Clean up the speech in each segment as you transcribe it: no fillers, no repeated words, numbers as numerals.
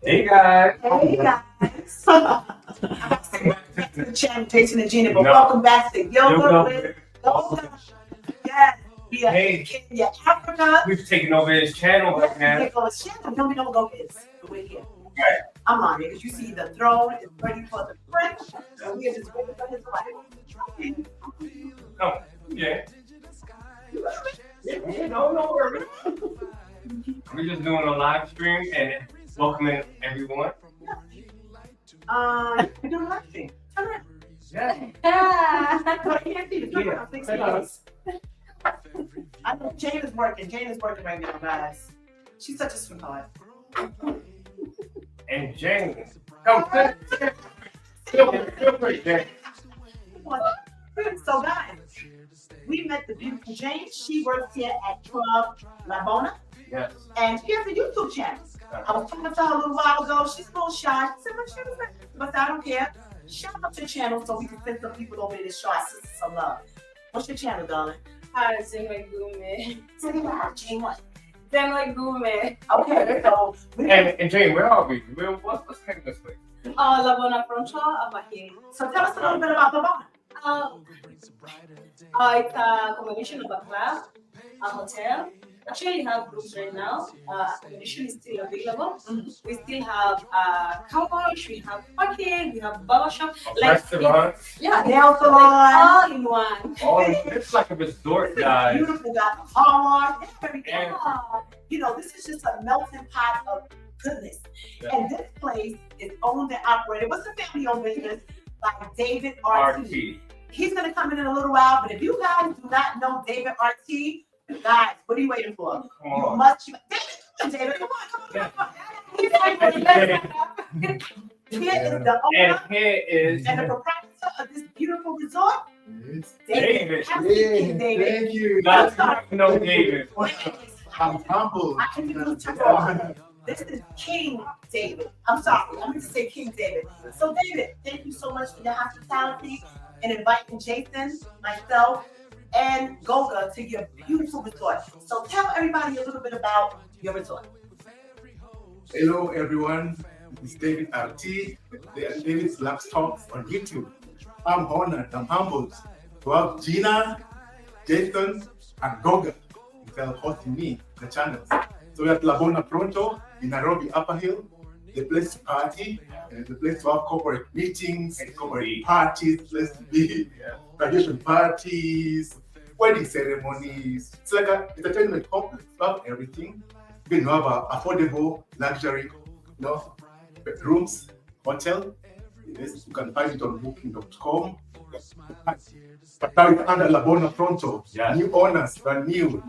Hey guys. Hey guys. I got to say back to the channel, Jason and Gina, but welcome back to Yoga with Yoga. Yes, we are in Kenya, Africa. We've taken over his channel right now. Take over his channel. No, we don't go is. We're here. Right. I'm on it because you see the throne is ready for the prince, and we are just waiting for his arrival. Oh, yeah. No worries. We're just doing a live stream and welcoming everyone. You're doing a live stream. Turn around. Yeah. I can't see the camera. I know Jane is working. Jane is working right now, guys. She's such a sweetheart. And James, come sit. Feel free, James. So guys, we met the beautiful Jane. She works here at Club La Bona. Yes. And she has a YouTube channel. I was talking to her a little while ago. She's a little shy. She said, but I don't care. Shout out to your channel so we can send some people over there to show our sisters some love. What's your channel, darling? Hi, Zenway Gume. Say it loud, Jane. What? Zenway Gume. Okay, so And Jane, where are we? What's the name of this place? La Bona Frontal, Abahin. So tell us a little bit about the bar. It's a combination of a club, a hotel. Actually, we have rooms right now. Accommodation is still available. We still have car wash, we have parking, we have barber shop, Restaurant. Yeah, Nail salon. all in one. It's like a resort, guys. Beautiful, got the car wash, everything. And- You know, this is just a melting pot of goodness. Yeah. And this place is owned and operated. What's the family-owned business? By David R.T. RT. He's going to come in a little while, but if you guys do not know David R.T., guys, what are you waiting for? Come You on. must. David, come on. He's here is the And owner here is and the proprietor of this beautiful resort. David. Have a seat, King David. Thank you. Not no David. I'm humbled. I can do tomorrow. This is King David. I'm sorry, I meant to say King David. So David, thank you so much for your hospitality and inviting Jason, myself, and Goga to your beautiful resort. So tell everybody a little bit about your resort. Hello, everyone. This is David RT. They are David's Laptops on YouTube. I'm honored, I'm humbled to have Gina, Jason, and Goga hosting me, the channels. So we're at La Bona Pronto in Nairobi, Upper Hill. The place to party, the place to have corporate meetings, corporate parties, place to be, graduation parties, wedding ceremonies. It's like an entertainment complex. We have everything. You can have affordable luxury, bedrooms, hotel. Yes, you can find it on booking.com. But now it's under La Bona Pronto. Yes. New owners, brand new.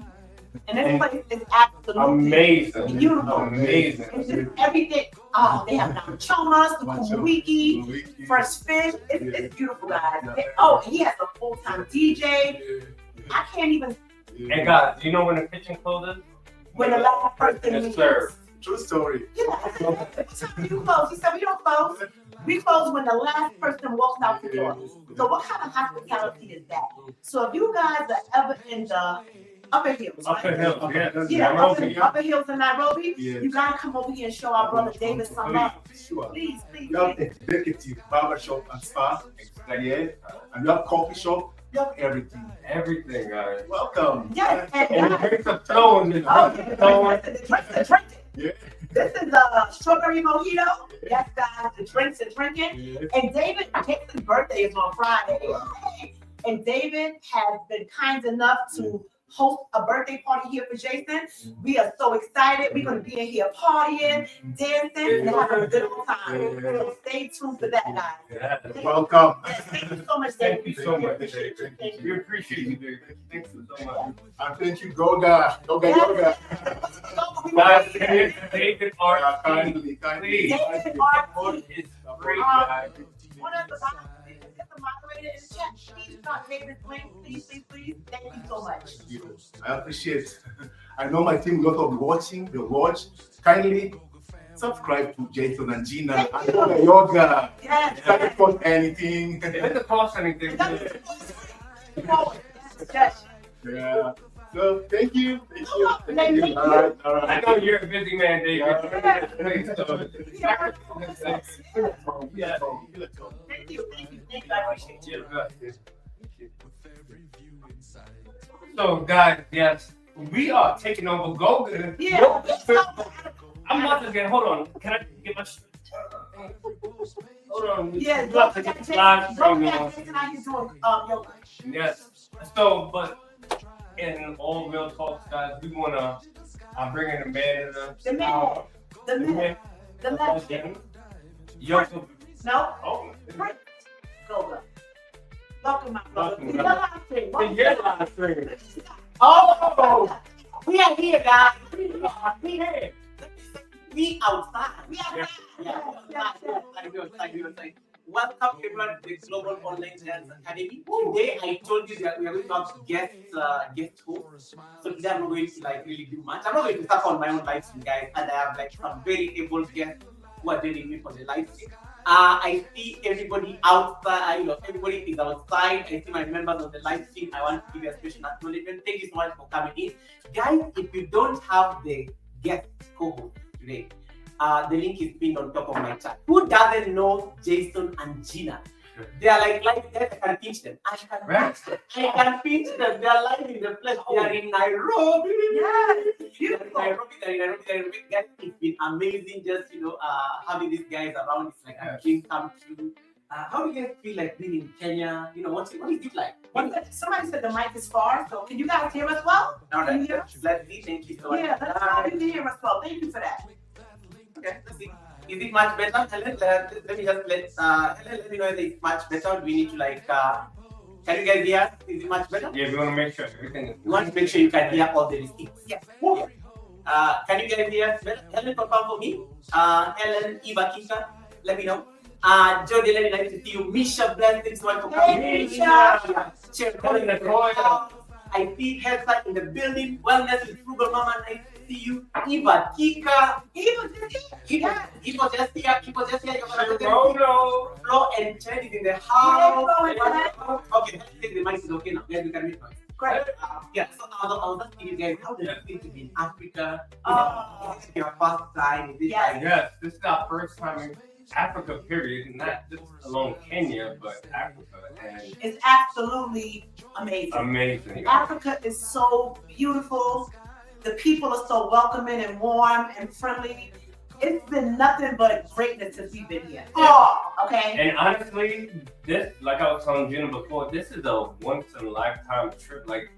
And this place is absolutely Amazing. beautiful. Amazing. It's just everything. Oh, they have chomas, the kumwiki, fresh fish. It's beautiful, guys. Oh, and he has a full-time DJ. I can't even. And guys, do you know when the kitchen closes? When the last person Yes, leaves. sir. True story. Yeah. What time do you close? He said we don't close. We close when the last person walks out the door. So what kind of hospitality is that? So if you guys are ever in the Upper Hills, right? Upper Hill, yeah. Yeah, Upper Hills in Nairobi, Yeah. you gotta come over here and show our brother David some love. Sure. Please, please, We have please. executive barbershop and spa, yeah, and we have coffee shop. We have everything. Everything, guys. Welcome. Yes, And and the drinks are flowing. The oh, drinks are flowing. the drinks are drinking. Yeah. This is a strawberry mojito. Yes, guys, the drinks are drinking. Yeah. And David, Jason's birthday is on Friday. And David has been kind enough to host a birthday party here for Jason. We are so excited. We're going to be in here partying, dancing, and having a good old time. So stay tuned for that, guys. Yeah. Welcome. Yes, thank you so much, Thank David. you so much. Thank We you. appreciate you, dude. Thanks so much. And thank you, Goga. Goga. Guys, David Yeah, R. kindly. Please. David Support is great, guys. One of the moderator in the chat, please not David's link, please. Thank you so much. I appreciate. I know my team, lot of watching, they watch. Kindly subscribe to Jason and Gina Thank and you. Goga Yoga. Yes. Doesn't cost anything. It doesn't cost anything. Yes. Yeah. So thank you. Thank you. Thank you. All right. I know you're a busy man, David. Yeah. Yeah. Thank you. I appreciate you. So, guys, yes, we are taking over Goga. Yeah. I'm about to get. Hold on. Can I get my? Hold on. Yeah, You have to get the live stream on. yoga. Yes. So, but in all real talks, guys, we wanna. I'm bringing the man in The man. The man. Yoga. No? Oh. Goga. Welcome, my brother. The year live stream. Oh! We are here, guys. We here. We outside. We are Welcome everyone to the Global Online Dance Academy. Today I told you that we are going to have guest hosts. So today I'm not going to really do much. I'm not going to start on my own live stream, guys, and I have some very able guests who are joining me for the live stream. I see everybody outside, everybody is outside. I see my members on the live stream. I want to give you a special acknowledgement. Thank you so much for coming in. Guys, if you don't have the guest co-host today, the link is pinned on top of my chat. Who doesn't know Jason and Gina? They are like guys, I can teach them. I can teach them. They are live in the flesh. They are in Nairobi. They're in Nairobi. Guys, it's been amazing just having these guys around. It's like a dream come true. How do you guys feel like being in Kenya? What is it like? Somebody said the mic is far, so can you guys hear us well? All Can you right. hear us? Let's see. Thank you so much. Yeah, that's how you can hear us well. Thank you for that. Okay, let's see. Is it much better? Helen, let me let me know if it's much better. Do we need to can you guys hear us? Is it much better? Yeah, we want to make sure everything is. You want to make sure you can hear all the receipts. Yeah. Can you guys hear us better? Helen, confirm for me. Helen, Eva, Kisha, let me know. Jody, let me nice to see you. Misha, bless, thanks so much for coming. Hey, Misha. I see Health in the building. Wellness with Frugal Mama, nice to see you. Eva, Kika. Eva just here. Flo and Chen is in the house. Okay, I think the mic is okay now. Guys, we can meet now. Great. So I was asking you guys, how does it feel to be in Africa? Is this your first time? Is this Yes, this is our first time in Africa, period. Not just alone Kenya, but Africa. And it's absolutely amazing. Amazing. Africa is so beautiful. The people are so welcoming and warm and friendly. It's been nothing but greatness since we've been here. Okay. And honestly, this, like I was telling Gina before, this is a once in a lifetime trip. Like,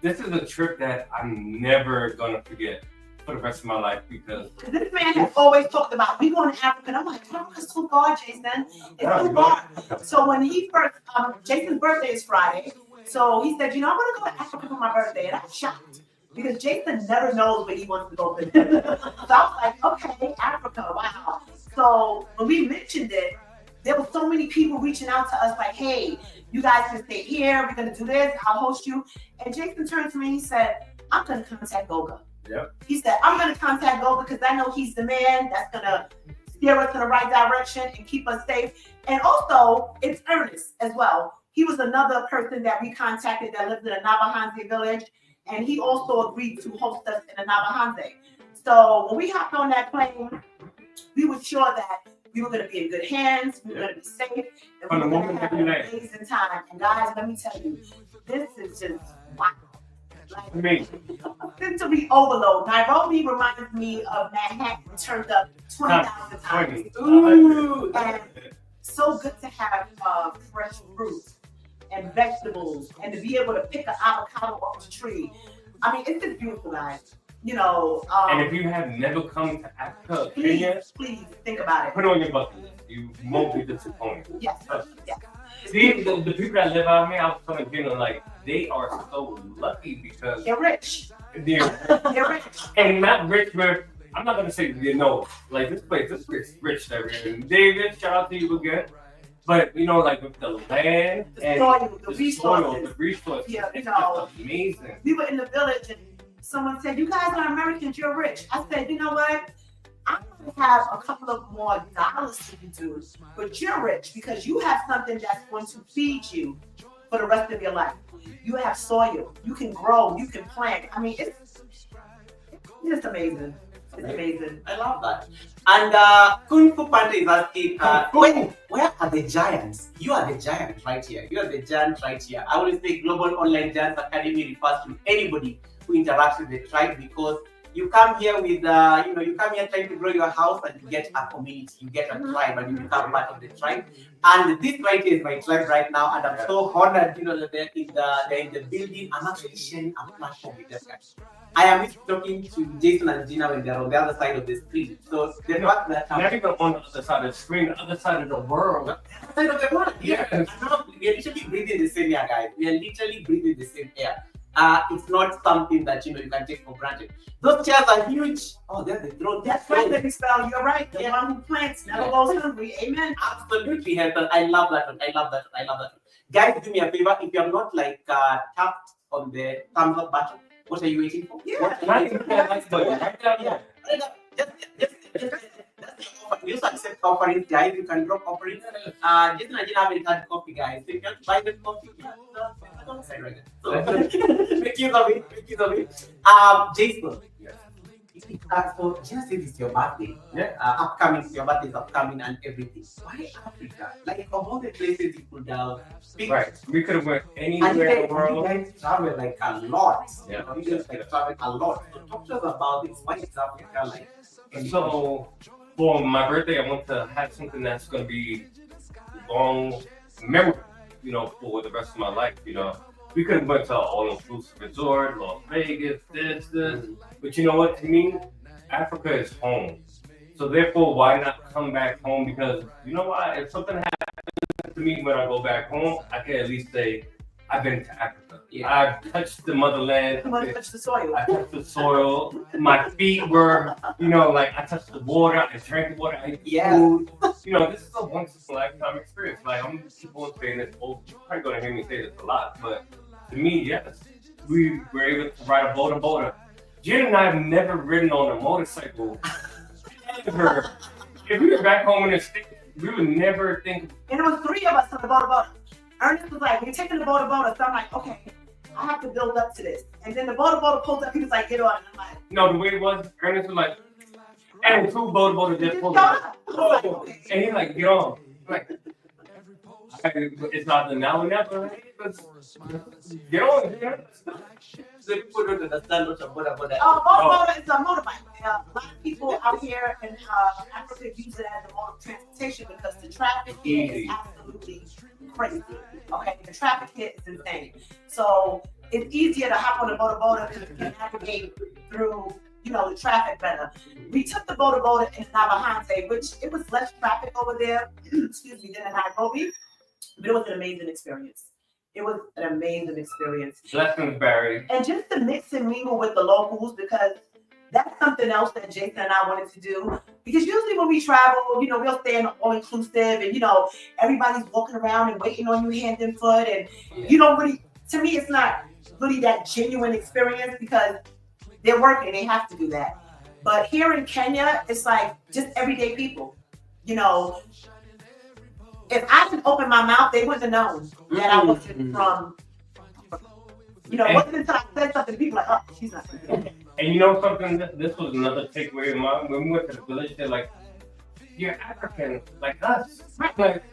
this is a trip that I'm never gonna forget for the rest of my life because this man has always talked about we going to Africa. And I'm like, it's too far, Jason. It's too far. So when he first, Jason's birthday is Friday. So he said, I'm gonna go to Africa for my birthday. And I'm shocked because Jason never knows where he wants to go. So I was like, okay, Africa, wow. So when we mentioned it, there were so many people reaching out to us like, hey, you guys can stay here. We're gonna do this. I'll host you. And Jason turned to me and he said, I'm gonna contact Goga. Yep. He said, I'm going to contact Goga because I know he's the man that's going to steer us in the right direction and keep us safe. And also, it's Ernest as well. He was another person that we contacted that lived in a Nyabohanse village. And he also agreed to host us in a Nyabohanse. So when we hopped on that plane, we were sure that we were going to be in good hands. We were going to be safe. And we were going to have an amazing time. And guys, let me tell you, this is just wow. Sensory overload. Nairobi reminds me of Manhattan turned up 20,000 times. Ooh, and so good to have fresh fruits and vegetables and to be able to pick an avocado off the tree. I mean, it's just beautiful, guys. And if you have never come to Africa, Kenya, please think about it. Put it on your bucket list. You won't be disappointed. Yes. See, the people that live out here, I was telling Gina, they are so lucky because they're rich. They're rich. And not rich, but I'm not gonna say this place is rich there. And David, shout out to you again. But with the land and the resources. Yeah, it's just amazing. We were in the village and someone said, "You guys are Americans, you're rich." I said, "You know what? I might have a couple of more dollars to do, but you're rich because you have something that's going to feed you for the rest of your life. You have soil. You can grow. You can plant. I mean, it's amazing. It's amazing. I love that. And Kung Fu Panda is asking, where are the giants? You are the giant right here. You are the giant right here. I always say Global Online Giants Academy refers to anybody who interacts with the tribe, because you come here with, you come here trying to grow your house and you get a community, you get a tribe, and you become part of the tribe. And this right here is my tribe right now, and I'm so honored, that they're in the building. I'm actually sharing a platform with them guys. I am used to talking to Jason and Gina when they're on the other side of the screen. So the fact that not even on the other side of the screen, the other side of the world. The other side of the world, yeah. We are literally breathing the same air, guys. We are literally breathing the same air. It's not something that you can take for granted. Those chairs are huge. Oh, there's the throne. That's right, Baby Spell. You're right. The one who plants never goes hungry. Amen. Absolutely, Heather. I love that one. I love that one. I love that one. Guys, do me a favor. If you're not tapped on the thumbs up button, what are you waiting for? Yeah. We also accept offerings, guys. You can drop offerings. Jason and Gina haven't had coffee, guys. So if you want to buy the coffee, alongside right there. So make use of it. Make use of it. Jason. So Gina said it's your birthday. Yeah. Upcoming, your birthday is upcoming and everything. Why Africa? Like of all the places you could pick. Right. We could have went And anywhere in the world. you guys travel like a lot. Yeah. You guys travel a lot. So talk to us about this. Why is Africa like? So, for my birthday, I want to have something that's going to be long, memorable, for the rest of my life, We could have went to an all-inclusive resort, Las Vegas, this. But you know what? To me, Africa is home. So therefore, why not come back home? Because you know what? If something happens to me when I go back home, I can at least say, I've been to Africa. Yeah. I've touched the motherland. Come on, touch the soil. I touched the soil. My feet were, I touched the water. I drank the water. I ate food. This is a once in a lifetime experience. Like, I'm keep on saying this. You're probably going to hear me say this a lot, but to me, yes, we were able to ride a boda. Jen and I have never ridden on a motorcycle. Ever. If we were back home in the States, we would never think. And there was 3 of us on the boda. Ernest was like, we're taking the boda. So I'm like, okay, I have to build up to this. And then the boda pulls up. He was like, get on. And I'm like, no, the way it was, Ernest was like, and 2 boda just pulled up. And he's like, get on. I'm like, it's not the now or never. Get on. So people don't understand what a boda is. Boda is a motorbike. A lot of people out here in Africa use it as a mode of transportation because the traffic here is absolutely crazy. Okay, the traffic here is insane. So it's easier to hop on a boda because you can navigate through, the traffic better. We took the boda in Nyabohanse, which it was less traffic over there, than in Nairobi, but it was an amazing experience. It was an amazing experience. Blessings, Barry. And just to mix and mingle with the locals, because that's something else that Jason and I wanted to do. Because usually when we travel, we'll stay in all-inclusive and, everybody's walking around and waiting on you hand and foot. And, really, to me, it's not really that genuine experience because they're working. They have to do that. But here in Kenya, it's like just everyday people. If I didn't open my mouth, they wouldn't have known that I wasn't from, wasn't until I said something, people like, oh, she's not from here. And you know something, this was another takeaway of mine. When we went to the village, they're like, you're African, like us. Like,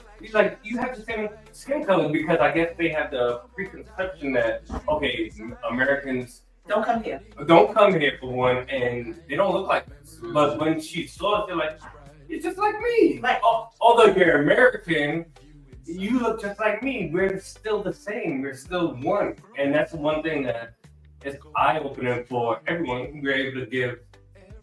you have the same skin color because I guess they have the preconception that, okay, Americans don't come here. Don't come here for one, and they don't look like this. But when she saw it, they're like, you're just like me. Like, although you're American, you look just like me. We're still the same. We're still one. And that's one thing that is eye-opening for everyone. We're able to give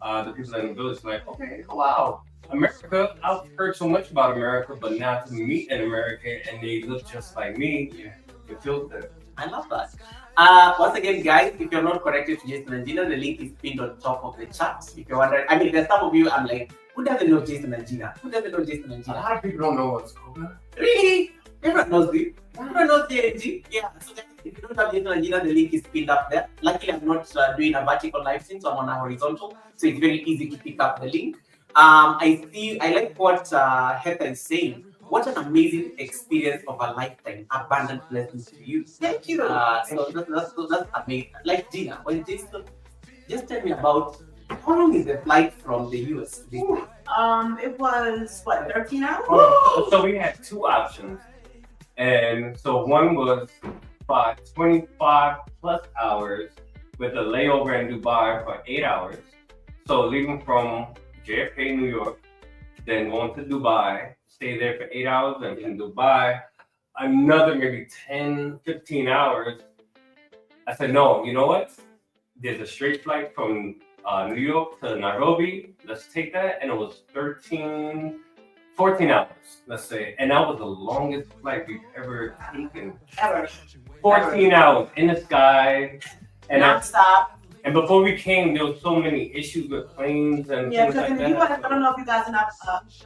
the people in the village like, okay, wow. America, I've heard so much about America, but now to meet an American and they look just like me, it feels good. I love that. Once again, guys, if you're not connected to Jason and Gina, the link is pinned on top of the chat. If you're wondering, there's some of you, I'm like, who doesn't know Jason and Gina? A lot of people don't know what's going on. Really? Everyone knows this. Everyone knows JNG. Yeah. So if you don't have Jason and Gina, the link is pinned up there. Luckily, I'm not doing a vertical live stream, so I'm on a horizontal. So it's very easy to pick up the link. I like what Heather is saying. what an amazing experience of a lifetime. Abundant blessings to you. Thank you. So that's amazing. Like Gina, when Jason, just tell me about how long is the flight from the US to this place? It was what, 13 hours? So we had two options. And so one was 25 plus hours with a layover in Dubai for 8 hours. So leaving from JFK, New York, then going to Dubai, stay there for 8 hours, and in Dubai, another maybe 10, 15 hours. I said, no, you know what? There's a straight flight from New York to Nairobi. Let's take that. And it was 14 hours, let's say. And that was the longest flight we've ever taken. Ever. 14 hours in the sky. And Non-stop. and before we came, there was so many issues with planes and Yeah, things because like in the that. US, I don't know if you guys know,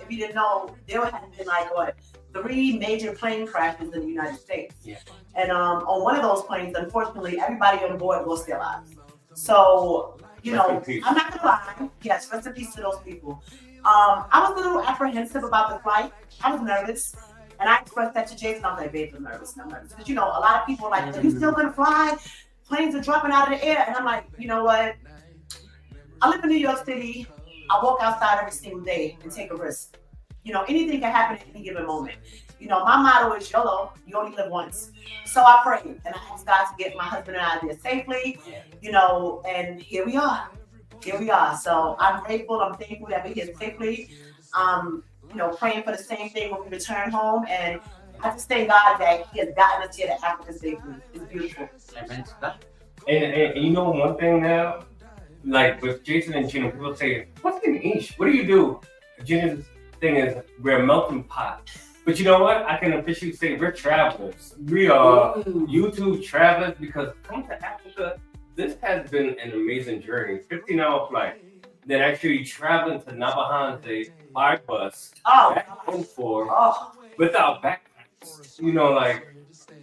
if you didn't know, there had been like what, 3 major plane crashes in the United States. Yeah. And on one of those planes, unfortunately, everybody on board lost their lives. So, you Rest in know, peace. I'm not gonna lie. Yes, rest in peace to those people. I was a little apprehensive about the flight. I was nervous. And I expressed that to Jason. I was like, babe, I'm nervous. Because, you know, a lot of people are like, are you still gonna fly? Planes are dropping out of the air. And I'm like, you know what? I live in New York City. I walk outside every single day and take a risk. You know, anything can happen at any given moment. You know, my motto is YOLO, you only live once. So I prayed and I asked God to get my husband and I there safely, you know, and here we are. Here we are. So I'm grateful, I'm thankful that we're here safely. You know, praying for the same thing when we return home. And I just thank God that He has gotten us here to Africa safely. It's beautiful. Amen to that. And you know one thing now, like with Jason and Gina, people say, what's the niche? What do you do? Gina's thing is we're a melting pot. But you know what? I can officially say we're travelers. We are YouTube travelers because coming to Africa, this has been an amazing journey. 15-hour flight. Then actually traveling to Nyabohanse by bus. Back home without backpacks. You know, like.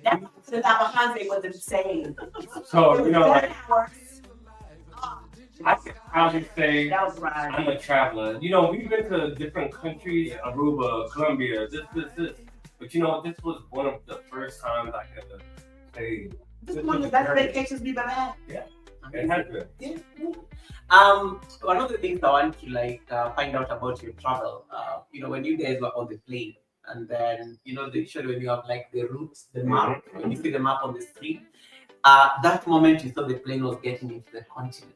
That to Nyabohanse was insane. So, you know, like. Hours. I can probably say That was right. I'm a traveler. You know, we've been to different countries, Aruba, Colombia, this. But you know, this was one of the first times I could say. This is one of the best vacations we've ever had. Yeah, it has been. Yeah. One of the things I want to find out about your travel, you know, when you guys were on the plane, and then you know, usually when you have like the routes, the map, when you see the map on the screen, that moment you saw the plane was getting into the continent.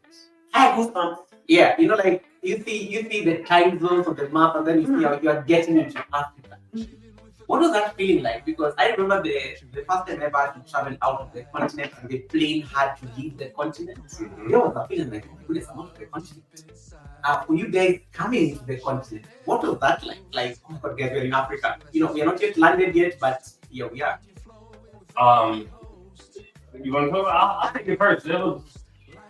I had goosebumps. Yeah, you know, like you see the time zones of the map, and then you see how you are getting into Africa. What was that feeling like? Because I remember the first time ever to travel out of the continent and the plane had to leave the continent. There was a feeling like, oh my goodness, I'm out of the continent. For you guys coming into the continent, what was that like? Like, oh my God, guys, we're in Africa. You know, we are not yet landed yet, but here we are. You want to talk? I'll take it first. It was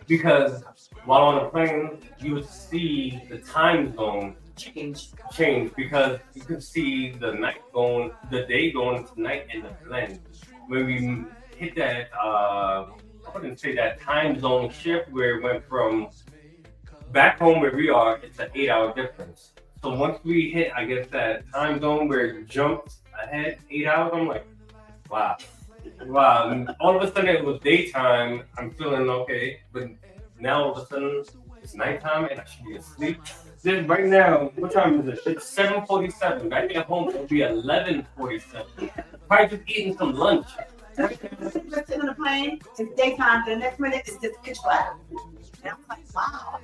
because while on the plane, you would see the time zone change because you could see the day going to night and the blend. When we hit that, I wouldn't say that time zone shift where it went from back home where we are, it's an 8-hour difference. So once we hit, I guess, that time zone where it jumped ahead 8 hours, I'm like, wow. Wow. And all of a sudden it was daytime, I'm feeling okay, but now all of a sudden it's nighttime and I should be asleep. Then right now, what time is it? It's 7:47. Back at home it'll be 11:47. Probably just eating some lunch. We're sitting on the plane, it's daytime, the next minute it's just pitch black. And I'm like, wow.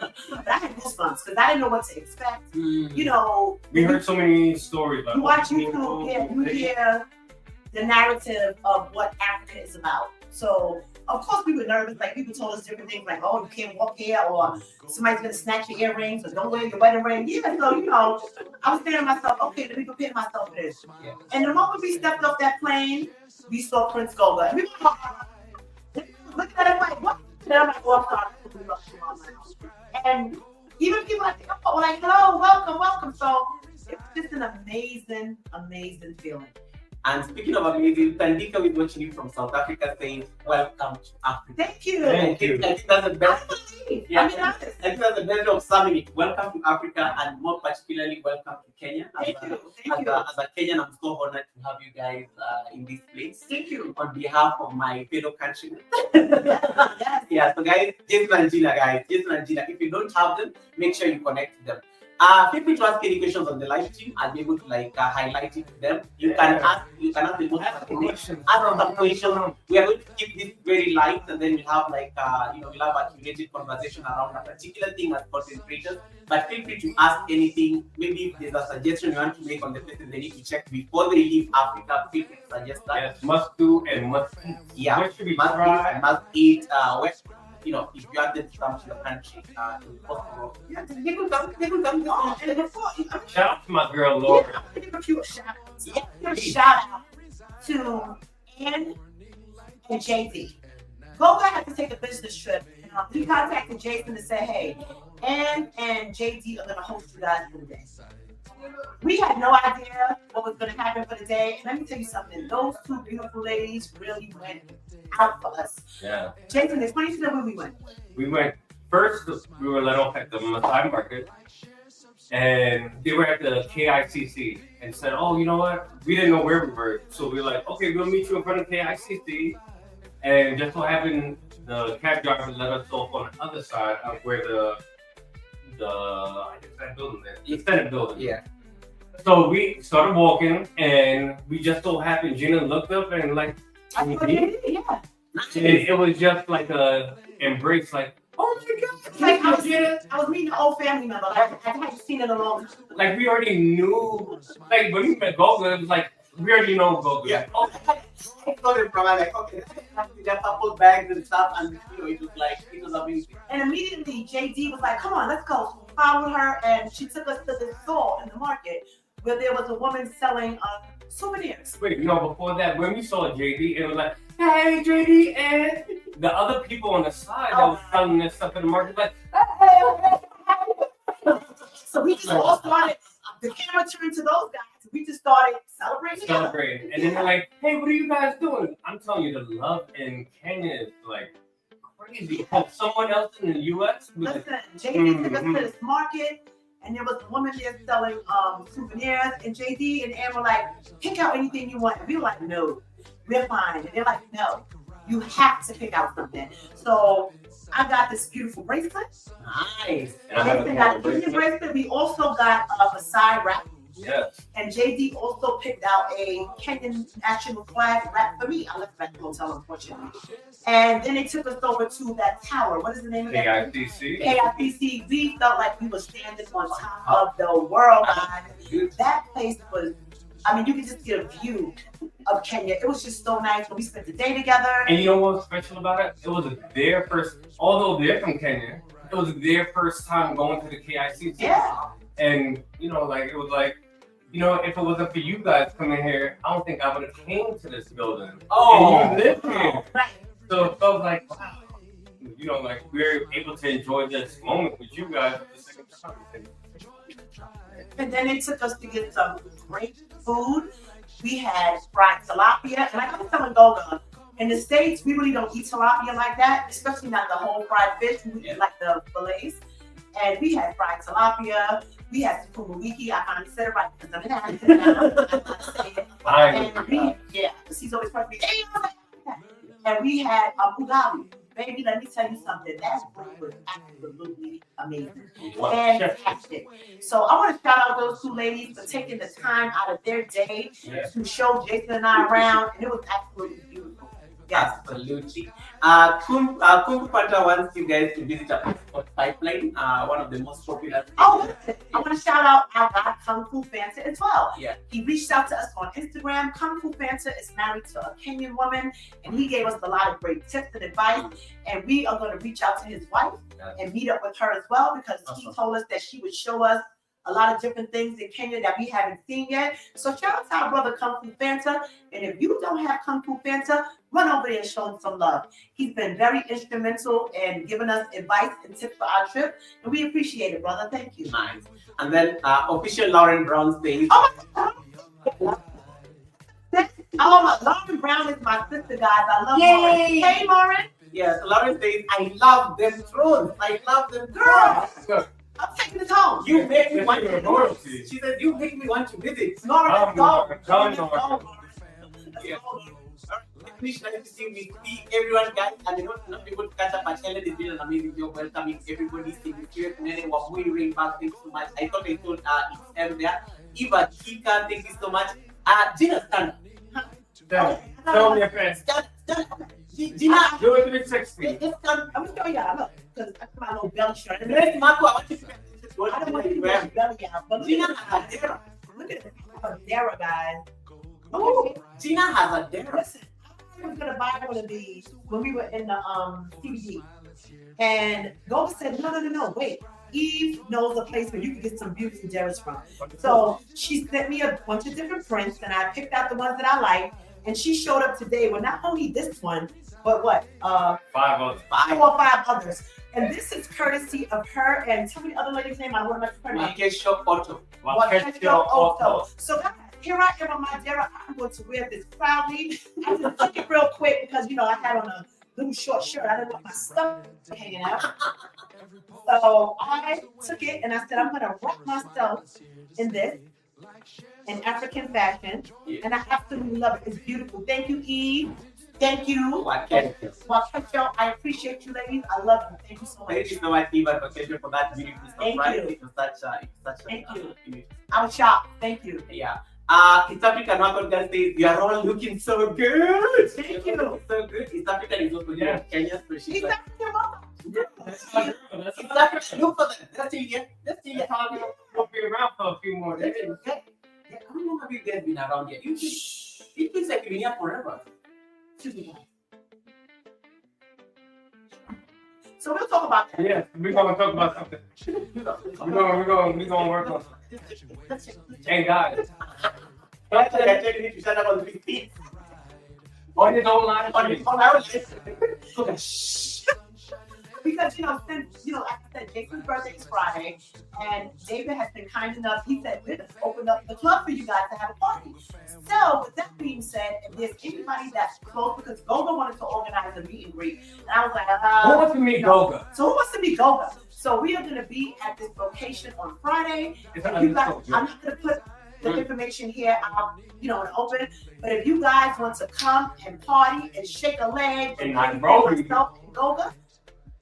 But I had goosebumps because I didn't know what to expect. You know, We heard so many stories about you watch YouTube, you hear the narrative of what Africa is about. So, of course, we were nervous. Like, people told us different things, like, oh, you can't walk here, or somebody's going to snatch your earrings, or don't wear your wedding ring. Yeah, so, you know, I was saying to myself, okay, let me prepare myself for this. Yeah. And the moment we stepped off that plane, we saw Prince Goga. And we were looking at him like, what? And I'm like, oh, I'm sorry. And even people like, oh, like, hello, welcome. So, it's just an amazing, amazing feeling. And speaking of amazing, Tandika is watching you from South Africa saying, welcome to Africa. Thank you. Thank you. I think that's the best. Yeah. I mean, honest. I think that's the best way of summing it. Welcome to Africa, and more particularly, welcome to Kenya. Thank you. Thank you. As a Kenyan, I'm so honored to have you guys in this place. Thank you. On behalf of my fellow countrymen. Yes. Yeah, so guys, Jason and Gina, if you don't have them, make sure you connect with them. Feel free to ask any questions on the live stream. I'll be able to highlight it to them. You can ask the most questions. Ask some questions. We are going to keep this very light, and then we'll have we'll have a curated conversation around a particular thing as content creators. But feel free to ask anything. Maybe if there's a suggestion you want to make on the places they need to check before they leave Africa, feel free to suggest that. Yes, must do and must eat. Yeah, What should we must try? eat, must eat. If you want them to come to the country, they could come. Oh, and before, Shout out to my girl Laura. I'm gonna give a few shout outs. Yeah, give a shout out to Ann and JD. Goga had to take a business trip. He contacted Jason to say, hey, Ann and JD are gonna host you guys for the day. We had no idea what was going to happen for the day. And let me tell you something. Those two beautiful ladies really went out for us. Yeah. Jason, explain to them where we went. We went first. We were let off at the Maasai market, and they were at the KICC and said, "Oh, you know what? We didn't know where we were, so we were like, okay, we'll meet you in front of KICC." And just so happened, the cab driver let us off on the other side of where the I guess that building is, the Senate building. Yeah. So we started walking, and we just so happened. Gina looked up and Yeah. it was just like a embrace, like, oh my God, Like I was meeting an old family member. I hadn't seen it in a long time. like we already knew. Like when we met Goga, it was like we already know Goga. Yeah. Oh, I got it from okay, their purple bags and stuff, and it was amazing. And immediately JD was like, come on, let's go. Followed her, and she took us to this store in the market where there was a woman selling souvenirs. wait, before that, when we saw JD, it was like, hey, JD, and the other people on the side that was selling this stuff in the market, like, hey. So we just all started, the camera turned to those guys. We just started celebrating. And then they're like, hey, what are you guys doing? I'm telling you, the love in Kenya is like crazy. Someone else in the US was Listen, JD took us to this market, and there was a woman there selling souvenirs, and JD and Ann were like, pick out anything you want. And we were like, no, we're fine. And they're like, no, you have to pick out something. So I got this beautiful bracelet. Nice. Jason got a bracelet. We also got a side wrap. Yes. And JD also picked out a Kenyan national flag wrap for me. I left that hotel, unfortunately. And then they took us over to that tower. What is the name of that? KICC. KICC. We felt like we were standing on top of the world. That place was, you could just get a view of Kenya. It was just so nice. We spent the day together. And you know what's special about it? It was their first, although they're from Kenya, it was their first time going to the KICC. Yeah. And, it was like, if it wasn't for you guys coming here, I don't think I would have came to this building. Oh. And you live here. Right. So it felt like, wow, we're able to enjoy this moment with you guys for the second time. And then they took us to get some great food. We had fried tilapia. And I was telling Goga, in the States, we really don't eat tilapia like that, especially not the whole fried fish. We eat like the fillets. And we had fried tilapia. We had sukuma wiki. I finally said it right because I'm in Africa. She's always trying to be. And we had ugali. Baby, let me tell you something. That food was absolutely amazing. Fantastic. So I want to shout out those two ladies for taking the time out of their day to show Jason and I around. And it was absolutely beautiful. Yes. Absolutely. Kung Fu Panda wants you guys to visit a passport pipeline, one of the most popular. Oh, I want to shout out our guy Kung Fu Fanta as well. Yeah. He reached out to us on Instagram. Kung Fu Fanta is married to a Kenyan woman, and he gave us a lot of great tips and advice. And we are going to reach out to his wife and meet up with her as well, because he told us that she would show us a lot of different things in Kenya that we haven't seen yet. So shout out to our brother Kung Fu Fanta. And if you don't have Kung Fu Fanta, run over there and show him some love. He's been very instrumental in giving us advice and tips for our trip. And we appreciate it, brother. Thank you. Nice. And then official Lauren Brown says, Oh my God. Oh my, Lauren Brown is my sister, guys. I love Yay! Lauren. Hey, Lauren. Yes, Lauren says, I love them trolls. I love them Girl. trolls. I'm taking this home. You make me want to You're visit. royalty. She said, you make me want to visit. Lauren, let's go. Lauren. Let's go, Lauren. Lauren. Yeah. Nice to see we see everyone, guys. And not able to catch up, but Helen is doing an amazing job welcoming everybody. Nene Wabui Ring back, thank you so much. I thought I told it's M there. Eva Kika, thank you so much. Gina, stand. Show me your friends. Gina, Do it 360. just stand. I'm gonna show y'all. Look, because I put my little belly shirt. And Let's Marco, I want you to I don't want you to wear. put your belly out. But Gina has a dare. look at Dara, guys. Oh, Gina has a dare. Listen, I was gonna buy one of these when we were in the CBD, and Goga said, no, wait. Eve knows a place where you can get some beautiful Dara's from. So she sent me a bunch of different prints, and I picked out the ones that I like. And she showed up today with not only this one, but what? 5 others. 4 or 5 others. And this is courtesy of her and tell me the other lady's name. I don't remember her name. Wakesho Auto. Wakesho Auto. So guys, here I am on my Dara. I'm going to wear this proudly. I just took it real quick because I had on a little short shirt. I didn't want my stuff hanging out. So I took it and I said, I'm gonna wrap myself in this in African fashion. And I absolutely love it. It's beautiful. Thank you, Eve. Thank you. Wakesho. I appreciate you, ladies. I love you. Thank you so much. Thank you so much, Eva, for that beautiful Thank surprise. you. It was such Thank you. image. I was shocked. Thank you. Yeah. East African Market guys say you are all looking so good. Thank You're you. looking so good. East African is also here in Kenya, so she's He's like, not your mom. East African, look for them. Let's see here. We'll be around for a few more days. How long have you guys been around here? It feels like you've been here forever. So we'll talk about that. Yeah, we're gonna talk about something. We're gonna work on something. And guys, That's why I tell you to shut up on the feet. on his own line, On your phone, I will shh. Because since like I said, Jason's birthday is Friday, and David has been kind enough. He said, "Let's open up the club for you guys to have a party." So, with that being said, if there's anybody that's close, because Goga wanted to organize a meet and greet, and I was like, who wants to meet Goga? So who wants to meet Goga? So we are going to be at this location on Friday. It's If you guys, I'm not going to put the information here out, in the open. But if you guys want to come and party and shake a leg, In Nairobi. myself and Goga,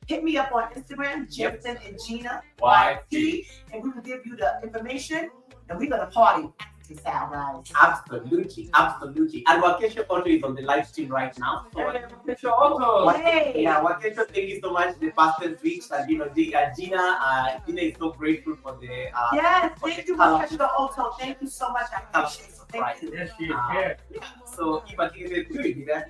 hit me up on Instagram, Jensen and Gina YT. and we will give you the information, and we're gonna party African style, guys. Absolutely. And Wakesho Auto is on the live stream right now. So It's your auto. Hey, yeah, Wakesho, thank you so much. The pastors reached, and Gina is so grateful for the yes, thank you, Wakesho Auto. Thank you so much. I appreciate it. Thank you. Yes, she is here. So Eva said, we'll be there.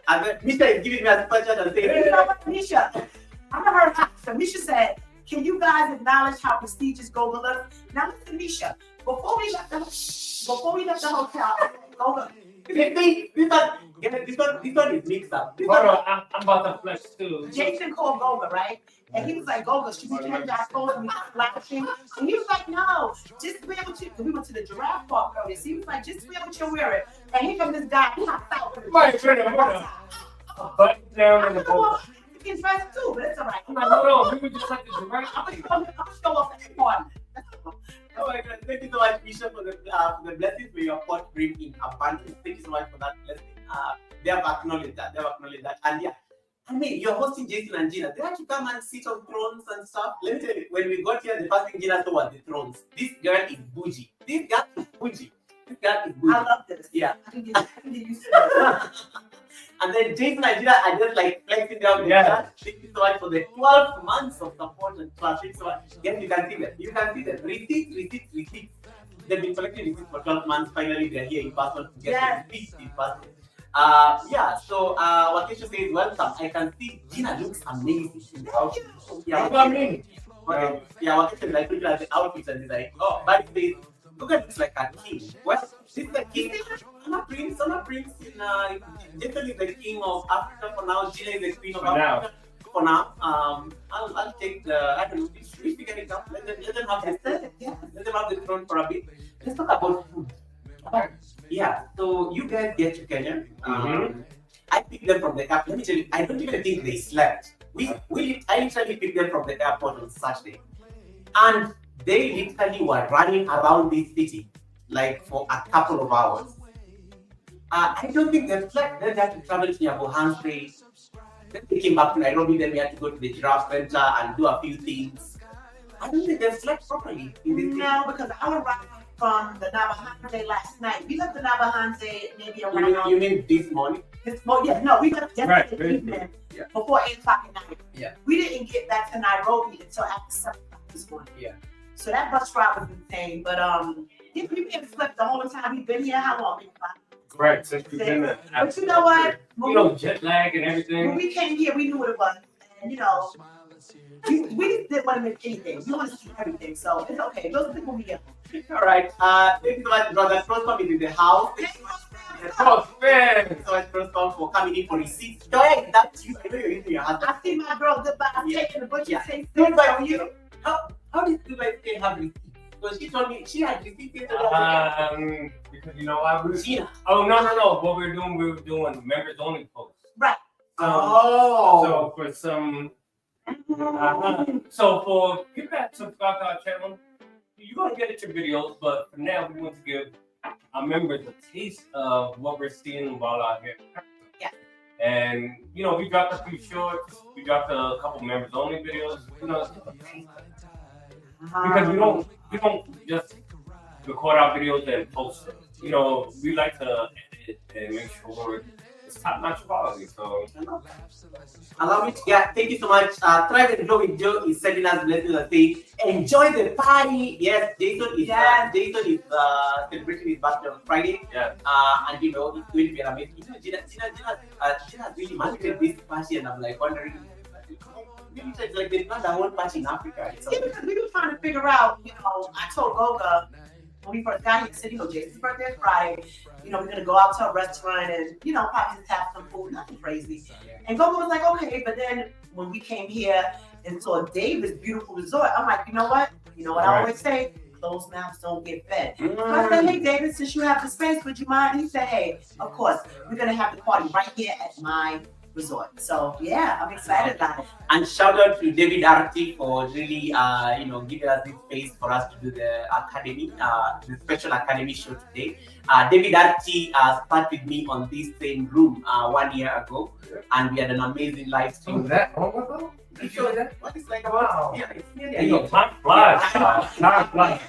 And then Misha is giving me a super chat and You saying, know what, Misha? I heard her. Misha said, "Can you guys acknowledge how prestigious Goga looks?" Now listen, Misha. Before we left the hotel, Goga. this one is mixed up. This Hold one, on, I'm about to flex too. Jason called Goga, right? And he was like, "Goga, should we change our clothes and be flashing?" And he was like, "No, just wear what you." We went to the giraffe park earlier. So he was like, "Just wear what you're wearing." And here comes this guy. He hopped out with Right, turn it around. Button down in the boat. He's dressed too, but it's all right. I'm like, hold on, we were just like this, right? I'm gonna show off at the party. oh my God, thank you so much, Misha, for the blessings. May your pot bring in abundance. Thank you so much for that blessing. They have acknowledged that. And yeah, I mean, you're hosting Jason and Gina. They have to come and sit on thrones and stuff. Let me tell you, when we got here, the first thing Gina saw was the thrones. This girl is bougie. I love this. Yeah. I can get used to it. And then Jason and Gina are just like flexing down the chat. Thank you so much for the 12 months of support and trust. Thank you so much. Yes, you can see them. Receipts. They've been collecting receipts for 12 months. Finally, they're here in person to get the receipts in person. So Wakesho says, welcome. I can see Gina looks amazing. Thank you. Yeah, What I mean? Wakesho is like looking at the outfits and he's like, oh, but they look at looks like a king. What? This is the king. I'm a prince. Jason is the king of Africa for now. Gina is the queen of Africa for now. I'll take I don't know, we figure it out. Let them have the throne for a bit. Let's talk about food. Okay. Yeah, so you guys get to Kenya. I picked them from the airport. Let me tell you, I don't even think they slept. I literally picked them from the airport on Saturday, and they literally were running around this city like for a couple of hours. I don't think they slept. Then they had to travel to Nyabohanse. Then they came back to Nairobi. Then we had to go to the giraffe center and do a few things. I don't think they slept properly in this city. No, because I arrived from the Nyabohanse last night. We left the Nyabohanse maybe around. You mean this morning? No, we left yesterday Right. evening Yeah. before 8 o'clock at night. Yeah. We didn't get back to Nairobi until after 7 o'clock this morning. Yeah. So that bus ride was insane. But you haven't slept the whole time we've been here. How long? Right, since we've been there. But you know what? You know, jet lag and everything. When we came here, we knew what it was. And we just didn't want to miss anything. We want to see everything. So it's okay. Those people we get. All right. Thank you so much, brother. Prosper is in the house. Oh, man. Thank you so much, Prosper, for coming in for receipts. Go ahead, that's you. I know you're into your husband. I see my girl goodbye. Yeah. Taking the butcher. Yeah. Say Goodbye for you. How did you guys still have receipts? Because she told me she had receipts yesterday. Because you know why we Gina. Oh no. What we were doing members only posts. Right. So for some so for people that subscribe to our channel, you're gonna get it your videos, but for now we want to give our members a taste of what we're seeing while out here. Yeah. And we dropped a few shorts, we dropped a couple members only videos, because we don't just record our videos and post it. We like to edit and make sure it's top-notch quality. So Allow me to thank you so much. Thrive and Grow with Joe is sending us blessings and saying, enjoy the party. Yes, Jason is celebrating his birthday on Friday. Yeah. And it's going to be an amazing. Gina really marketed this party, and I'm like wondering. It's like there's not a whole party in Africa. Yeah, because we were trying to figure out, I told Goga when we first got here, I said, Jason's birthday is Friday. We're going to go out to a restaurant and, probably just have some food, nothing crazy. And Goga was like, okay. But then when we came here and saw David's beautiful resort, I'm like, you know what I always say? Closed mouths don't get fed. So I said, hey, David, since you have the space, would you mind? He said, hey, of course, we're going to have the party right here at my resort. So yeah, I'm excited about it. And shout out to David Arti for really giving us this space for us to do the academy, the special academy show today. David Arti started with me on this same room 1 year ago, and we had an amazing live stream. was that long ago? What is like about? Yeah, it's nearly a year. Time flies. Time flies.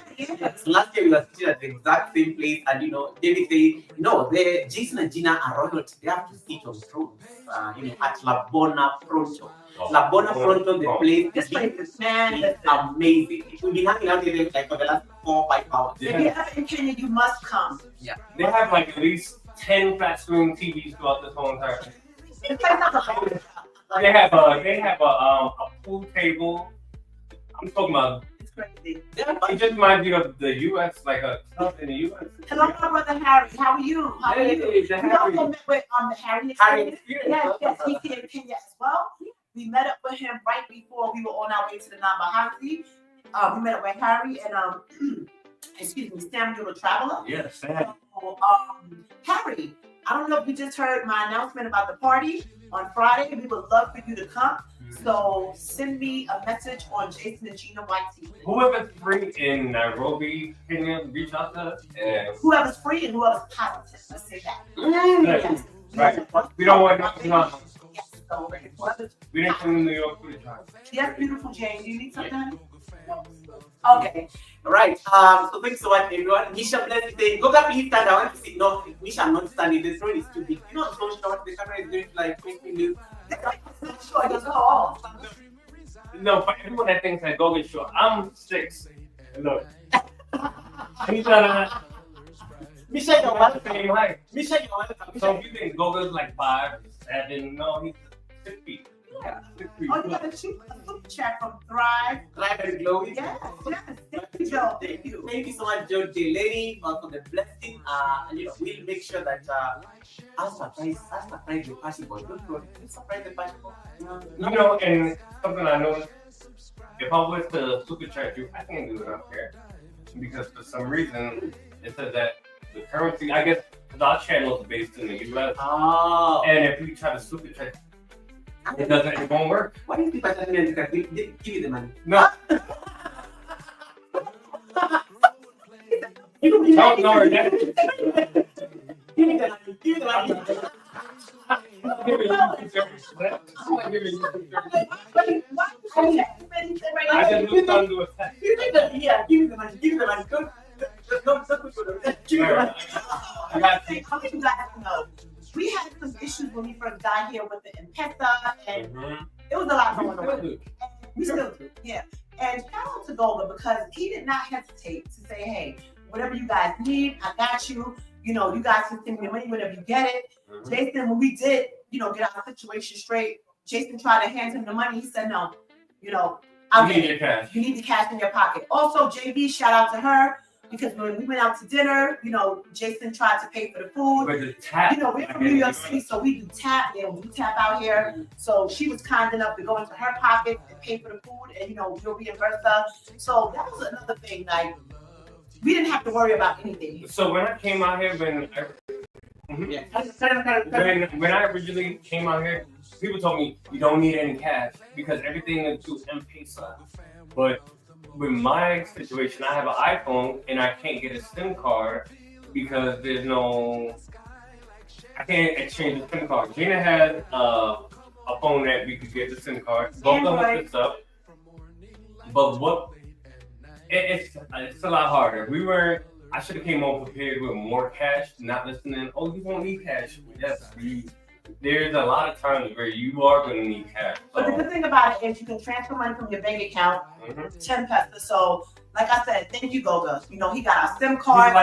So last year we were sitting at the exact same place, and David said, no, Jason and Gina are royalty. They have to sit on thrones. At La Bona Pronto. La Bona Pronto, the place This place is, man, is amazing. We've been hanging out here like for the last 4 or 5 hours. if you're ever in Kenya, you must come. Yeah. They have like at least 10 flat screen TVs throughout this whole entire thing. This place has a They have a pool table. I'm talking about. It's crazy. It just reminds me of the U.S. like a club in the U.S. Hello, my brother Harry. How are you? How are you? We also met with the Harry experience. Yes, he's here in Kenya as well. We met up with him right before we were on our way to the Nyabohanse. We met up with Harry and Samuel the Traveler. Yes, Sam. So, Harry, I don't know if you just heard my announcement about the party on Friday. We would love for you to come. So send me a message on Jason and Gina YT. Whoever's free in Nairobi, Kenya, reach out to us. And Whoever's free and whoever's positive. Let's say that. Yes. right. We don't want nothing on. Yes. So whoever's We didn't come to New York for the time. yes, beautiful Jane. Do you need something? Okay. All right. So thanks so much, everyone. Misha, bless you. Go back, please stand. I want to see. No, Misha, I'm not standing. The throne is too big. So short. The camera is going to like make me look. Sure, it doesn't fall. No, for everyone that thinks I go get short, I'm 6. Look. He's not Misha, you're welcome. the same height. Misha, you're welcome. So if you think Goga's like 5, 7, no, he's 6 feet. Yeah. 6 feet. Oh, you got a super chat from Thrive. Thrive and Glow. Yes, yes. Thank you, Joe. Thank you. Thank you so much, Joe J. Lady, for the blessing. And we'll make sure that I'll surprise the party boy. Don't worry, we'll surprise the party boy. And something I noticed, if I was to super chat you, I can't do it up here because for some reason it says that the currency. I guess because our channel is based in the US, Oh. and if you try to switch it doesn't. It won't work. Why do you people tell me that give you the money? No. You give No, no, no. me the money. Give me the money. I just moved on to a text. Yeah, give me the money. Give me the money. Don't give me the money. I got How many you guys know? We had some issues when we first got here with the M-Pesa, and it was a lot going on. We still do, yeah. And shout out to Golga because he did not hesitate to say, hey, whatever you guys need, I got you. You know, you guys can send me the money whenever you get it. Jason, when we did, you know, get our situation straight, Jason tried to hand him the money. He said, no, you know, I'll get it. Cash. You need the cash in your pocket. Also, JB, shout out to her because when we went out to dinner, you know, Jason tried to pay for the food. But the tap, You know, we're from New York City, so we do tap. Yeah, we do tap out here. So she was kind enough to go into her pocket and pay for the food, and you know, we'll reimburse her. So that was another thing. Like, we didn't have to worry about anything. So when I came out here, when I originally came out here, people told me you don't need any cash because everything is through M-Pesa. But with my situation, I have an iPhone and I can't get a SIM card because there's no. I can't exchange the SIM card. Gina has a phone that we could get the SIM card. Both of them hooked up. But what? It's a lot harder. I should have came over prepared with more cash, not listening. Oh, you won't need cash. Yes, there's a lot of times where you are going to need cash. But the good thing about it is you can transfer money from your bank account, 10 pesos. So, like I said, thank you, Goga. You know, he got our SIM card.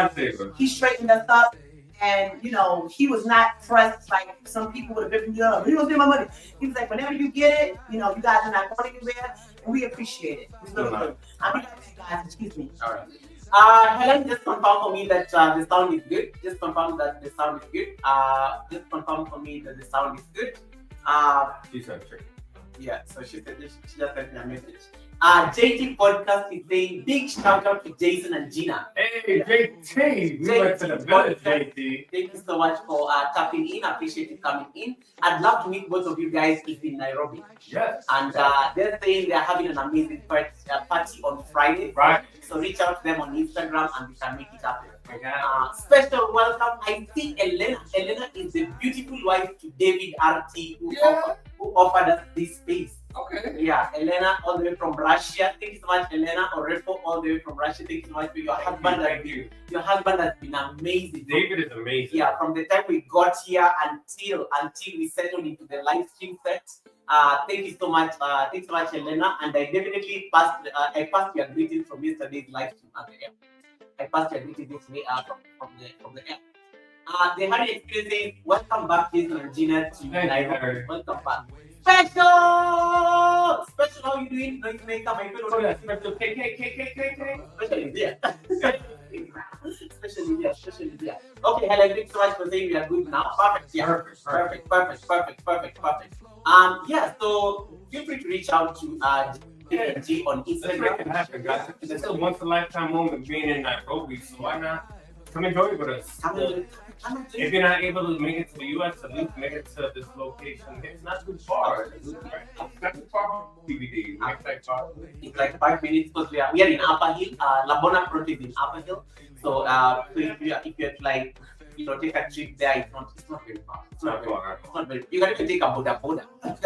He straightened us up. And, you know, he was not pressed like some people would have been, you don't get my money. He was like, whenever you get it, you know, you guys are not going anywhere. And we appreciate it. It's really good. I mean, guys, excuse me. All right. Helen, just confirm for me that the sound is good. Just confirm that the sound is good. Just confirm for me that the sound is good. She said sure. Yeah, so she said she just sent me a message. JT Podcast is saying big shout out to Jason and Gina. Hey, JT, we went to the village, JT. Thank you so much for tapping in. I appreciate you coming in. I'd love to meet both of you guys if in Nairobi. Yes. And they're saying they're having an amazing party on Friday. Right. So reach out to them on Instagram and we can make it happen. Okay. Special welcome. I think Elena. Elena is the beautiful wife to David RT who offered us this space. Okay. Yeah, Elena all the way from Russia. Thank you so much, Elena. Orepo all the way from Russia. Thank you so much for your husband. Thank you. Your husband has been amazing. David is amazing. Yeah, from the time we got here until we settled into the live stream set. Thank you so much. Thanks so much, Elena. And I definitely passed your greetings from yesterday's live stream at the air. I passed your greetings yesterday from the air. The Harry experience. Welcome back, Jason and Gina to Nairobi. Welcome back. Special! How you doing? Going to make up my favorite. Oh, yeah, special K. Special India. Special India. Okay, Helen, thanks so much for saying we are good now. Perfect. Yeah. Perfect. Yeah, so feel free to reach out to G on Instagram. Guys. It's a once in a lifetime moment being in Nairobi, so why not come enjoy it with us? If you're not able to make it to the US, at least make it to this location. It's not too far. It's not too far from DVD. It's like 5 minutes because we are in Upper Hill. Labona project is in Upper Hill. So if you're like, you know, take a trip there, it's not very far. It's not very. You can even take a boda. It's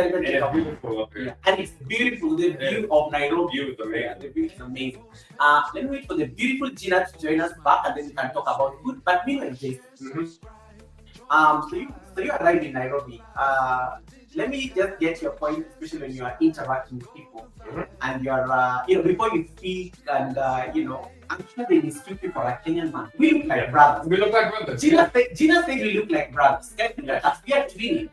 beautiful up here. Yeah. And it's beautiful. The view of Nairobi. The view is amazing. Yeah, the view is amazing. Let me wait for the beautiful Gina to join us back, and then we can talk about food. But meanwhile, Jason. So you arrived in Nairobi. Let me just get your point, especially when you are interacting with people, and you're, before you speak, and I'm sure they mistake you for a Kenyan man. We look like brothers. We look like brothers. Gina said we look like brothers. We are twinning.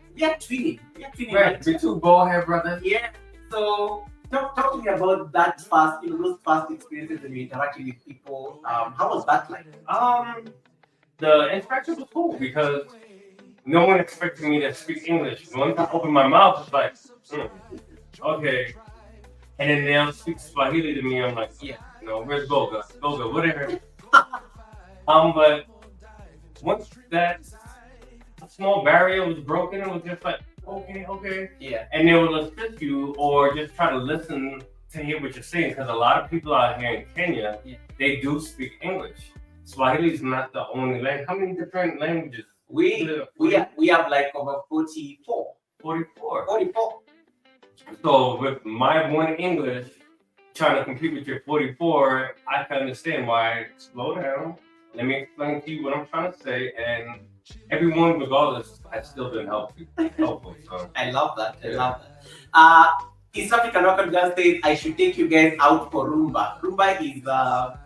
Right, we two bald head brothers. Yeah. So talk to me about that those first experiences when you interacting with people. How was that like? The interaction was cool because no one expected me to speak English. Once I opened my mouth, it's like, okay. And then they'll speak Swahili to me. I'm like, yeah, where's Goga? Whatever. But once that small barrier was broken, it was just like, okay. Yeah. And they will assist you or just try to listen to hear what you're saying. Because a lot of people out here in Kenya, they do speak English. Swahili is not the only language. How many different languages? We have like over 44. 44. 44. So with my one English trying to compete with your 44, I can understand why. Slow down. Let me explain to you what I'm trying to say, and everyone, regardless, has still been helpful. So. I love that. I love that. East African Rocket Girl says I should take you guys out for Rumba. Rumba is a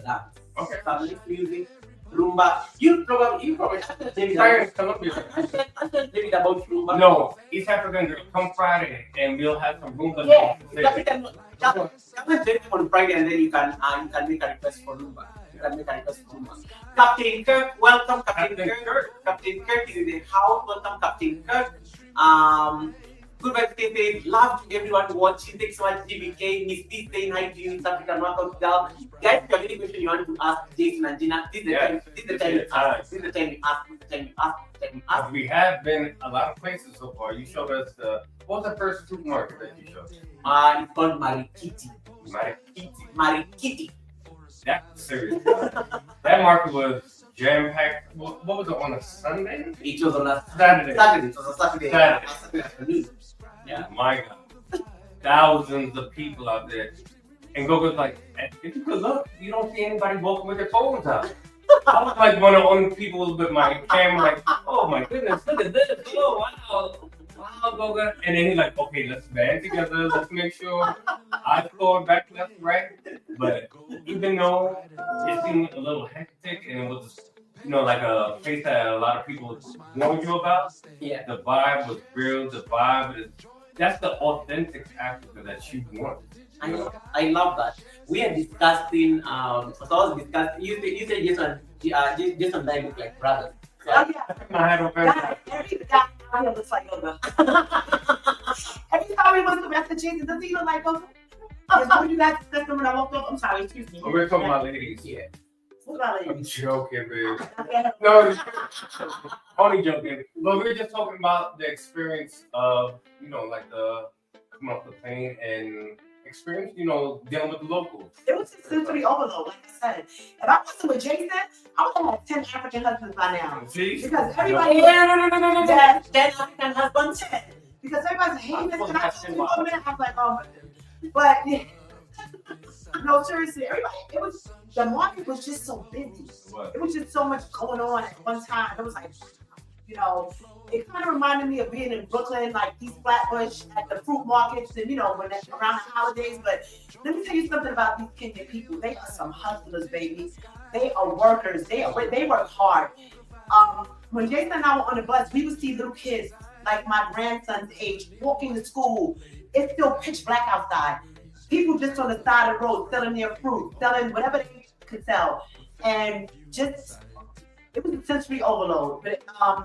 dance. Okay. Family music. Rumba. You probably asked David about Rumba. No, East African girl, come Friday and we'll have some Rumba. Yeah, come and join them on Friday and then you can make a request for Rumba. Captain Kirk, welcome Captain Kirk. Captain Kirk is in the house. Welcome Captain Kirk. Good birthday, love to everyone watching. Thanks so much, GBK. Miss D saying hi to you, East African Workout Girl. Guys, if you have any question you want to ask Jason and Gina, this is the time you ask. We have been a lot of places so far. You showed us what was the first fruit market that you showed? It's called Marikiti. Marikiti. That's serious. That market was jam-packed. What was it, on a Sunday? It was on a Saturday. It was a Saturday. Saturday afternoon. Yeah. My God. Thousands of people out there. And Gogo's like, if you could look, you don't see anybody walking with their phones out. I was like one of the only people with my camera, like, oh my goodness, look at this. Oh, wow, Gogo. And then he's like, okay, let's band together. Let's make sure I score back, left, right. But even though it seemed a little hectic and it was, like a place that a lot of people warned you about, the vibe was real. The vibe is, that's the authentic Africa that you want. I love that. We are discussing, so I was discussing, you said Jason and I look like brothers. So, I had a friend. Every guy looks like Yoga. Every time we went to Massachusetts, does he look like Yoga? Yes, when you guys discussed them when I woke up, I'm sorry, excuse me. We're talking about ladies. Yeah. What about I'm ladies? joking, babe. No, only joking. But we're just talking about the experience of, like the come off the plane and experience, dealing with the locals. It was just sensory overload, like I said. If I wasn't with Jason, I would have 10 African husbands by now. See? Because everybody No. 10 African husbands. 10. Because everybody's hating this. And I'm like, oh my goodness. But no, seriously, the market was just so busy. It was just so much going on at one time. It was like, it kind of reminded me of being in Brooklyn, like East Flatbush at the fruit markets and, when that's around the holidays. But let me tell you something about these Kenyan people. They are some hustlers, baby. They are workers. They work hard. When Jason and I were on the bus, we would see little kids like my grandson's age walking to school. It's still pitch black outside. People just on the side of the road selling their fruit, selling whatever they could sell. And just, it was a sensory overload. But I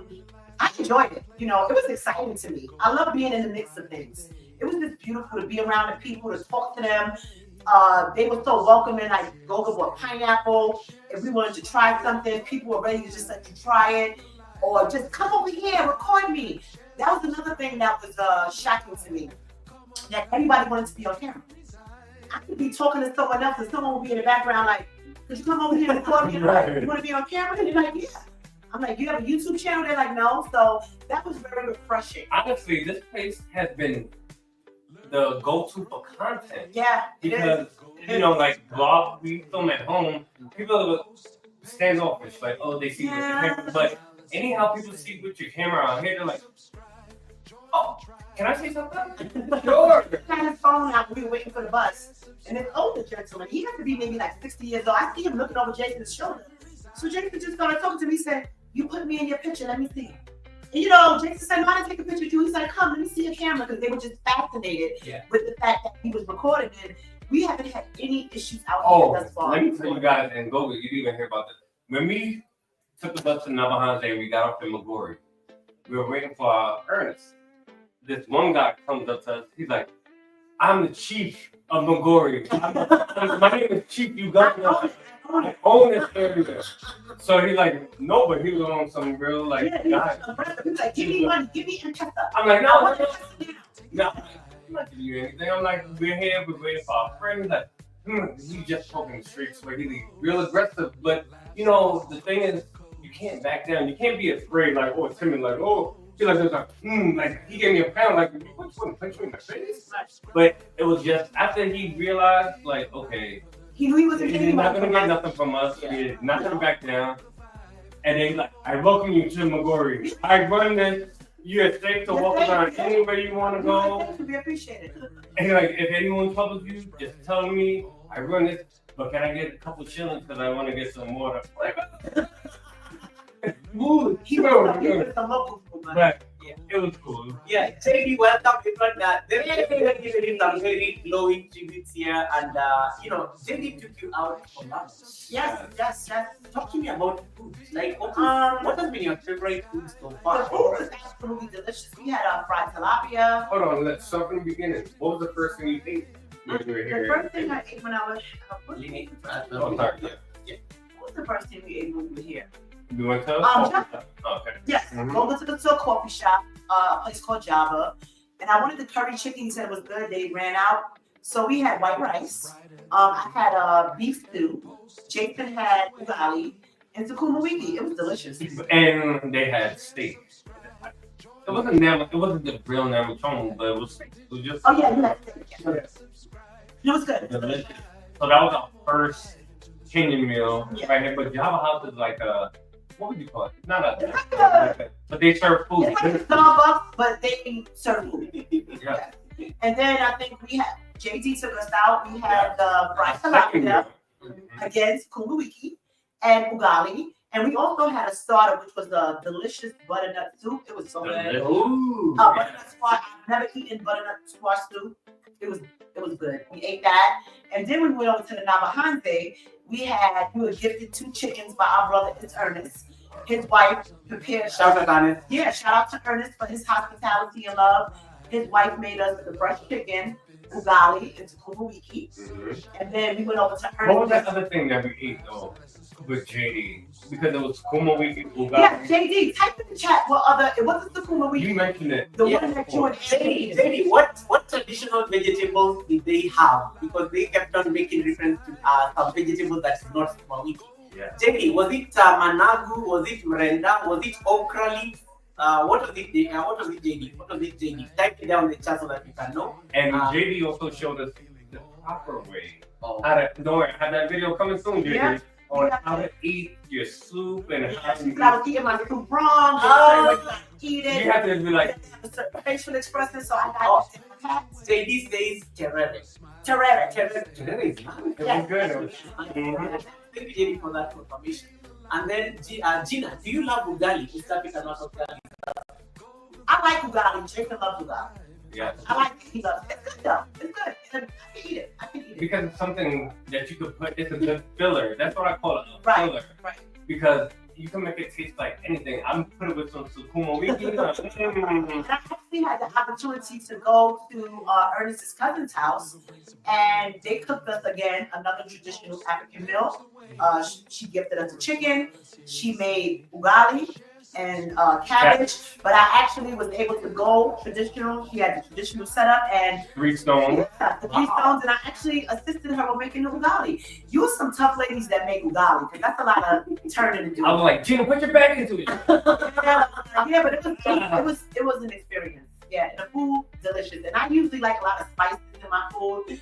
enjoyed it. It was exciting to me. I love being in the mix of things. It was just beautiful to be around the people, to talk to them. They were so welcoming. Like, Gogo bought pineapple. If we wanted to try something, people were ready to just let you try it. Or just come over here, record me. That was another thing that was shocking to me. That everybody wanted to be on camera. I could be talking to someone else and someone would be in the background like, could you come over here and record me? Right. You want to be on camera? And they're like, yeah. I'm like, you have a YouTube channel? They're like, no. So that was very refreshing. Honestly, this place has been the go-to for content. Yeah. Because, like vlog, we film at home, people stand off. It's like, oh, they see with your camera. But anyhow, people see with your camera out here, they're like, oh, can I say something? Sure. He had his phone out when we were waiting for the bus. And this older gentleman, he had to be maybe like 60 years old. I see him looking over Jason's shoulder. So Jason just started talking to me. He said, you put me in your picture, let me see. And Jason said, no, I didn't take a picture of you. He said, come, let me see your camera. Because they were just fascinated with the fact that he was recording. And we haven't had any issues out here thus far. Let me tell you guys, and Gogo, you didn't even hear about this. When we took the bus to Nyabohanse and we got off in Magori, we were waiting for our Ernest. This one guy comes up to us. He's like, I'm the chief of Magori. My name is Chief Uganda. I own this area. So he like, no, but he was on some real like Yeah, guy. he's like, give me money, give me M-Pesa. I'm like, I no, want no, M-Pesa no, now. I'm not giving you anything. I'm like, we're here, we're waiting for our friend. He's like, he just talking straight Swahili, real aggressive. But you know, the thing is, you can't back down. You can't be afraid, like, oh, timid, like, oh, feel like there's like he gave me a pound, like, what you want to punch me in the face? But it was just after he realized, like, okay, He knew he wasn't he's getting not money gonna from get us. nothing from us. He's not gonna back down. And then like, I welcome you to Magori. I run this. You're safe to walk around anywhere you want to go. We appreciate it. And like, if anyone troubles you, just tell me. I run this, but can I get a couple shillings because I want to get some water? Like, ooh, He sure, was sure. some local food, man. But it was cool. Yeah, JD, welcome everyone. They're giving some very glowing tributes here, and JD took you out for lunch. Yes. Talk to me about food. Like, what has been your favorite food so The far? food was absolutely delicious. We had fried tilapia. Hold on, let's start from the beginning. What was the first thing you ate when you were The here? first thing I ate when I was Oh, sorry. what was the first thing we ate when we were here? You went to? Java. Oh, okay. Yes, Mhm. go to a coffee shop, a place called Java, and I wanted the curry chicken. He said it was good. They ran out, so we had white rice. I had beef stew. Jason had ugali and sukuma wiki. It was delicious. And they had steak. It wasn't it wasn't the real Nyabohanse, but it was just. Oh yeah, you had steak. Yeah. It was good. Delicious. So that was our first Kenyan meal Yeah. right here. But Java House is like a, what would you call it? Not a, but they serve food. It's like a Starbucks, but they serve food. Yeah. And then I think we had JD took us out. We had fried Second tilapia. meal. Again, sukuma wiki and ugali. And we also had a starter, which was a delicious butternut soup. It was so good. Ooh. Butternut squash. I've never eaten butternut squash soup. It was good. We ate that. And then when we went over to the Nyabohanse, we were gifted 2 chickens by our brother, it's Ernest. His wife prepared. Shout out Ernest. Yeah, shout out to Ernest for his hospitality and love. His wife made us the fresh chicken, ugali, and sukuma wiki. And then we went over to Ernest. What was that other thing that we ate though with JD? Because it was Kuma Wiki Ugali. Yeah, JD, type in the chat it wasn't the sukuma wiki. You mentioned it. The Yeah. one that you and JD, what traditional vegetables did they have? Because they kept on making reference to some vegetables that is not sukuma wiki. Yeah. JD, was it managu? Was it mrenda? Was it okra leaf? What was it, JD? What was it, JD? Type it down in the chat so that you can know. And JD also showed us the proper way. Oh. How to, don't worry, I have that video coming soon, JD. Yeah. On how to eat your soup and how to I was eating my soup wrong. Eat it. You have to be like, have a certain facial expression, so I got JD says terere. Terere. Terere is nice. it was good. Thank you, JD, for that confirmation. And then Gina, do you love ugali? East African not ugali. I like ugali. Jacob loves ugali. Yeah. I like it. He loves it. It's good though. It's good. And I can eat it. Because it's something that you could put, it's a good filler. That's what I call it, a Right, filler. right. Because you can make it taste like anything. I'm put it with some sukuma wiki. And I actually had the opportunity to go to Ernest's cousin's house, and they cooked us again another traditional African meal. She gifted us a chicken. She made ugali and cabbage, but I actually was able to go traditional. She had the traditional setup and 3 stones. yeah, the 3 stones, and I actually assisted her with making the ugali. You some tough ladies that make ugali, because that's a lot of turning to do. I was like, Gina, put your back into it. Yeah, but it was an experience. Yeah, and the food delicious, and I usually like a lot of spices in my food.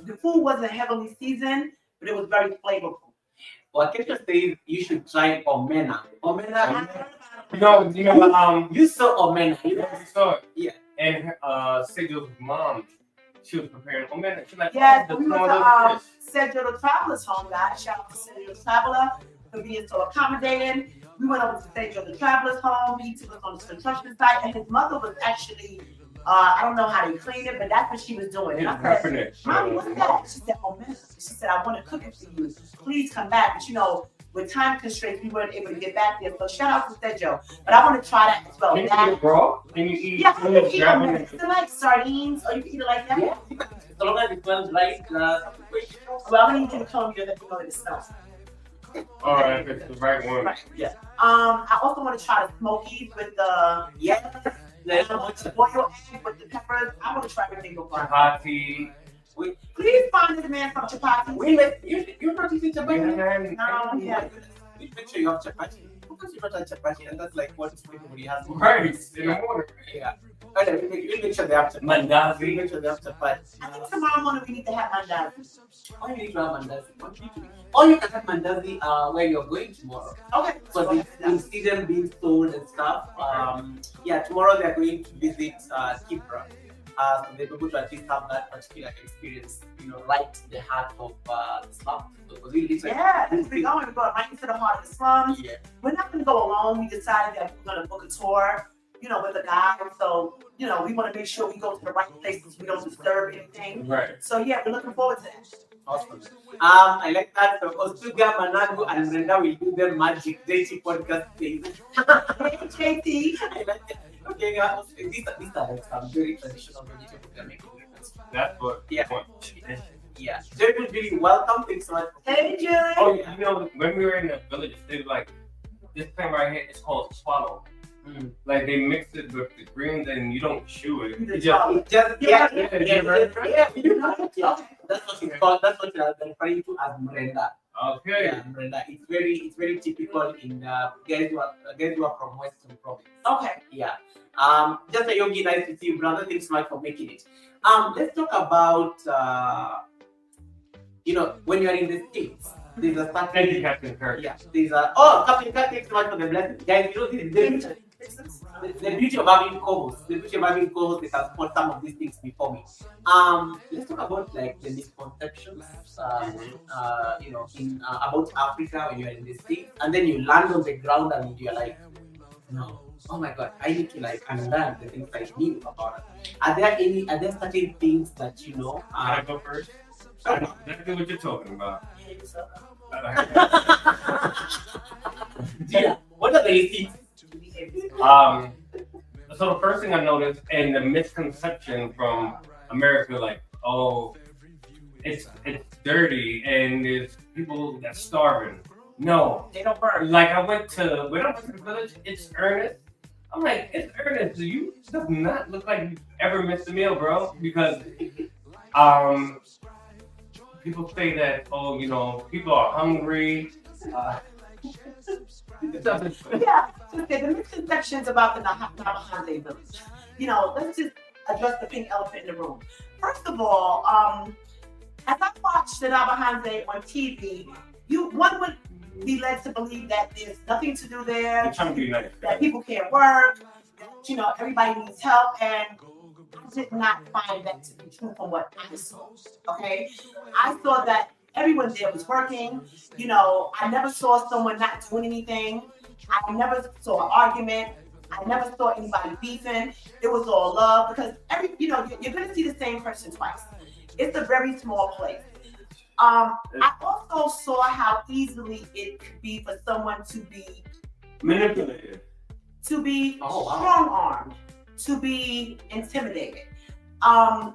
The food wasn't heavily seasoned, but it was very flavorful. Well, Kesha says you should try omena. Omena. You You saw omena. you saw it. Yeah. And Sejo's mom, she was preparing omena. She's like, Yes, oh, we the went small to Sergio the Traveler's home, guys. Shout out to Sergio the Traveler for being so accommodating. We went over to Sergio the Traveler's home. He took us on the construction site, and his mother was actually, I don't know how they clean it, but that's what she was doing. And I said, Mommy, what's that? She said, oh, man. She said, I want to cook it for you. Please come back. But you know, with time constraints, we weren't able to get back there. So shout out to Sergio. But I want to try that as well. Can you eat it raw? Can you eat Yeah, you can eat grab it. It's like sardines, or you can eat it like that. Yeah. So long as it smells right. Well, I'm going to need you to tell me that you know it smells. All right, it's the right one. Right. Yeah. I also want to try the smokies with the boiled egg with the peppers. I want to try everything before. Chapati. Please find this man some chapati. You're not eating chapati? No, yeah. You make sure you have chapati. Because you don't have chapati, and that's like what everybody has. Right, in the morning. Yeah. Okay, we'll make sure they have chapati. Mandazi. We'll make sure they have chapati. I think tomorrow morning we need to have mandazi. Why you need to have mandazi? Or you can have mandazi where you're going tomorrow. Okay. Because you see them being sold and stuff. Yeah, tomorrow they're going to visit Kipra. So they're able to at least have that particular experience, right in the heart of the slum. So it was really Yeah, we're going to go right into the heart of the slum. Yeah. We're not going to go alone. We decided that we're going to book a tour, with a guide. So, we want to make sure we go to the right places. We don't disturb anything. Right. So, yeah, we're looking forward to that. Awesome. I like that. So, Ostuga, Managu, and Brenda will do their magic dating podcast thing. Hey, JT. I like it. Okay, these are like some very traditional vegetables that make a difference. That's what. Yeah. What. Yeah. Jerry, really welcome. Thanks so much. Hey, Julie. Oh, when we were in the village, they were like, this thing right here is called swallow. Like they mix it with the greens and you don't chew it. You just Yeah. Okay. That's what it's called. That's what they're referring to as Brenda. okay. Yeah, Brenda. It's very typical in guys who are from Western Province. Okay. Yeah. Just a yogi, nice to see you, brother. Thanks so much for making it. Let's talk about when you're in the States. There's a Thank you, certain Captain Kirk. yeah. Captain Kirk, thanks so much for the blessing. Guys, the beauty of having co-hosts. The beauty of having co-hosts, they can spot some of these things before me. Let's talk about like the misconceptions, about Africa when you're in the States, and then you land on the ground and you're like, no, oh my God, I need to like unlearn the things I knew about it. Are there certain things that you know? Can I go first? I know exactly what you're talking about. Yeah. What are the things? So the first thing I noticed and the misconception from America, like, oh, it's dirty and there's people that's starving. No, They don't burn. like when I went to the village, it's Ernest. I'm like, it's Ernest. You does not look like you ever missed a meal, bro. Because people say that, people are hungry. Yeah, so the misconceptions about the Nyabohanse village. Let's just address the pink elephant in the room. First of all, as I watched the Nyabohanse on TV, one would be led to believe that there's nothing to do there, I'm trying to be nice. that people can't work, that everybody needs help, and I did not find that to be true from what I saw. Okay, I saw that everyone there was working. I never saw someone not doing anything. I never saw an argument. I never saw anybody beefing. It was all love because you're gonna see the same person twice. It's a very small place. I also saw how easily it could be for someone to be Manipulated. to be Oh, wow. strong-armed, to be intimidated. I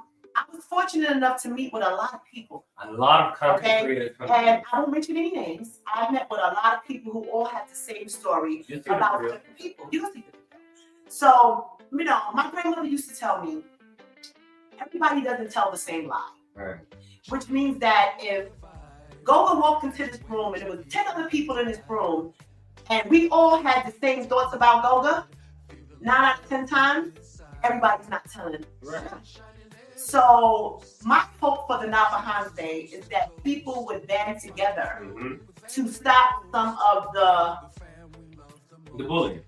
was fortunate enough to meet with a lot of people. A lot of content Okay, creators. and I won't mention any names. I met with a lot of people who all had the same story You see the about video? different people. You don't see the video. So, my grandmother used to tell me, everybody doesn't tell the same lie. Right. Which means that if Goga walked into this room and there was 10 other people in this room, and we all had the same thoughts about Goga, 9 out of 10 times, everybody's not telling. Right. So my hope for the Nyabohanse is that people would band together to stop some of The bullying.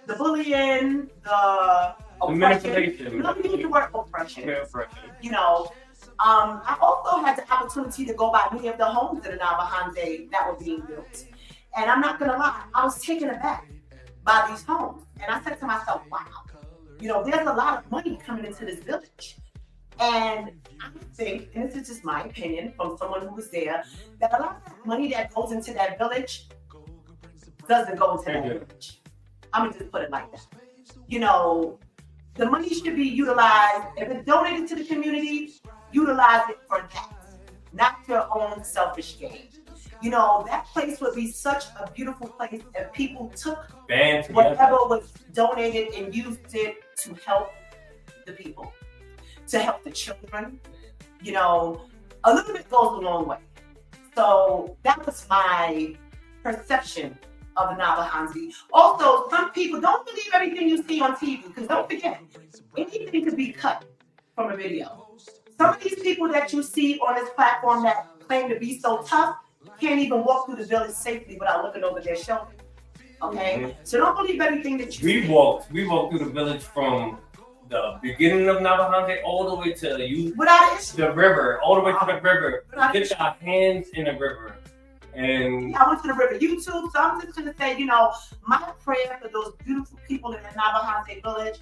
the bullying, the oppression. manipulation. Let me use the word oppression. Yeah, oppression. I also had the opportunity to go by many of the homes in the Nyabohanse that were being built. And I'm not gonna lie, I was taken aback by these homes. And I said to myself, wow, there's a lot of money coming into this village. And I think, and this is just my opinion from someone who was there, that a lot of money that goes into that village doesn't go into that village. I'm gonna just put it like that. The money should be utilized, if it's donated to the community, utilize it for that, not your own selfish gain. You know, that place would be such a beautiful place if people took Band together. whatever was donated and used it to help the people, to help the children. You know, a little bit goes a long way. So that was my perception of the Nyabohanse. Also, some people don't believe everything you see on TV, because don't forget, anything could be cut from a video. Some of these people that you see on this platform that claim to be so tough can't even walk through the village safely without looking over their shoulder. Okay? So don't believe everything that you see. We walked through the village from the beginning of Nyabohanse all the way to Without an issue. the river, all the way to the river. Without an issue. Get our hands in the river. And I went to the river YouTube, so I'm just gonna say, you know, my prayer for those beautiful people in the Nyabohanse village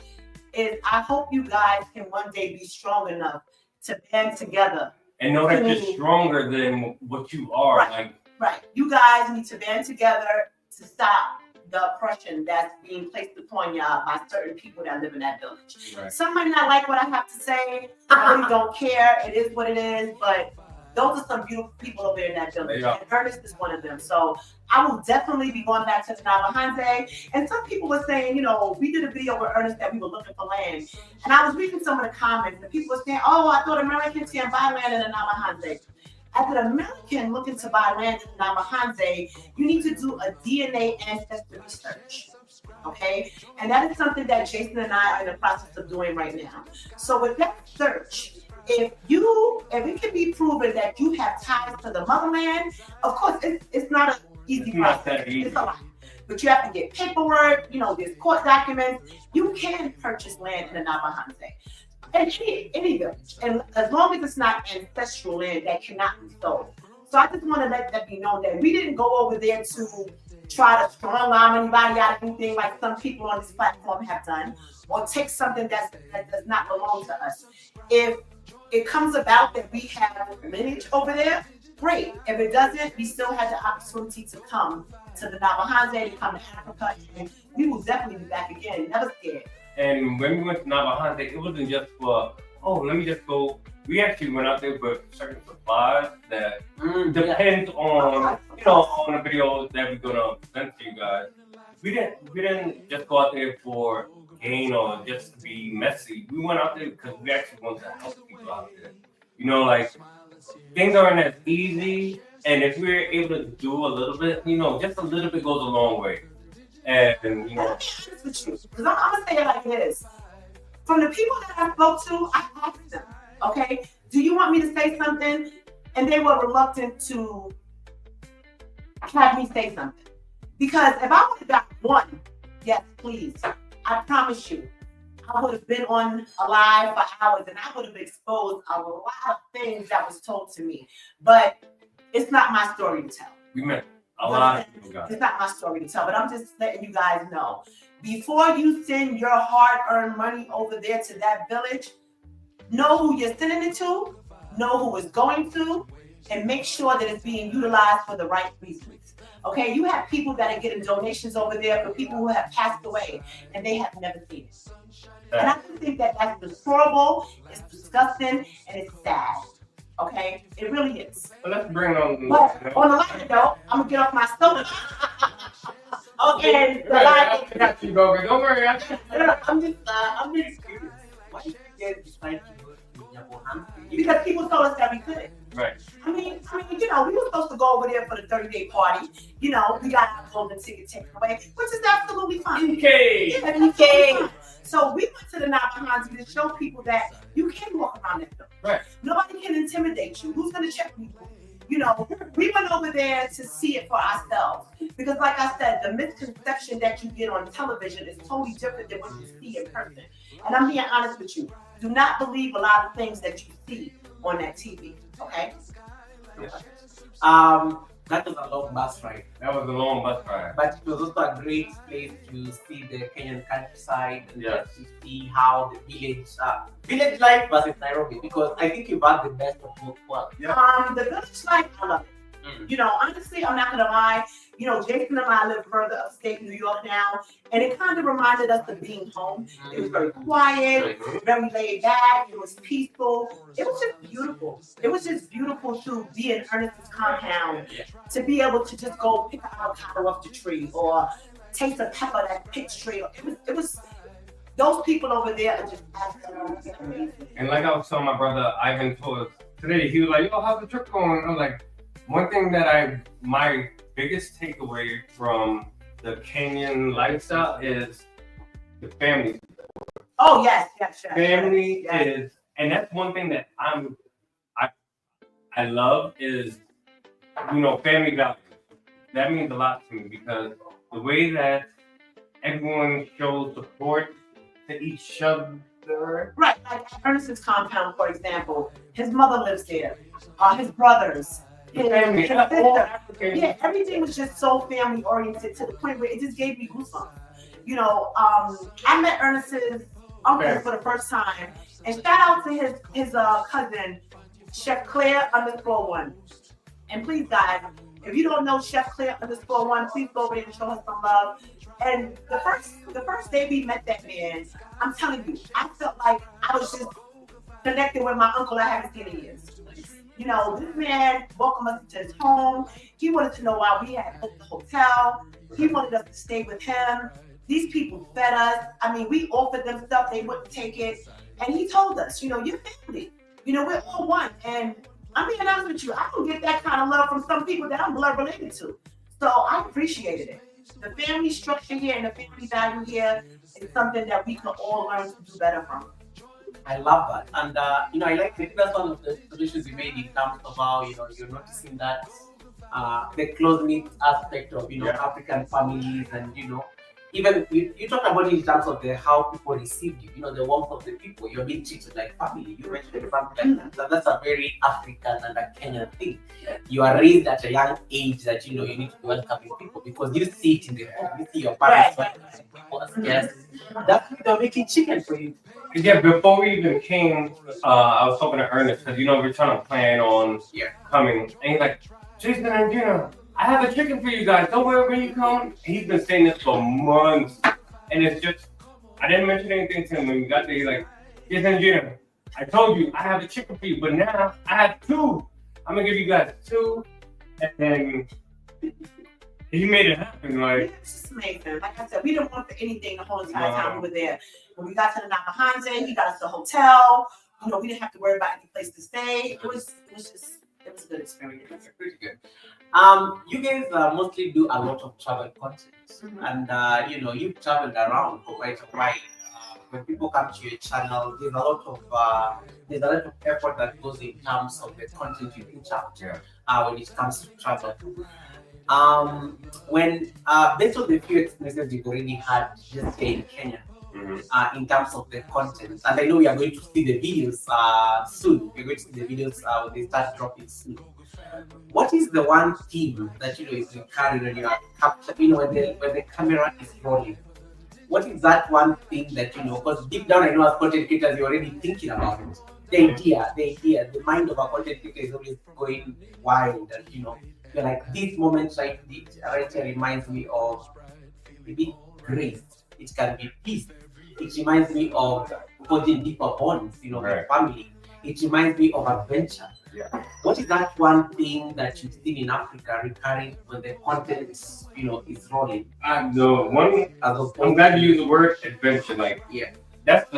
is I hope you guys can one day be strong enough to band together. and know that you're stronger than what you are. Right. Like, Right. You guys need to band together to stop the oppression that's being placed upon y'all by certain people that live in that village. right. Some might not like what I have to say. I really don't care. It is what it is. But those are some beautiful people over there in that village. Yeah. And Ernest is one of them. So I will definitely be going back to the Nyabohanse. And some people were saying, you know, we did a video with Ernest that we were looking for land. And I was reading some of the comments, and people were saying, oh, I thought Americans can't buy land in the Nyabohanse. As an American looking to buy land in the Nyabohanse, you need to do a DNA ancestry research. Okay? And that is something that Jason and I are in the process of doing right now. So with that search, if it can be proven that you have ties to the motherland, of course it's not an easy It's not process. that easy. It's a lot. But you have to get paperwork, you know, there's court documents. You can purchase land in the Nyabohanse. And any village. And as long as it's not ancestral land, that cannot be sold. So I just want to let that be known that we didn't go over there to try to strong arm anybody out of anything like some people on this platform have done, or take something that does not belong to us. If it comes about that we have lineage over there, great. If it doesn't, we still had the opportunity to come to the Nyabohanse, to come to Africa, and we will definitely be back again. Never scared. And when we went to Nyabohanse, it wasn't just for, oh, let me just go. We actually went out there with certain supplies that depend on, you know, on the videos that we're gonna present to you guys. We didn't just go out there for gain or just to be messy. We went out there because we actually want to help people out there. You know, like, things aren't as easy, and if we're able to do a little bit, you know, just a little bit goes a long way. And you know, Because I'm gonna say it like this. From the people that I spoke to, I asked them, okay, do you want me to say something? And they were reluctant to have me say something. Because if I would have got one, yes, please, I promise you, I would have been on alive for hours and I would have exposed a lot of things that was told to me. But it's not my story to tell. we met a lot of people, guys. It's not my story to tell, but I'm just letting you guys know. Before you send your hard-earned money over there to that village, know who you're sending it to, know who it's going to, and make sure that it's being utilized for the right reasons. Okay, you have people that are getting donations over there for people who have passed away, and they have never seen it. And I just think that that's deplorable, it's disgusting, and it's sad. Okay, it really is. But let's bring on. But on the lighter note, I'm gonna get off my soapbox. Okay, I got you, Gogo. Don't worry. I'm just curious. Why did you guys decide to go to Nyabohanse? because people told us that we couldn't. Right. I mean, you know, we were supposed to go over there for the 30-day party. You know, we got our golden ticket taken away, which is absolutely fine. Okay. Yeah, EK. So we went to the Nyabohanse to show people that you can walk around that building. Right. Nobody can intimidate you. Who's gonna check people? You know, we went over there to see it for ourselves. Because like I said, the misconception that you get on television is totally different than what you see in person. And I'm being honest with you. Do not believe a lot of things that you see on that TV. Okay? That was a long bus ride, That was a long bus ride. but it was also a great place to see the Kenyan countryside and Yes. to see how the village life versus Nairobi, because I think you've had the best of both worlds. The village life, I love it. You know, honestly, I'm not gonna lie. You know, Jason and I live further upstate New York now, and it kind of reminded us of being home. It was very quiet, very laid back. It was peaceful. It was just beautiful. It was just beautiful to be in Ernest's compound, to be able to just go pick an avocado off the tree or taste a pepper that picked straight. It was. Those people over there are just absolutely amazing. And like I was telling my brother Ivan told us today, he was like, "Yo, how's the trip going?" I'm like, one thing that my biggest takeaway from the Kenyan lifestyle is the family. Oh yes. Family is, and that's one thing that I love is, you know, family values. That means a lot to me because the way that everyone shows support to each other. Right, like Ernest's compound, for example, his mother lives there, his brothers, his Family, sister. Yeah, everything was just so family oriented to the point where it just gave me goosebumps. You know, I met Ernest's uncle for the first time, and shout out to his cousin, Chef Claire _1. And please, guys, if you don't know Chef Claire _1, please go over there and show her some love. And the first day we met that man, I'm telling you, I felt like I was just connected with my uncle I haven't seen in years. You know, this man welcomed us to his home. He wanted to know why we had booked the hotel. He wanted us to stay with him. These people fed us. I mean, we offered them stuff, they wouldn't take it. And he told us, you know, you're family. You know, we're all one. And I'm being honest with you, I don't get that kind of love from some people that I'm blood related to. So I appreciated it. The family structure here and the family value here is something that we can all learn to do better from. I love that. And, you know, I think that's one of the solutions you made in terms of how, you know, you're noticing that the close-knit aspect of, you know, African families and, you know, even you talk about it in terms of how people received you, you know, the warmth of the people. You're being treated like family. You mentioned the family like that. That's a very African and a Kenyan thing. You are raised at a young age that, you know, you need to be welcoming people because you see it in the home. You see your parents welcoming people as guests. That's why they're making chicken for you. Yeah, before we even came, I was talking to Ernest because, you know, we're trying to plan on coming. And he's like, Jason and Gina, I have a chicken for you guys. Don't worry when you come. And he's been saying this for months. And it's just, I didn't mention anything to him when we got there. He's like, Jason and Gina, I told you I have a chicken for you, but now I have 2. I'm going to give you guys 2. And then he made it happen. Like, it's just amazing. Like I said, we didn't want for anything the whole entire time we were there. When we got to the Nyabohanse, he got us the hotel. You know, we didn't have to worry about any place to stay. It was a good experience. That's pretty good. You guys mostly do a lot of travel content, and you know, you've traveled around for quite a while. When people come to your channel, there's a lot of effort that goes in terms of the content you reach out when it comes to travel. When based on the few experiences you've already had just here in Kenya, in terms of the content, and I know we are going to see the videos soon. We're going to see the videos when they start dropping soon. What is the one theme that, you know, is recurring when you are captured, you know, when the camera is rolling? What is that one thing that, you know, because deep down I know as content creators you're already thinking about it. The idea, the mind of a content creator is always going wild, and, you know, you're like, this moment right here reminds me of maybe grace. It can be peace. It reminds me of forging deeper bonds, you know, with family. It reminds me of adventure. What is that one thing that you've seen in Africa recurring when the content, you know, is rolling? I'm glad you use the word adventure. Like, that's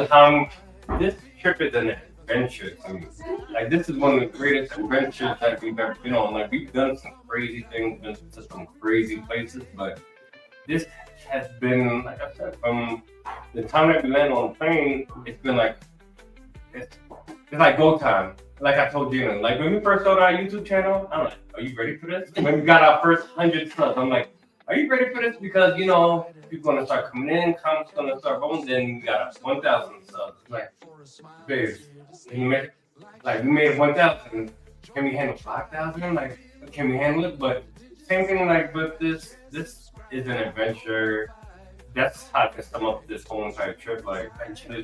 this trip is an adventure to me. Like, this is one of the greatest adventures that we've ever been on. Like, we've done some crazy things, been to some crazy places, but this has been, like I said, from the time that we landed on the plane, it's been like, it's like go time. Like I told Gina, like when we first started our YouTube channel, I'm like, are you ready for this? When we got our first 100 subs, I'm like, are you ready for this? Because, you know, people gonna start coming in, comments gonna start rolling, then we got 1,000 subs. Like, babe, can you make, like, we made 1,000. Can we handle 5,000? Like, can we handle it? But same thing, like, with this is an adventure. That's how I can sum up this whole entire trip. Like,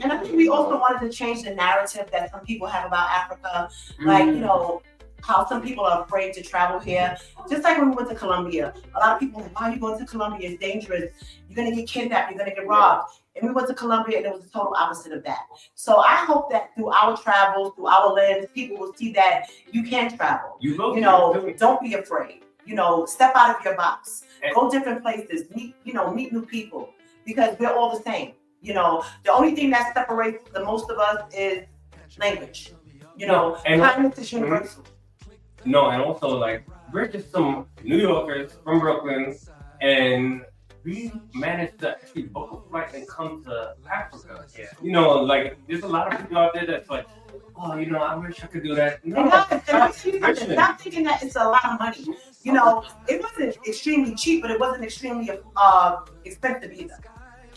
and I think we also wanted to change the narrative that some people have about Africa. Like, you know, how some people are afraid to travel here. Just like when we went to Colombia, a lot of people were like, why are you going to Colombia? It's dangerous. You're gonna get kidnapped. You're gonna get robbed. And we went to Colombia, and it was the total opposite of that. So I hope that through our travels, through our lens, people will see that you can travel. You will. You know, don't be afraid. You know, step out of your box. Go different places. Meet new people, because we're all the same. You know, the only thing that separates the most of us is language. You know, and kindness is universal. No, and also like we're just some New Yorkers from Brooklyn, and we managed to actually book a flight and come to Africa. Yeah. You know, like there's a lot of people out there that's like, oh, you know, I wish I could do that. No, Stop thinking that it's a lot of money. You know, it wasn't extremely cheap, but it wasn't extremely expensive either.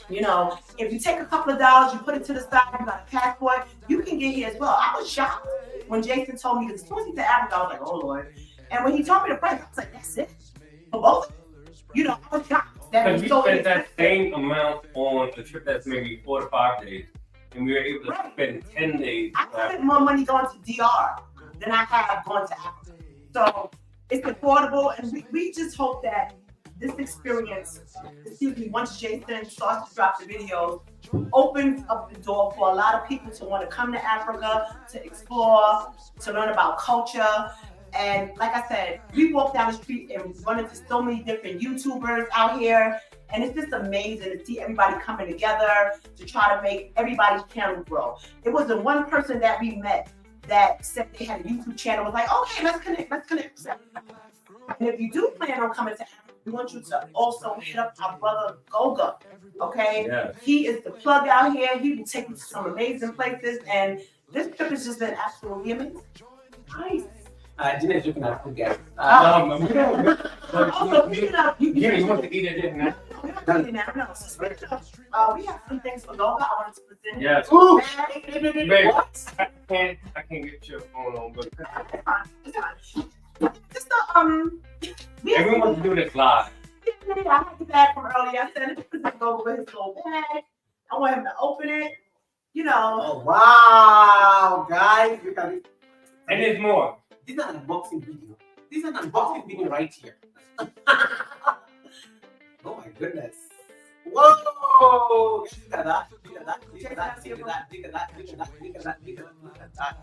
You know, if you take a couple of dollars, you put it to the side, you got a passport, you can get here as well. I was shocked when Jason told me, because as soon as he said Africa, I was like, oh Lord. And when he told me the price, I was like, that's it? For both? You know, I was shocked. Because we spent that same amount on a trip that's maybe 4 to 5 days, and we were able to spend 10 days. I spent more money going to DR than I have going to Africa. So it's affordable, and we just hope that this experience, once Jason starts to drop the videos, opens up the door for a lot of people to want to come to Africa, to explore, to learn about culture. And like I said, we walk down the street and run into so many different YouTubers out here. And it's just amazing to see everybody coming together to try to make everybody's channel grow. It wasn't one person that we met that said they had a YouTube channel, was like, okay, let's connect. And if you do plan on coming to Africa, we want you to also hit up our brother Goga, okay? Yeah. He is the plug out here. He will take you to some amazing places, and this trip has just been absolutely amazing. Nice. Gina is looking at food, guys. You want to eat it, didn't I? No. So speaking of, we have some things for Goga. I wanted to present. Yes. Ooh. Babe, I can't get your phone on, but It's fine. Just everyone wants to do this live. I had the bag from earlier. I said, present Goga with his little bag. I want him to open it. You know. Oh wow, guys, look at it. And there's more. This is an unboxing video. This is an unboxing video right here. Oh my goodness. Whoa! Look at that. Look at that. Look at that. Look at that. Look at that. Look at that. Look at that. Look at that.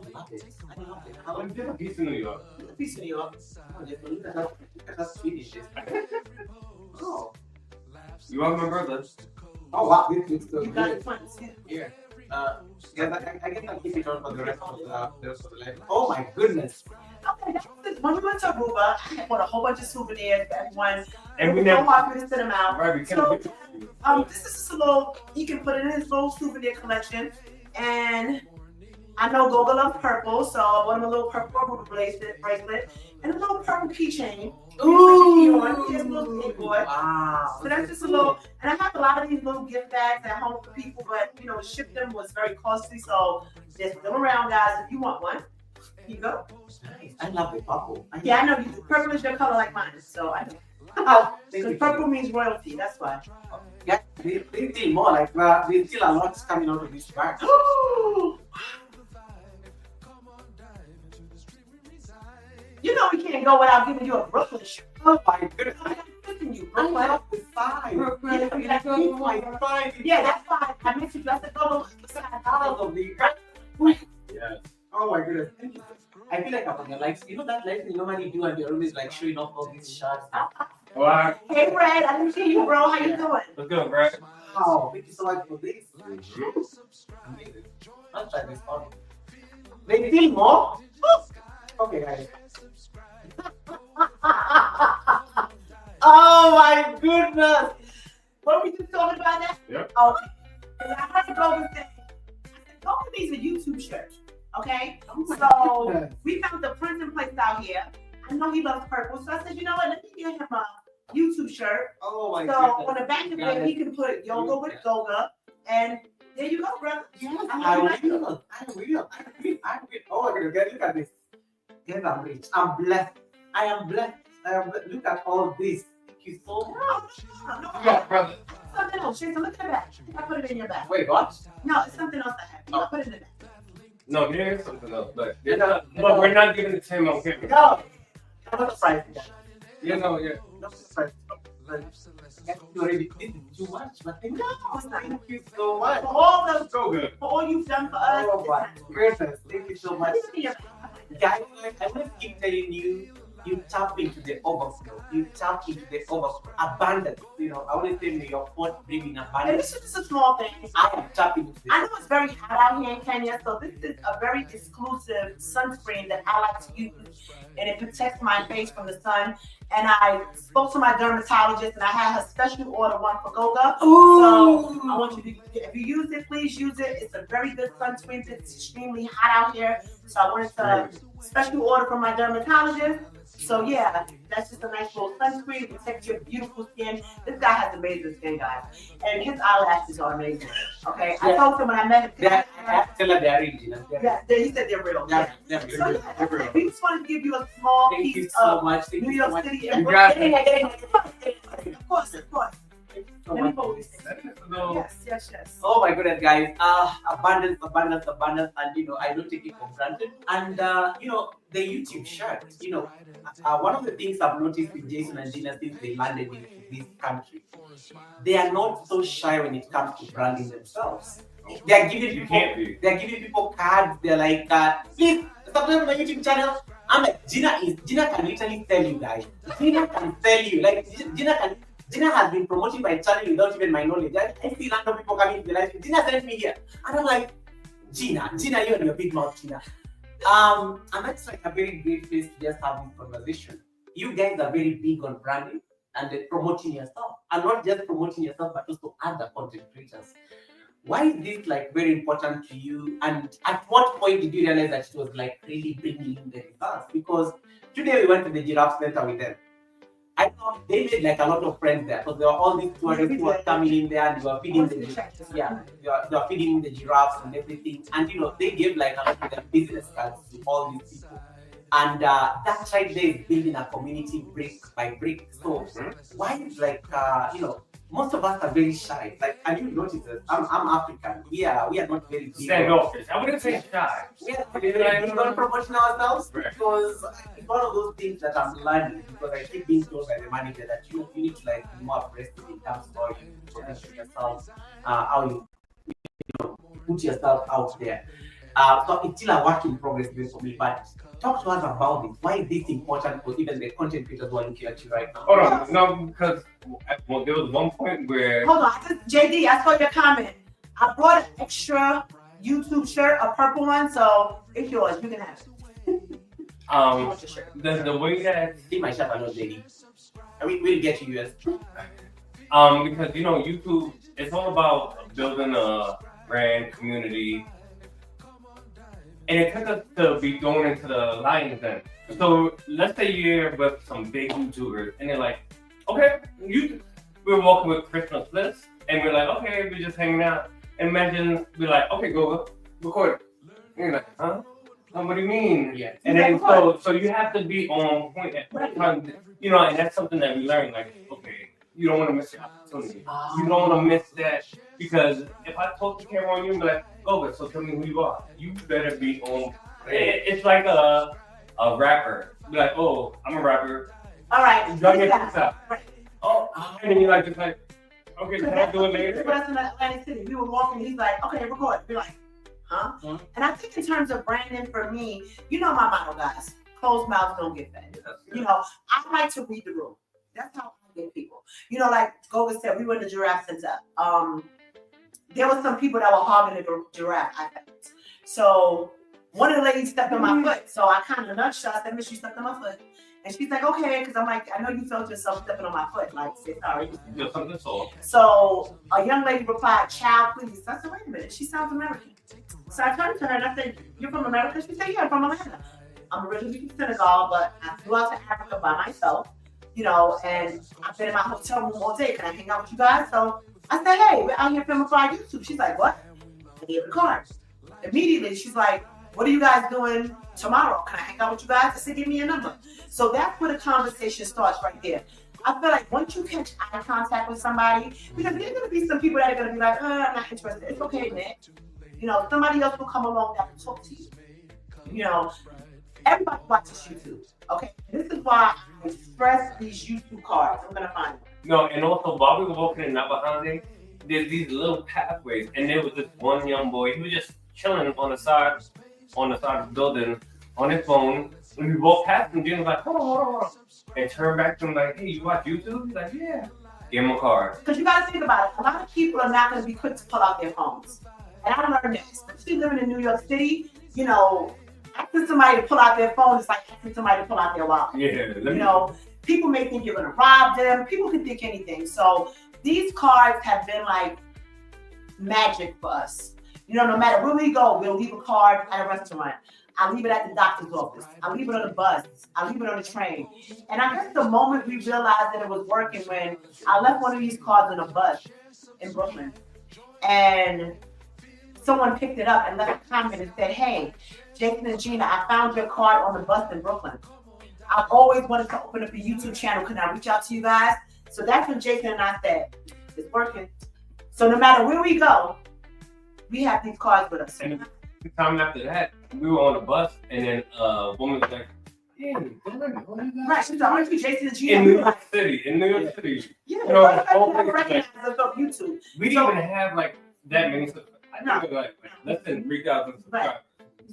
I love it. I love it. How is this a piece of New York? A piece of New York. Oh, just look at that. Look at that Swedish. Oh. You are my brother. Oh wow, this looks so You got good. it fun. Here. Guys, I guess I'll keep it on for the rest of the life. Oh my goodness. Okay, when we went to Aruba, I bought a whole bunch of souvenirs for everyone. And we so never. hard for me to send them out. Right, we So, can't. this is just a little, he can put it in his little souvenir collection. And I know Goga loves purple, so I bought him a little purple bracelet, and a little purple keychain. Ooh. Here's a little skateboard. Wow. So that's just a little, and I have a lot of these little gift bags at home for people, but you know, to ship them was very costly. So just them around, guys. If you want one, here you go. Nice. I love the purple. Yeah, I know you do. Purple is your color like mine, so I know. Thank Because you. purple means royalty, that's why. Yeah, there's still more. Like there's still a lot coming out of this bag. You know we can't go without giving you a Brooklyn shirt. Oh my goodness. I'm giving you I Brooklyn. love the size. Oh my size. Yeah, that's why I mixed it. I said, go look beside All of the. Yes. Oh my goodness. I feel like I'm on the likes. You know that life you normally do, and you're always like showing off all these shots. All right. Hey, Brad, I didn't see you, bro. How you doing? Let's go, Brad. Wow, thank you so much for this. Amazing. I'll try this on. Maybe still more? Okay, guys. Oh my goodness! What were we just talking about that? Yep. Okay. And I heard Goga say, Goga needs a YouTube shirt. Okay? So we found the print and place out here. I know he loves purple, so I said, you know what? Let me get him a YouTube shirt. Oh my So goodness. on the back of it, he can put yoga with Goga, and there you go, brother. Yes, I I will. will. Oh my goodness, guys, look at this. Yes, I'm rich. I'm blessed. I am blessed. Look at all this. Thank you so much. No, Yeah, brother. something else. Jason, look at that. I put it in your bag. Wait, what? No, it's something else I have. You put it in the bag. No, there is something else, but we're not giving it to him on camera. No, I'm not surprised. Yeah, no, yeah. Not surprised. You already did too much, but thank No, it's not. you so much. For all those, So good. for all you've done for us. Oh my goodness, thank you so much. Yeah. Guys, I want to keep telling you, you tap into the overflow. You tap into the overflow. Abundance. You know, I want to say, may your pot bring in And abundance. this is just a small thing. I am tapping into I this. know it's very hot out here in Kenya, so this is a very exclusive sunscreen that I like to use, and it protects my face from the sun. And I spoke to my dermatologist, and I had her special order one for Goga. So I want you to, if you use it, please use it. It's a very good sunscreen. It's extremely hot out here, so I wanted to special order from my dermatologist. So yeah, that's just a nice little sunscreen to protect your beautiful skin. This guy has amazing skin, guys, and his eyelashes are amazing. Okay, I told him when I met him. I have to tell her they are original. Yeah, he said they're real. Yeah, Yeah. yeah, So yeah, that's it. We just wanted to give you a small Thank you piece so of much. Thank New you so York much. City. You And got of course, of course. Thank you so Let me much. hold this. No. Yes. Oh my goodness, guys! Abundance, abundance, abundance, and you know, I don't take it for granted. And you know, the YouTube shirt. You know, one of the things I've noticed with Jason and Gina since they landed in this country, they are not so shy when it comes to branding themselves. They are giving You people, can't be. they are giving people cards. They're like, please subscribe to my YouTube channel. I'm like, Gina can literally tell you guys. Gina can tell you, like, Gina has been promoting my channel without even my knowledge. I see random people coming to the live. Gina sent me here, and I'm like, Gina, you and your big mouth, Gina. And that's like a very great place to just have this conversation. You guys are very big on branding and promoting yourself, and not just promoting yourself, but also other content creators. Why is this like very important to you? And at what point did you realize that it was like really bringing in the results? Because today we went to the giraffe center with them. I know they made like a lot of friends there because there were all these tourists who were coming in there and they were feeding they were feeding the giraffes and everything. And you know, they gave like a lot of their business cards to all these people. And that right there is building a community brick by brick. So why is like you know, most of us are very shy. Like, and you notice that I'm African. We are not very big. Standoffish. I wouldn't say shy. We are very big on promoting ourselves because it's one of those things that I'm learning because I keep being told by the manager that you need to like be more aggressive in terms of how you position yourself, how you know, put yourself out there. So it's still a work in progress for me, but talk to us about it. Why is this important for even the content creators who are looking at you right now? Hold on, no, because there was one point where Hold on, JD, I saw your comment. I brought an extra YouTube shirt, a purple one, so it's yours. You can have it. the way that See my shirt, I know JD. I mean, we'll get to US. because you know YouTube, it's all about building a brand community. And it took us to be going into the Lions Den. So let's say you're with some big YouTubers, and they're like, okay, we're walking with Christmas list, and we're like, okay, we're just hanging out. Imagine we're like, okay, go record. And you're like, huh? What do you mean? Yeah. And then so you have to be on point at the time, you know, and that's something that we learned. Like, okay, you don't want to miss your opportunity. You don't want to miss that because if I talk the camera on you, and be like, oh, so tell me who you are. You better be on. It's like a rapper. Be like, oh, I'm a rapper. All right. Drop your yeah. pics out. Oh, and then you're like, just like, okay, can I do it later? But us in Atlantic City, we were walking. He's like, okay, record. We're like, huh? Mhm. And I think in terms of branding for me, you know my motto, guys. Closed mouths don't get fed. You know, I like to read the room. That's how I get people. You know, like Goga said, we were in the giraffe center. There were some people that were hogging the giraffe. So one of the ladies stepped on my foot. So I kind of nudged her. I said, Miss, you stepped on my foot. And she's like, okay, because I'm like, I know you felt yourself stepping on my foot. Like, say sorry. Just something so. So a young lady replied, child, please. I said, wait a minute, she sounds American. So I turned to her and I said, you're from America? She said, yeah, I'm from Atlanta. I'm originally from Senegal, but I flew out to Africa by myself, you know, and I've been in my hotel room all day. Can I hang out with you guys? So I said, hey, we're out here filming for our YouTube. She's like, what? I gave her the card. Immediately, she's like, what are you guys doing tomorrow? Can I hang out with you guys? I said, give me your number. So that's where the conversation starts right there. I feel like once you catch eye contact with somebody, because there's going to be some people that are going to be like, I'm not interested. It's okay, Nick. You know, somebody else will come along that will talk to you. You know, everybody watches YouTube. Okay, this is why I express these YouTube cards. I'm gonna find them. No, and also while we were walking in Nyabohanse, there's these little pathways, and there was this one young boy. He was just chilling on the side of the building on his phone. When we walked past him, Gina was like, hold on, and turned back to him like, hey, you watch YouTube? He's like, yeah. Give him a card. Because you gotta think about it. A lot of people are not gonna be quick to pull out their phones. And I learned that, especially living in New York City, you know, asking somebody to pull out their phone is like asking somebody to pull out their wallet. Yeah. You know, people may think you're gonna rob them. People can think anything. So these cards have been like magic for us. You know, no matter where we go, we'll leave a card at a restaurant. I leave it at the doctor's office. I leave it on the bus. I leave it on the train. And I guess the moment we realized that it was working when I left one of these cards on a bus in Brooklyn, and someone picked it up and left a comment and said, hey, Jason and Gina, I found your card on the bus in Brooklyn. I've always wanted to open up a YouTube channel. Can I reach out to you guys? So that's when Jason and I said, it's working. So no matter where we go, we have these cards with us. And the time after that, we were on a bus, and then a woman was like, hey, what are you Right, she's like, aren't you Jason and Gina? in New York City, Yeah, you know, everybody recognizes us on YouTube. we didn't even have like that many subscribers. I No. think it was like less than 3,000 subscribers.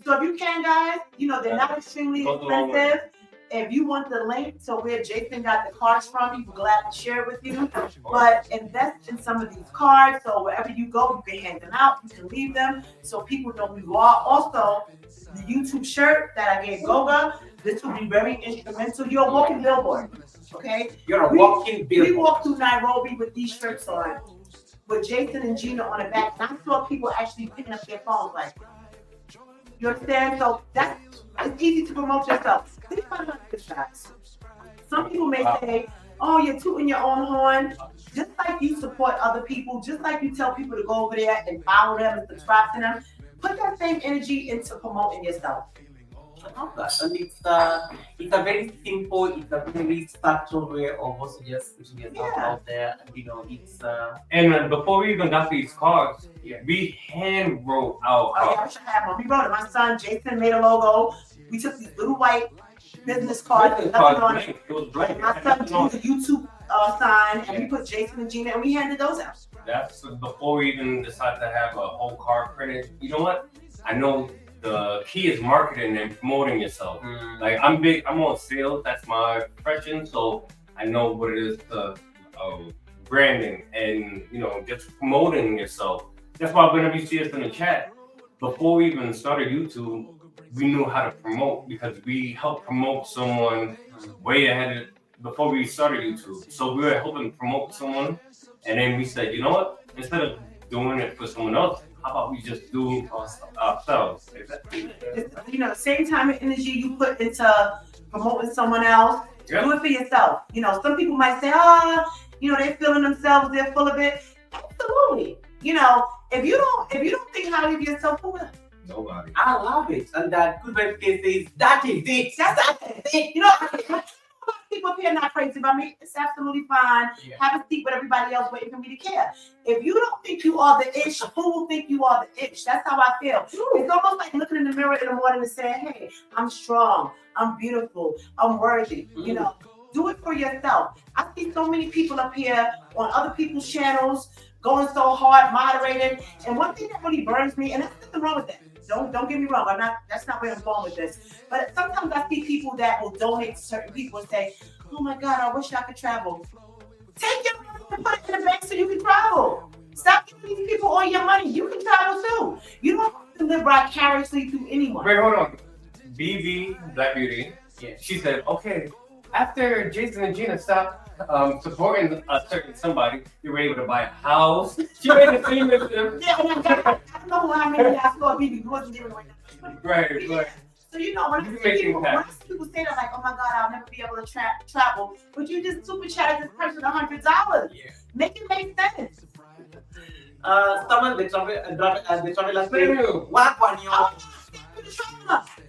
So if you can, guys, you know, they're not extremely Goes a long expensive. If you want the link to where Jason got the cards from, he'd be glad to share it with you. But invest in some of these cards, so wherever you go, you can hand them out, you can leave them, so people know who you are. Also, the YouTube shirt that I gave Goga, this will be very instrumental. You're a walking billboard, okay? You're a walking We billboard. walked through Nairobi with these shirts on, with Jason and Gina on the back, and I saw people actually picking up their phones like, you understand? So it's easy to promote yourself. Think about this, guys. Some people may say, oh, you're tooting your own horn. Just like you support other people, just like you tell people to go over there and follow them and subscribe to them, put that same energy into promoting yourself. I love that. And it's a very simple, it's a very subtle way of also just putting yourself out there. And, you know, it's And before we even got these cards, we hand wrote our Oh, yeah, I cards. should have one. We wrote it. My son Jason made a logo. We took these little white business cards, Business nothing cards, on it. it was blank. My son drew the YouTube sign, and we put Jason and Gina, and we handed those out. That's before we even decided to have a whole card printed. You know what? I know the key is marketing and promoting yourself. Like I'm on sales. That's my profession, so I know what it is to branding and just promoting yourself. That's why whenever you see us in the chat, before we even started YouTube, we knew how to promote because we helped promote someone way ahead before we started YouTube. So we were helping promote someone, and then we said, you know what? Instead of doing it for someone else, how about we just do ourselves? Exactly. Same time and energy you put into promoting someone else, do it for yourself. Some people might say, they're feeling themselves, they're full of it. Absolutely. If you don't think highly of yourself, who will? Nobody. I love it. And that good vibe says that is it. That's it. People up here not crazy about me. It's absolutely fine. Yeah. Have a seat with everybody else waiting for me to care. If you don't think you are the ish, who will think you are the ish? That's how I feel. It's almost like looking in the mirror in the morning and saying, hey, I'm strong, I'm beautiful, I'm worthy. Do it for yourself. I see so many people up here on other people's channels going so hard, moderated. And one thing that really burns me, and there's nothing wrong with that. Don't get me wrong. That's not where I'm going with this. But sometimes I see people that will donate to certain people and say, oh my God, I wish I could travel. Take your money and put it in the bank so you can travel. Stop giving these people all your money. You can travel too. You don't have to live vicariously through anyone. Wait, hold on. BB, Black Beauty, she said, okay, after Jason and Gina stopped supporting a certain somebody, you were able to buy a house. She made the same with them. Yeah, oh my God. I don't know how many I saw BB wasn't giving away nothing. Right. So when You can I make see impact. people say that, like, oh my God, I'll never be able to travel, but you just super chatted this person $100. Yeah. Make it make sense. Someone the traveler said, what on your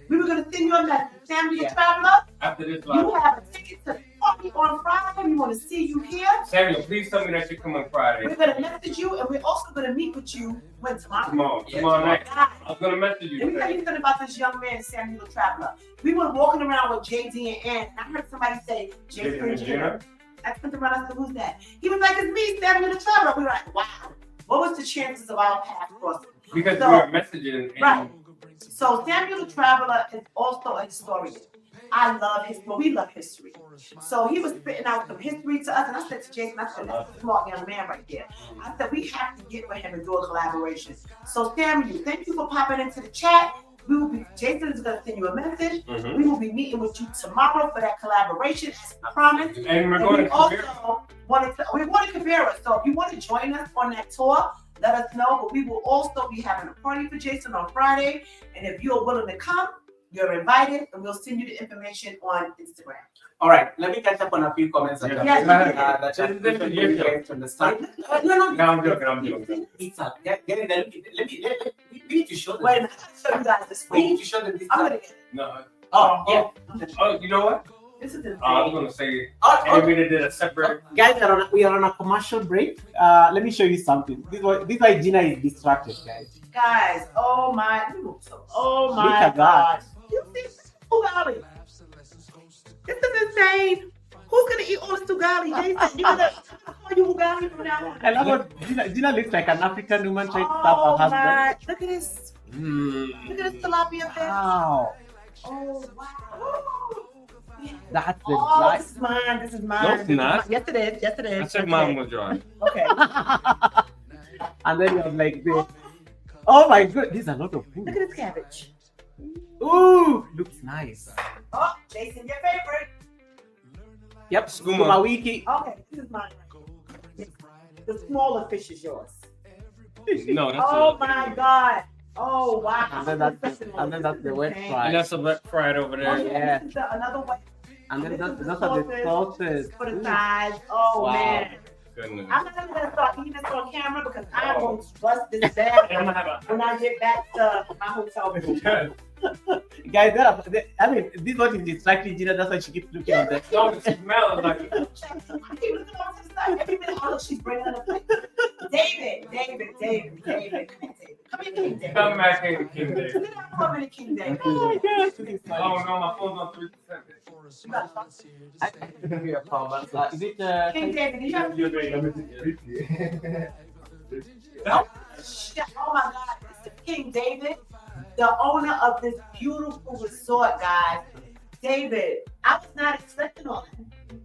We were gonna send you a message. Sam, you Yeah. traveler, After this you have a ticket to party on Friday. We want want to see you here. Samuel, please tell me that you come on Friday. We're going to message you, and we're also going to meet with you when tomorrow. Tomorrow night. God, I was gonna message you. let me tell you something about this young man, Samuel the Traveler. We were walking around with JD and Ann, and I heard somebody say, Jason and Gina. I turned around and said, who's that? He was like, it's me, Samuel the Traveler. We were like, wow. What was the chances of our paths crossing? Because we were messaging. And Right. So Samuel the Traveler is also a historian. I love history. Well, we love history. So he was spitting out some history to us, and I said to Jason, I said, that's a smart young man right there. I said, we have to get with him and do a collaboration. So Samuel, thank you for popping into the chat. Jason is going to send you a message. Mhm. We will be meeting with you tomorrow for that collaboration, as promised. And we're going to also wanted to Caveira. So if you want to join us on that tour, let us know. But we will also be having a party for Jason on Friday. And if you're willing to come, you're invited, and we'll send you the information on Instagram. All right, let me catch up on a few comments that Yes, to understand. No, I'm joking. It's up. Get it. We need to show them. Wait a minute, I'll show you guys this. We need to show them this. I'm gonna get it. No. Oh, yeah. Oh, you know what? This is insane. I was gonna say, Oh, maybe they did a separate. guys, we are on a commercial break. Let me show you something. This is why Gina is distracted, guys. Guys, oh my Look God. at that. You see this Ugali? This is insane. Who's gonna eat all this Ugali? Jason, you're gonna call you Ugali from now on. I love what Gina looks like an African woman trying to Oh stab her my, husband. look at this. Mm. Look at this tilapia fish. Wow. Oh wow. That's the Oh, right. this is mine. This is mine. No, it's not. Yes, it is. Yes, it is. I said Okay. mine was dry. Okay. And then you're like this. Oh my god, this is a lot of food. Look at this cabbage. Ooh, looks nice. Oh, Jason, your favorite. Yep, Skuma. Skuma wiki. Okay, this is mine. The smaller fish is yours. No, that's Oh my God. Oh wow. And then that's the wet fry. And that's a wet fried over Oh, there. yeah. This is another way And then This is those the are the sauces. for the Ooh. sides. Oh Wow. man. Goodness. I'm not even gonna start eating this on camera because I'm going to bust this down And I'm gonna have when I get back to my hotel room. a. Guys, I mean, this one is distracting Gina. That's why she keeps looking at that. No, it smells like. I keep looking off to the side. Every minute I look, she's bringing on a plate. David. Come here, David. Come here, King David. Come back here, King David. Sit down for a minute, King David. Oh my god. Oh no, my phone's on 3%. You got a Is it King David, you have Oh my God, this is King David, the owner of this beautiful resort, guys. David, I was not expecting all that.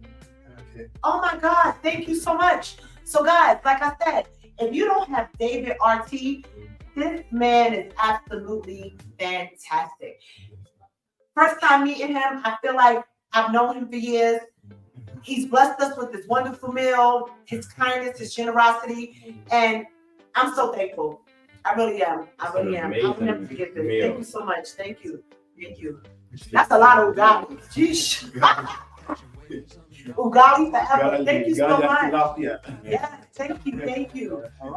Okay. Oh my God, thank you so much. So guys, like I said, if you don't have David RT, this man is absolutely fantastic. First time meeting him, I feel like I've known him for years. He's blessed us with this wonderful meal, his kindness, his generosity, and I'm so thankful. I really am. I really am. I'll never forget this. Meal. Thank you so much. Thank you. Thank you. That's a lot of ugali. Jeez. Ugali forever. Thank you so much. Yeah, thank you. Thank you. all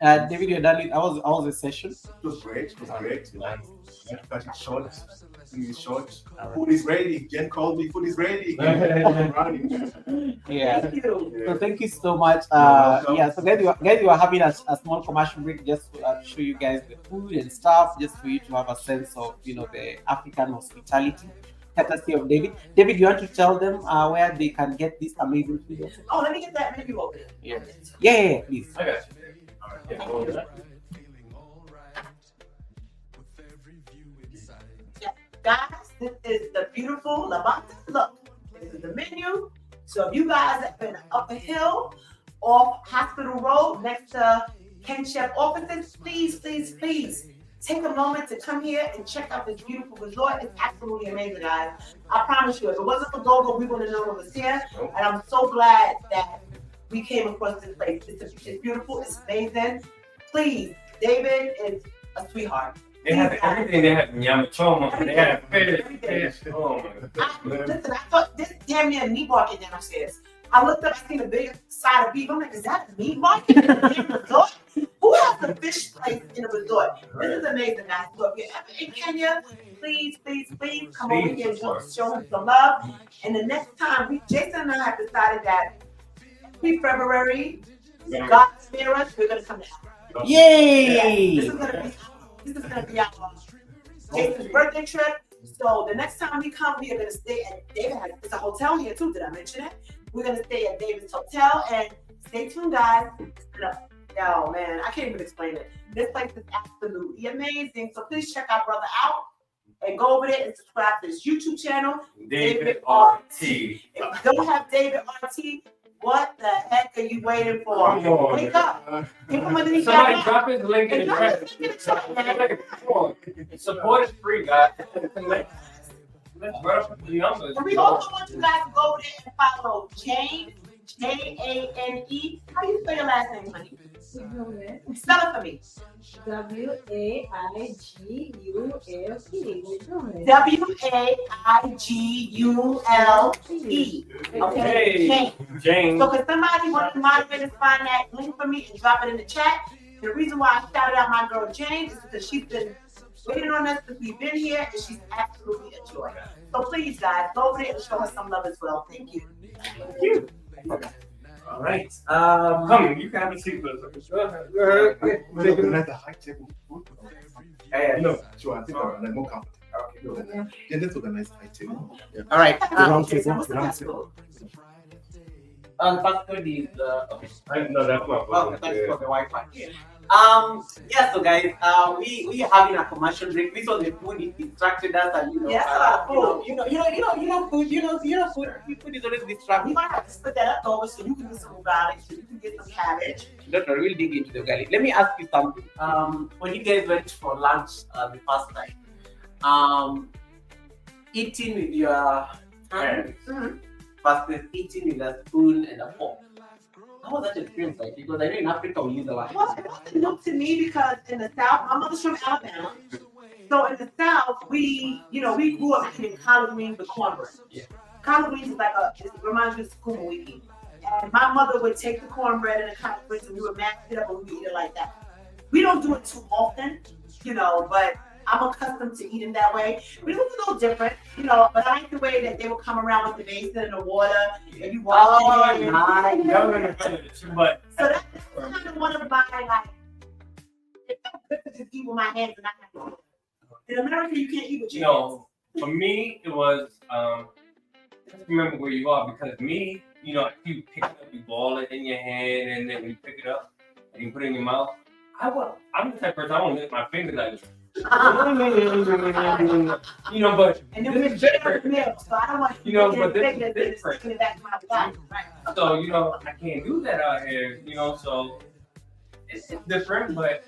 right? David, you're done. How was the session? It was great. It was great. Cut it short. Short. Food is ready. Jen called me. Food is ready. I'm running. Yeah. Thank you. So thank you so much. welcome. Yeah. So guys, you are having a small commercial break just to show you guys the food and stuff, just for you to have a sense of the African hospitality, courtesy of David. David, you want to tell them where they can get this amazing food? Oh, let me get that menu open. Yeah, please. I got you. All right, yeah, hold it. Guys, this is the beautiful Lavanta. Look, this is the menu. So if you guys have been up a hill off Hospital Road next to Ken Chef offices, please take a moment to come here and check out this beautiful resort. It's absolutely amazing, guys. I promise you, if it wasn't for Gogo, we wouldn't know it was here. And I'm so glad that we came across this place. It's beautiful. It's amazing. Please, David is a sweetheart. They had everything. They had nyamachoma. They had fish. Oh my God. Listen, I thought this damn near meat market downstairs. I looked up, I seen a big side of beef. I'm like, is that a meat market in a resort? Who has a fish place in a resort? This is amazing, guys. So if you're ever in Kenya, please, please, please come over here and show him some love. And the next time, Jason and I have decided that every February, God spare us, we're gonna come down. Yay! This is gonna be our Jason's birthday trip. So the next time we come, we are gonna stay at David. It's a hotel here too. Did I mention it? We're gonna stay at David's hotel, and stay tuned, guys. Yo, man, I can't even explain it. This place is absolutely amazing. So please check our brother out and go over there and subscribe to his YouTube channel, David RT. If you don't have David RT, what the heck are you waiting for? Wake up. Give him underneath Somebody that. drop his link in the chat. Support is free, guys. Let's run up the numbers. And we also want you guys to go over there and follow Jane, Jane. How do you spell your last name, honey? Spell it for me. WAIGULE. WAIGULE. Okay, Jane. Jane. So, can somebody, one of the moderators, find that link for me and drop it in the chat? The reason why I shouted out my girl Jane is because she's been waiting on us since we've been here, and she's absolutely a joy. So, please, guys, go over there and show her some love as well. Thank you. Thank you. All right. Come, you can have a seat, but Organize a high table food. no. Sure, I think I'm more comfortable. Okay, yeah, let's organize a high table. Yeah. All right. Round table. What's the password? Password is No, that's my well, fault. thanks for the Wi-Fi. Yeah, so guys, we are having a commercial break. This was the food, it distracted us, and food. Food is always We distracting. might have to split that up over so you can get some garlic, so you can get some cabbage. Doctor, we'll dig into the garlic. Let me ask you something. When you guys went for lunch the first time, eating with your hand versus eating with a spoon and a fork. How was that experience like? Because I know in Africa we use a lot. Well, it wasn't new to me because in the South, my mother's from Alabama. So in the South, we grew up eating collard greens with cornbread. Yeah. Collard greens is like it reminds me of Sukuma Wiki. And my mother would take the cornbread and the collard greens and we would mash it up and we would eat it like that. We don't do it too often, but I'm accustomed to eating that way. But it was a little different, but I like the way that they would come around with the basin and the water and you walk in there. nice. But So that's kind of one of my, it felt good to just eat with my hands and not have to. In America, you can't eat with your hands. for me, it was just remember where you are because me, if you pick it up, you ball it in your hand, and then when you pick it up and you put it in your mouth, I'm the type of person I won't lift my fingers like this. But And then this we is get different. the milk, so I don't want to But this is different. sticking it back to my body. Right. So, I can't do that out here, so it's different, but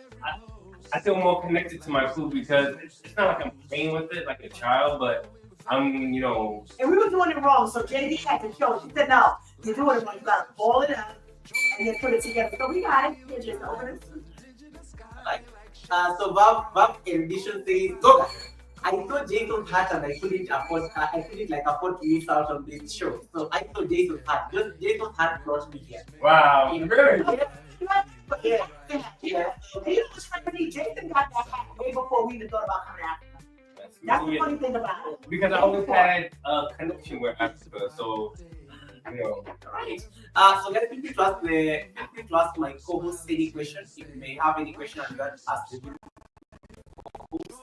I feel more connected to my food because it's not like I'm playing with it like a child, but I'm, And we were doing it wrong, so JD had to show. She said, no, you're doing it wrong. You got to ball it up and then put it together. So we got it. Here, just open it. So Bob edition says, go. I saw Jason's hat and I couldn't afford to miss out on this show. So I saw Jason's hat. Just Jason's hat brought me here. wow, really? Yeah. And you know what's funny? Jason got that hat way before we even thought about coming out. That's the funny thing about it. Because I always had a connection with Africa, so Right. So let's quickly to ask my co-host any questions. If you may have any questions you want to ask the co-host,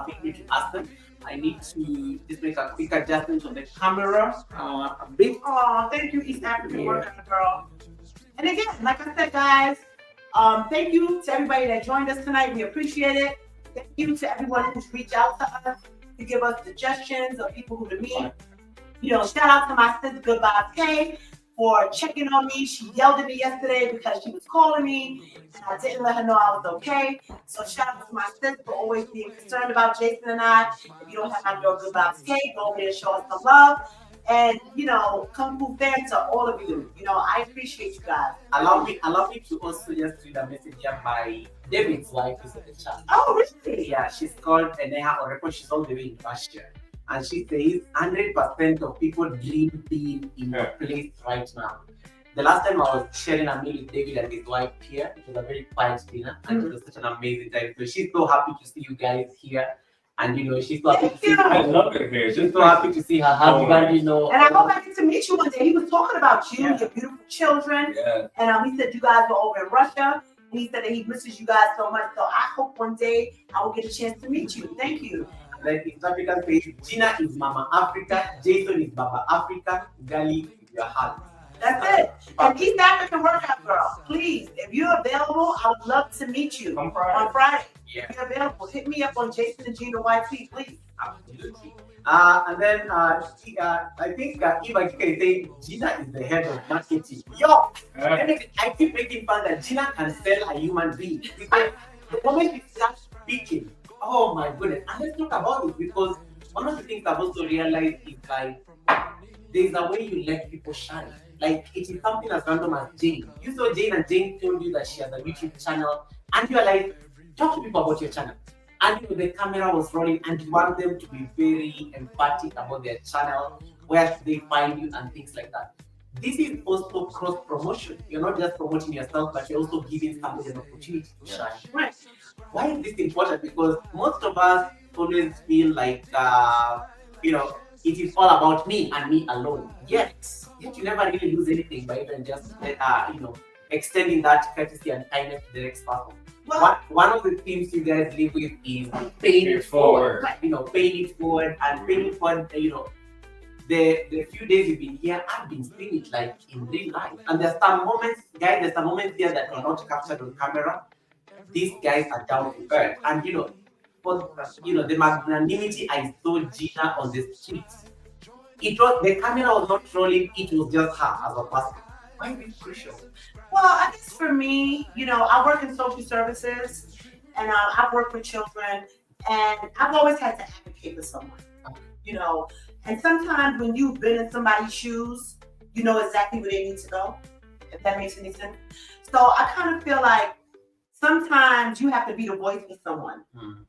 feel free to ask them. I need to just make a quick adjustment on the camera. A bit. Oh, thank you, East African worker girl. And again, like I said, guys, thank you to everybody that joined us tonight. We appreciate it. Thank you to everyone who's reached out to us to give us suggestions of people who to meet. Shout out to my sister Goodbye Kay for checking on me. She yelled at me yesterday because she was calling me and I didn't let her know I was okay. So shout out to my sister for always being concerned about Jason and I. If you don't have my girl Goodbye Kay, go over there and show us some love. And Kung Fu fan to all of you. I appreciate you guys. Allow me to also just read a message here by David's wife who's in the chat. Oh, really? Yeah, she's called Eneha Orepo. She's all the way in Russia. And she says 100% of people dream being in your place right now. The last time I was sharing a meal with David and his wife here, it was a very quiet dinner and it was such an amazing time. So she's so happy to see you guys here And she's so happy to see I her. love it here. She's Just so happy to see her husband, And I hope I get to meet you one day. He was talking about you, your beautiful children. Yeah. And he said you guys were over in Russia. And he said that he misses you guys so much. So I hope one day I will get a chance to meet you. Thank you. Like East African says, Gina is Mama Africa, Jason is Baba Africa, Gali is your heart. That's it. And East African workout girl, please, if you're available, I would love to meet you Come Friday. on Friday. Yeah. If you're available, hit me up on Jason and Gina YT, please. Absolutely. And then I think Eva can say Gina is the head of marketing. Yo, I keep making fun that Gina can sell a human being because the moment she starts speaking, oh my goodness. And let's talk about it because one of the things I've also realized is like there's a way you let people shine. Like it is something as random as Jane. You saw Jane and Jane told you that she has a YouTube channel, and you're like, talk to people about your channel. And the camera was rolling, and you want them to be very emphatic about their channel, where they find you, and things like that. This is also cross promotion. You're not just promoting yourself, but you're also giving somebody an opportunity to shine. Right. Why is this important? Because most of us always feel like, it is all about me and me alone. Yet you never really lose anything by even just, extending that courtesy and kindness to the next person. Well, One of the themes you guys live with is paying it forward. Paying it forward and paying it forward. The few days you've been here, I've been seeing it like in real life. And there's some moments, guys, here that are not captured on camera. These guys are down to earth. And the magnanimity I saw Gina on the streets. The camera was not rolling, it was just her as a person. Why is it crucial? well, I guess for me, I work in social services and I've worked with children and I've always had to advocate for someone, and sometimes when you've been in somebody's shoes, you know exactly where they need to go, if that makes any sense. So I kind of feel like sometimes you have to be the voice for someone.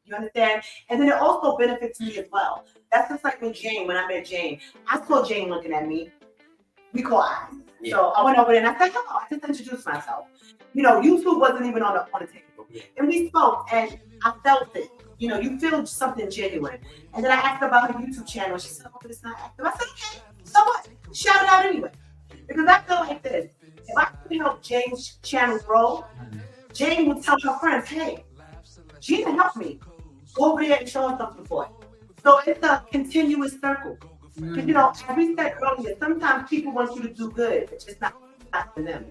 You understand? And then it also benefits me as well. That's just like with Jane, when I met Jane. I saw Jane looking at me. We call eyes. Yeah. So I went over there and I said, hello, I just introduced myself. YouTube wasn't even on the table. Yeah. And we spoke and I felt it. You feel something genuine. And then I asked her about her YouTube channel. She said, oh, but it's not active. I said, okay, so what? Shout it out anyway. Because I feel like this. If I can help Jane's channel grow, Jane would tell her friends, hey, Gina helped me. Go over there and show her something for it. So it's a continuous circle. Because, as we said earlier, sometimes people want you to do good, but it's not for them.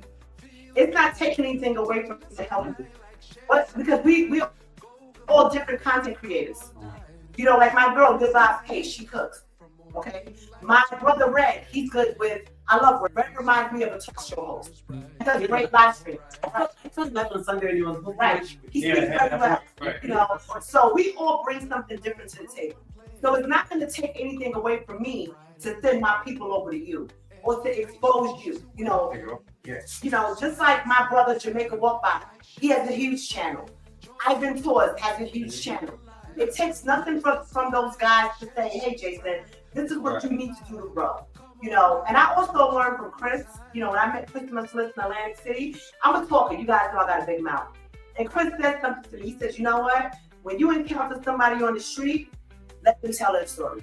It's not taking anything away from you to help you. But because we're all different content creators. Like my girl, Good Vibes Kate, she cooks. Okay? My brother Red, he's good with, I love Red. Red reminds me of a talk show host. He does great live streams. I saw that on Sunday when he was Right. He speaks very well. Right. So we all bring something different to the table. So it's not going to take anything away from me to send my people over to you or to expose you. Yes. Just like my brother Jamaica Walk By, he has a huge channel. Ivan Tours has a huge channel. It takes nothing from those guys to say, hey, Jason, this is what you need to do to grow. And I also learned from Chris, when I met Chris Smith in Atlantic City, I'm a talker. You guys know I got a big mouth. And Chris said something to me. He says, you know what? When you encounter somebody on the street, let them tell their story.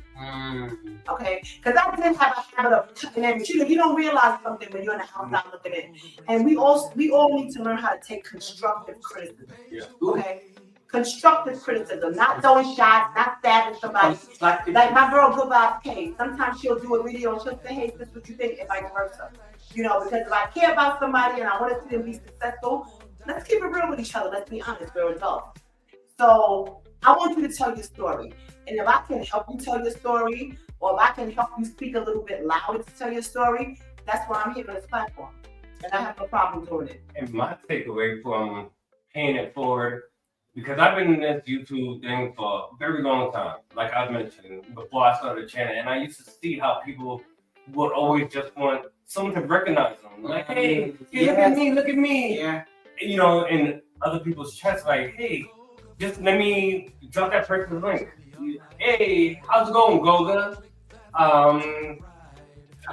Okay? Because I didn't have a habit of cutting in. You don't realize something when you're in the house not looking in. And we all need to learn how to take constructive criticism. Yeah. Okay? Constructive criticism, not throwing shots, not stabbing somebody. Like my girl, Good Vibes Kate. Sometimes she'll do a video and she'll say, hey, this is what you think, and vice versa. Because if I care about somebody and I want to see them be successful, let's keep it real with each other. Let's be honest, we're adults. So I want you to tell your story. And if I can help you tell your story, or if I can help you speak a little bit louder to tell your story, that's why I'm here on this platform. And I have no problem doing it. And my takeaway from paying it forward, because I've been in this YouTube thing for a very long time, like I mentioned before I started the channel, and I used to see how people would always just want someone to recognize them. Like, hey, look at me. Yeah. In other people's chats, like, hey, just let me drop that person's link. Hey, how's it going, Goga?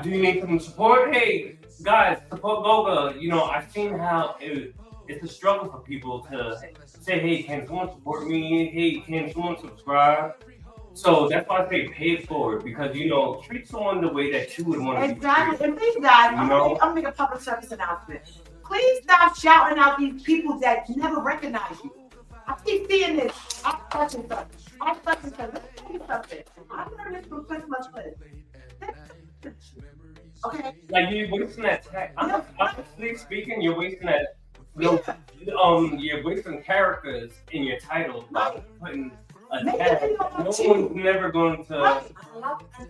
Do you need some support? Hey, guys, support Goga. I've seen how it's a struggle for people to say, hey, can someone support me? Hey, can someone subscribe? So that's why I say pay it forward, because treat someone the way that you would want to be Exactly. treated. And please, guys, You I'm know? gonna make a public service announcement. Please stop shouting out these people that never recognize you. I keep seeing this. I'm touching something. I'm touching something. Let me tell you something. I learned this from Christmas Liz. Okay? Like you're wasting that tag. Honestly speaking, you're wasting that. Yeah. You're wasting characters in your title by Right. putting a Make tag. it video No about you. one's never going to. Right.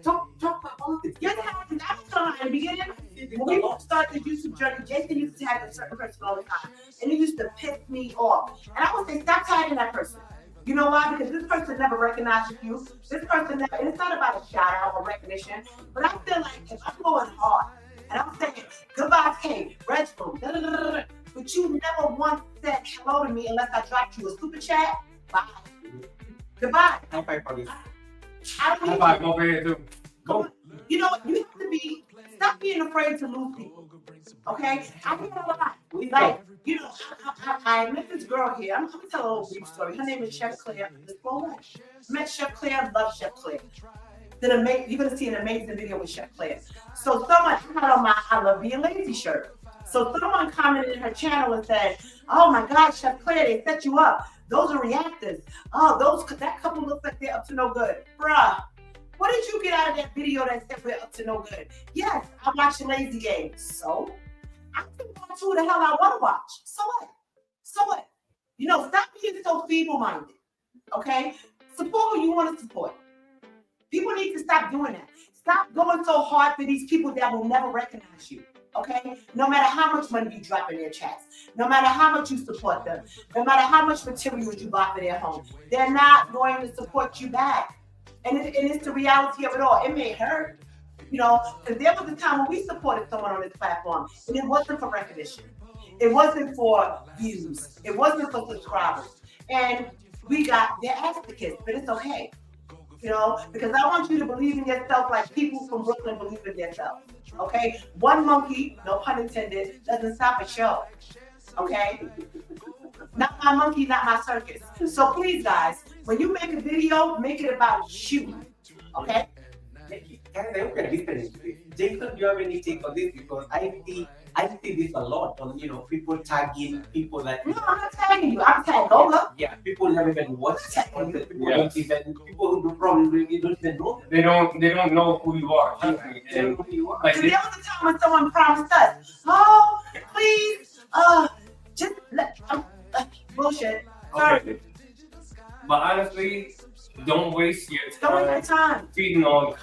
Talk about politics. Yes, I was telling her in the beginning, when we started the YouTube journey, Jason used to tag a certain person all the time. And it used to piss me off. And I would say, stop tagging that person. You know why? Because this person never recognizes you. This person never, and it's not about a shout out or recognition, but I feel like if I'm going hard and I'm saying, goodbye, Kate, Red Spoon, but you never once said hello to me unless I dropped you a super chat, bye. Goodbye. High five for this. I don't High need five you. over here too. Go. You know, you have to be, stop being afraid to lose people. Okay? I hear a lot. Like, you know, I met this girl here. I'm gonna tell a little brief story. Her name is Chef Claire. This girl, met Chef Claire, love Chef Claire. You're gonna see an amazing video with Chef Claire. So someone had on my I Love Being Lazy shirt. So someone commented in her channel and said, "Oh my God, Chef Claire, they set you up. Those are reactors. Oh, that couple looks like they're up to no good, bruh." What did you get out of that video that said we're up to no good? Yes, I watched the Lazy Game. So I can watch who the hell I want to watch. So what? So what? You know, stop being so feeble-minded. Okay? Support who you want to support. People need to stop doing that. Stop going so hard for these people that will never recognize you. Okay? No matter how much money you drop in their chats, no matter how much you support them, no matter how much materials you buy for their home, they're not going to support you back. And it's the reality of it all. It may hurt, you know, because there was a time when we supported someone on this platform, and it wasn't for recognition. It wasn't for views. It wasn't for subscribers. And we got their ass kicked, but it's okay. You know, because I want you to believe in yourself like people from Brooklyn believe in themselves. Okay? One monkey, no pun intended, doesn't stop a show. Okay? Not my monkey, not my circus. So please, guys, when you make a video, make it about you. Okay? Guys, I hope you're listening to this. Jason, do you have any take on this? Because I see this a lot on people tagging people that No, I'm not tagging you. I'm tagging Lola. yeah, people never even watch content. People Yeah. don't even people who probably don't even know them. They don't know who you are. Trust me. They don't And know who you are. like Because there was a time when someone promised us, oh, please, just let, bullshit. Sorry. okay. But honestly, don't waste your Don't waste your time time. feeding on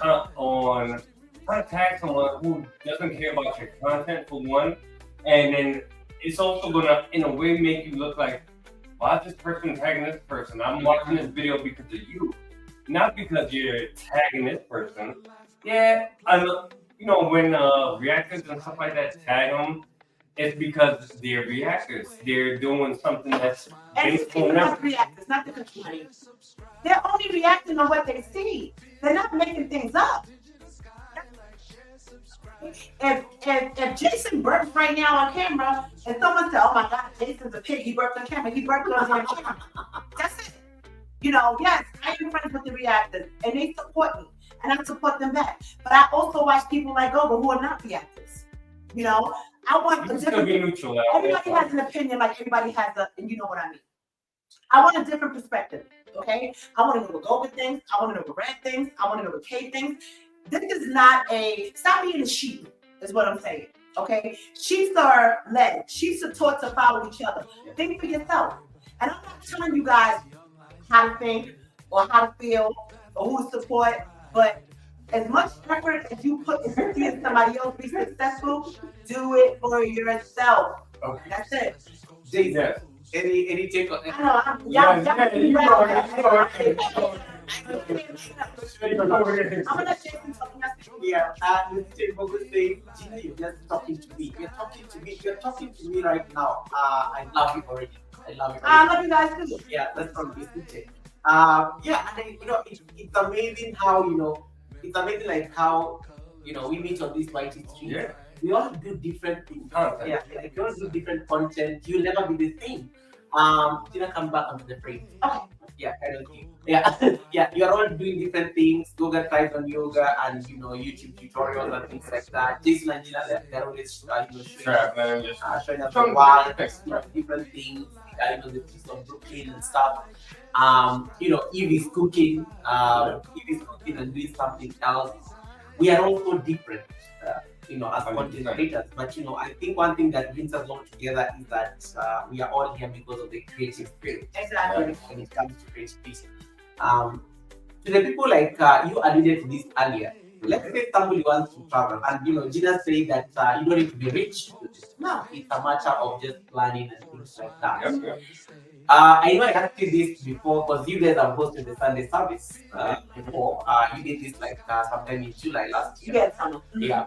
trying to tag someone who doesn't care about your content for one, and then it's also gonna in a way make you look like, why is this person tagging this person? I'm watching this video because of you, not because you're tagging this person. Yeah, when reactors and stuff like that tag them, it's because they're reactors. They're doing something that's And these based people on are them. reactors, not the country. They're only reacting on what they see. They're not making things up. If Jason burps right now on camera, and someone said, "Oh my God, Jason's a pig. He burped on camera. He burped on camera." That's it. You know, yes, I am friends with the reactors, and they support me, and I support them back. But I also watch people like Gogo who are not reactors. You know, I want You a can still different. be neutral out Everybody there. has an opinion, like everybody has and you know what I mean. I want a different perspective, okay? I want to know what Gogo thinks. I want to know what Red thinks. I want to know what Kate thinks. This is not stop being a sheep, is what I'm saying, okay? Sheep are led. Sheep are taught to follow each other. Think for yourself. And I'm not telling you guys how to think or how to feel or who to support, but as much effort as you put into seeing somebody else be successful, do it for yourself. Okay. That's it. Jason, Yes. any take on I know. I'm gonna let Jason talk about this. yeah, let's say Gogo say, Gina, you're just talking to me. You're talking to me. You're talking to me right now. I love you already. I love you I already. love you guys too. Yeah, that's from Biscuit. Yeah, and it's amazing how it's amazing like how we meet on this mighty street. Yeah. we all do different things. Content. Yeah, like you all do different content. You'll never be the same. Tina, come back onto the frame. Okay. Yeah, kind of thing. Yeah, yeah. You're all doing different things. Yoga tries on yoga, and YouTube tutorials and things like that. Jason and Gina, they're always Traveling, just showing us the world, different things. The piece of Brooklyn and stuff. Eve is cooking. Eve is cooking and doing something else. We are all so different. As content creators, but I think one thing that brings us all together is that we are all here because of the creative spirit. Exactly. When it comes to creativity. To the people like you alluded to this earlier. Let's say somebody wants to travel, and Gina said that you don't need to be rich. No, it's a matter of just planning and things like that. Yep. I know I asked you this before because you guys have hosted the Sunday service before. You did this like sometime in July last year. Yes, Yeah.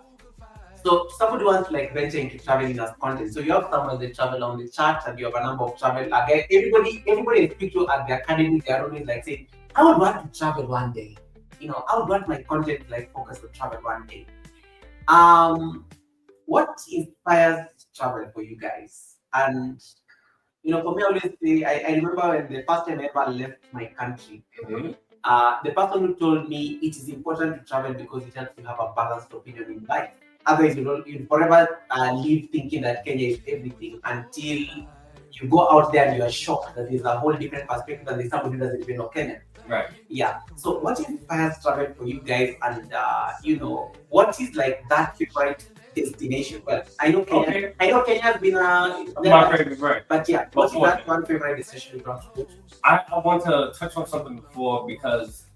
So somebody wants to venture into traveling as content. So you have some of the travel on the chart, and you have a number of travel. Again, everybody I speak to at the academy, they are always saying, I would want to travel one day. I would want my content focus on travel one day. What inspires travel for you guys? And for me, I always say, I remember when the first time I ever left my country, the person who told me it is important to travel because it helps you have a balanced opinion in life. Otherwise, you'll forever live thinking that Kenya is everything until you go out there and you are shocked that there's a whole different perspective and there's somebody who doesn't even know Kenya. Right. Yeah. So what inspires travel for you guys, and what is that favorite destination? Well, I know Kenya. Okay. I know Kenya has been My favorite, right? But yeah, what is that one favorite destination you want to go to? I want to touch on something before, because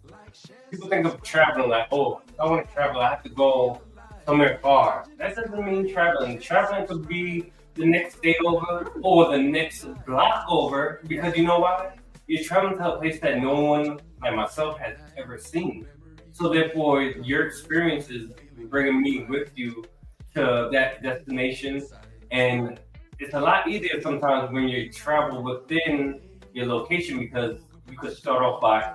people think of traveling like, oh, if I want to travel, I have to go somewhere far. That doesn't mean traveling. Traveling could be the next state over or the next block over, because you know why? You're traveling to a place that no one like myself has ever seen. So therefore, your experiences bringing me with you to that destination, and it's a lot easier sometimes when you travel within your location, because you could start off by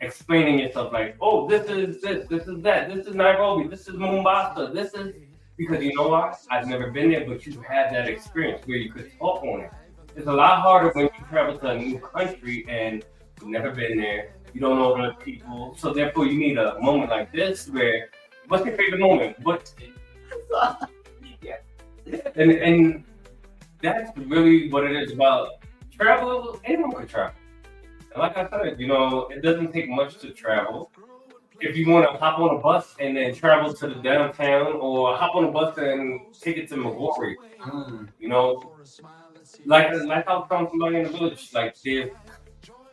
explaining yourself like, oh, this is that, this is Nairobi, this is Mombasa, this is, because you know what? I've never been there, but you had that experience where you could talk on it. It's a lot harder when you travel to a new country and you've never been there, you don't know the people, so therefore you need a moment like this where, what's your favorite moment? And that's really what it is about travel. Anyone can travel. And like I said, it doesn't take much to travel. If you want to hop on a bus and then travel to the downtown, or hop on a bus and take it to Magori, like I was telling somebody in the village,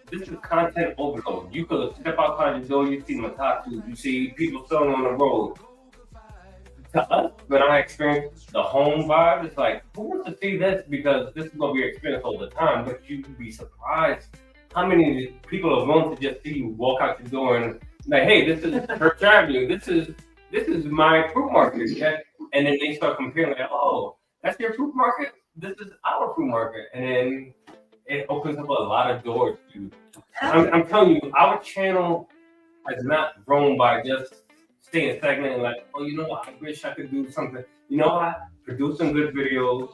this is content overload. You could step outside the door, you see matatu, you see people selling on the road. To us, when I experience the home vibe, it's like, who wants to see this? Because this is what we experience all the time. But you'd be surprised how many people are willing to just see you walk out the door and like, hey, this is Church Avenue. This is my fruit market. Yeah? And then they start comparing, like, oh, that's your fruit market? This is our fruit market. And then it opens up a lot of doors. I'm telling you, our channel has not grown by just staying stagnant and like, oh, I wish I could do something. Producing good videos.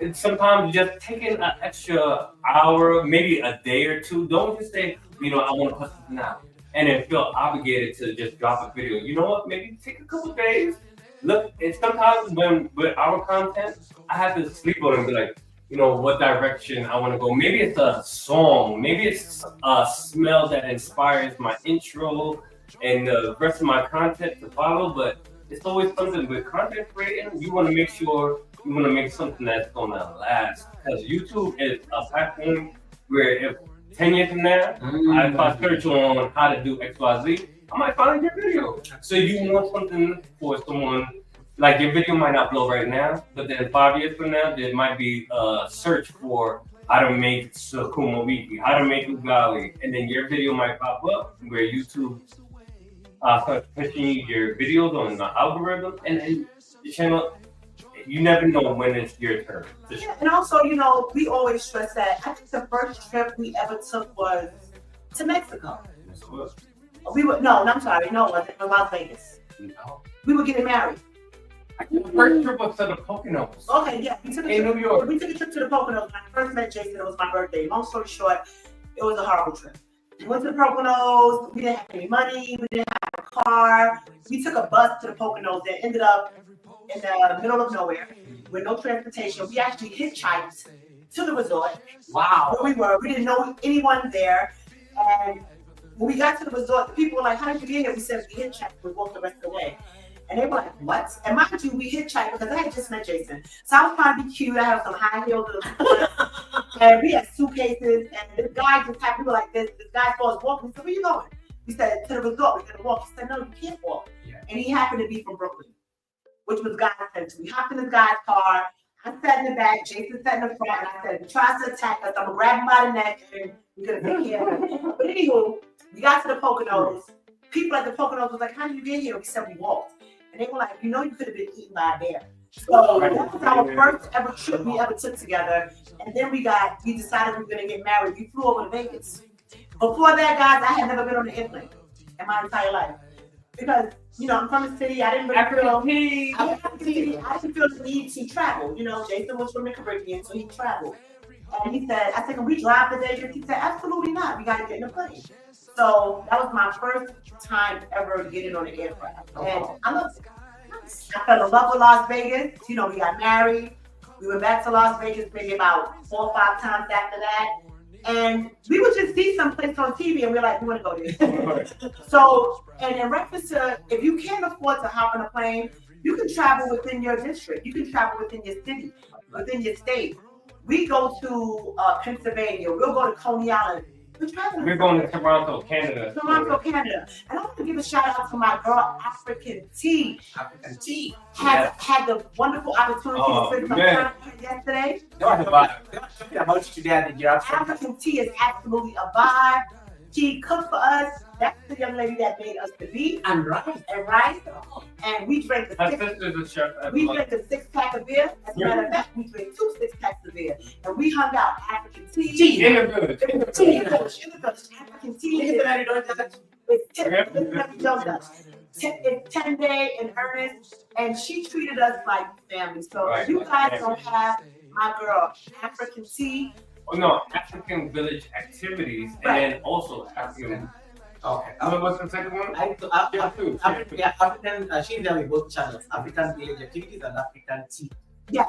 And sometimes just taking an extra hour, maybe a day or two. Don't just say, I want to put something out, and then feel obligated to just drop a video. You know what? Maybe take a couple of days. Look, and sometimes when with our content, I have to sleep on it and be like, what direction I want to go. Maybe it's a song. Maybe it's a smell that inspires my intro and the rest of my content to follow. But it's always something with content creating. You want to make sure you want to make something that's going to last. Because YouTube is a platform where if 10 years from now, if I search on how to do XYZ, I might find your video. So you want something for someone, like your video might not blow right now, but then 5 years from now, there might be a search for how to make Sukuma wiki, how to make ugali, and then your video might pop up where YouTube starts pushing your videos on the algorithm, and then the channel, you never know when it's your turn. Yeah, and also, we always stress that. I think the first trip we ever took was to Mexico. Yes, We were, no, I'm sorry, no, it wasn't. It was Las Vegas. no. We were getting married. The first trip was to the Poconos. Okay, yeah, we took a In trip. New York. We took a trip to the Poconos. When I first met Jason, it was my birthday. Long story short, it was a horrible trip. We went to the Poconos. We didn't have any money. We didn't have a car. We took a bus to the Poconos that ended up in the middle of nowhere with no transportation. We actually hitchhiked to the resort. Wow. Where we were. We didn't know anyone there. And when we got to the resort, the people were like, "How did you get here?" We said we hitchhiked. We walked the rest of the way. And they were like, "What?" And mind you, we hitchhiked because I had just met Jason. So I was trying to be cute. I had some high heels and we had suitcases. And this guy just happened to be like this. This guy saw us walking. He said, "Where you going?" We said, "To the resort. We're going to walk." He said, "No, you can't walk." Yeah. And he happened to be from Brooklyn, which was God's country. We hopped in this guy's car. I sat in the back. Jason sat in the front. And I said, "If he tries to attack us, I'm going to grab him by the neck and we're going to take care of him." But anywho, we got to the Poconos. People at the Poconos was like, "How did you get here?" We said, "We walked." And they were like, "You know, you could have been eaten by a bear." So that was our first ever trip we ever took together. And then we decided we were going to get married. We flew over to Vegas. Before that, guys, I had never been on an airplane in my entire life. Because, you know, I'm from the city. I didn't really I didn't feel the need to travel. You know, Jason was from the Caribbean, so he traveled. And he said, I said, "Can we drive the day?" He said, "Absolutely not. We got to get in a plane." So that was my first time ever getting on an aircraft. And I loved it. I fell in love with Las Vegas. You know, we got married. We went back to Las Vegas maybe about 4 or 5 times after that. And we would just see some place on TV and we're like, "We want to go there." So, and in reference to, if you can't afford to hop on a plane, you can travel within your district. You can travel within your city, within your state. We go to Pennsylvania. We'll go to Coney Island. We're going to Toronto, Canada. Toronto, Canada. And I want to give a shout out to my girl, African T. African tea. Had the wonderful opportunity to spend some time with her yesterday. They were talking about you today at the giraffe. African Tea is absolutely a vibe. She cooked for us. That's the young lady that made us the beef And rice. and rice. And we drank the My six. sister's a chef. as We well. drank a 6-pack of beer. As a matter of fact, we drank 2 6-packs of beer. And we hung out African tea. In the village. In the village. African tea. Look at that, you don't judge. It's 10 day in earnest, and she treated us like family. So Right. you guys don't have my girl African tea. Oh, no, African village activities, and then also African. Okay. What's the second one? African, she's there with both channels, African village activities and African tea. Yes.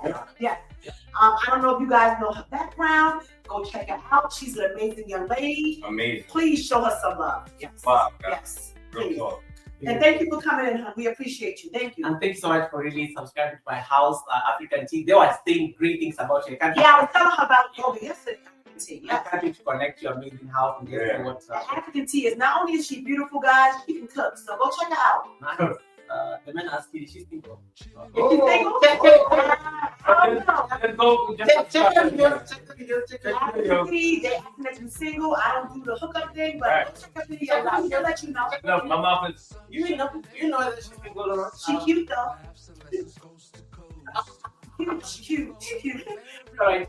I don't know if you guys know her background. Go check her out. She's an amazing young lady. Amazing. Please show her some love. Yes. Wow, guys. Yes. Real Please. talk. And thank you for coming in, hon. We appreciate you. Thank you. And thank you so much for really subscribing to my house, African tea. They were saying great things about you. I can't Yeah, I was telling her about yoga yesterday. African tea. I Yes. can't wait to connect your amazing house and get to what African tea is not only is she beautiful, guys, she can cook. So go check her out. the men ask you, she's single. Is she single? I don't know. Let's go. Check the videos, check the videos, check the videos. African tea, they asking if you're single. I don't do the hookup thing, but Right. go check her videos out. She'll let you know. No, my mouth is. You know that she's single or not? She cute though. Cute. Alright,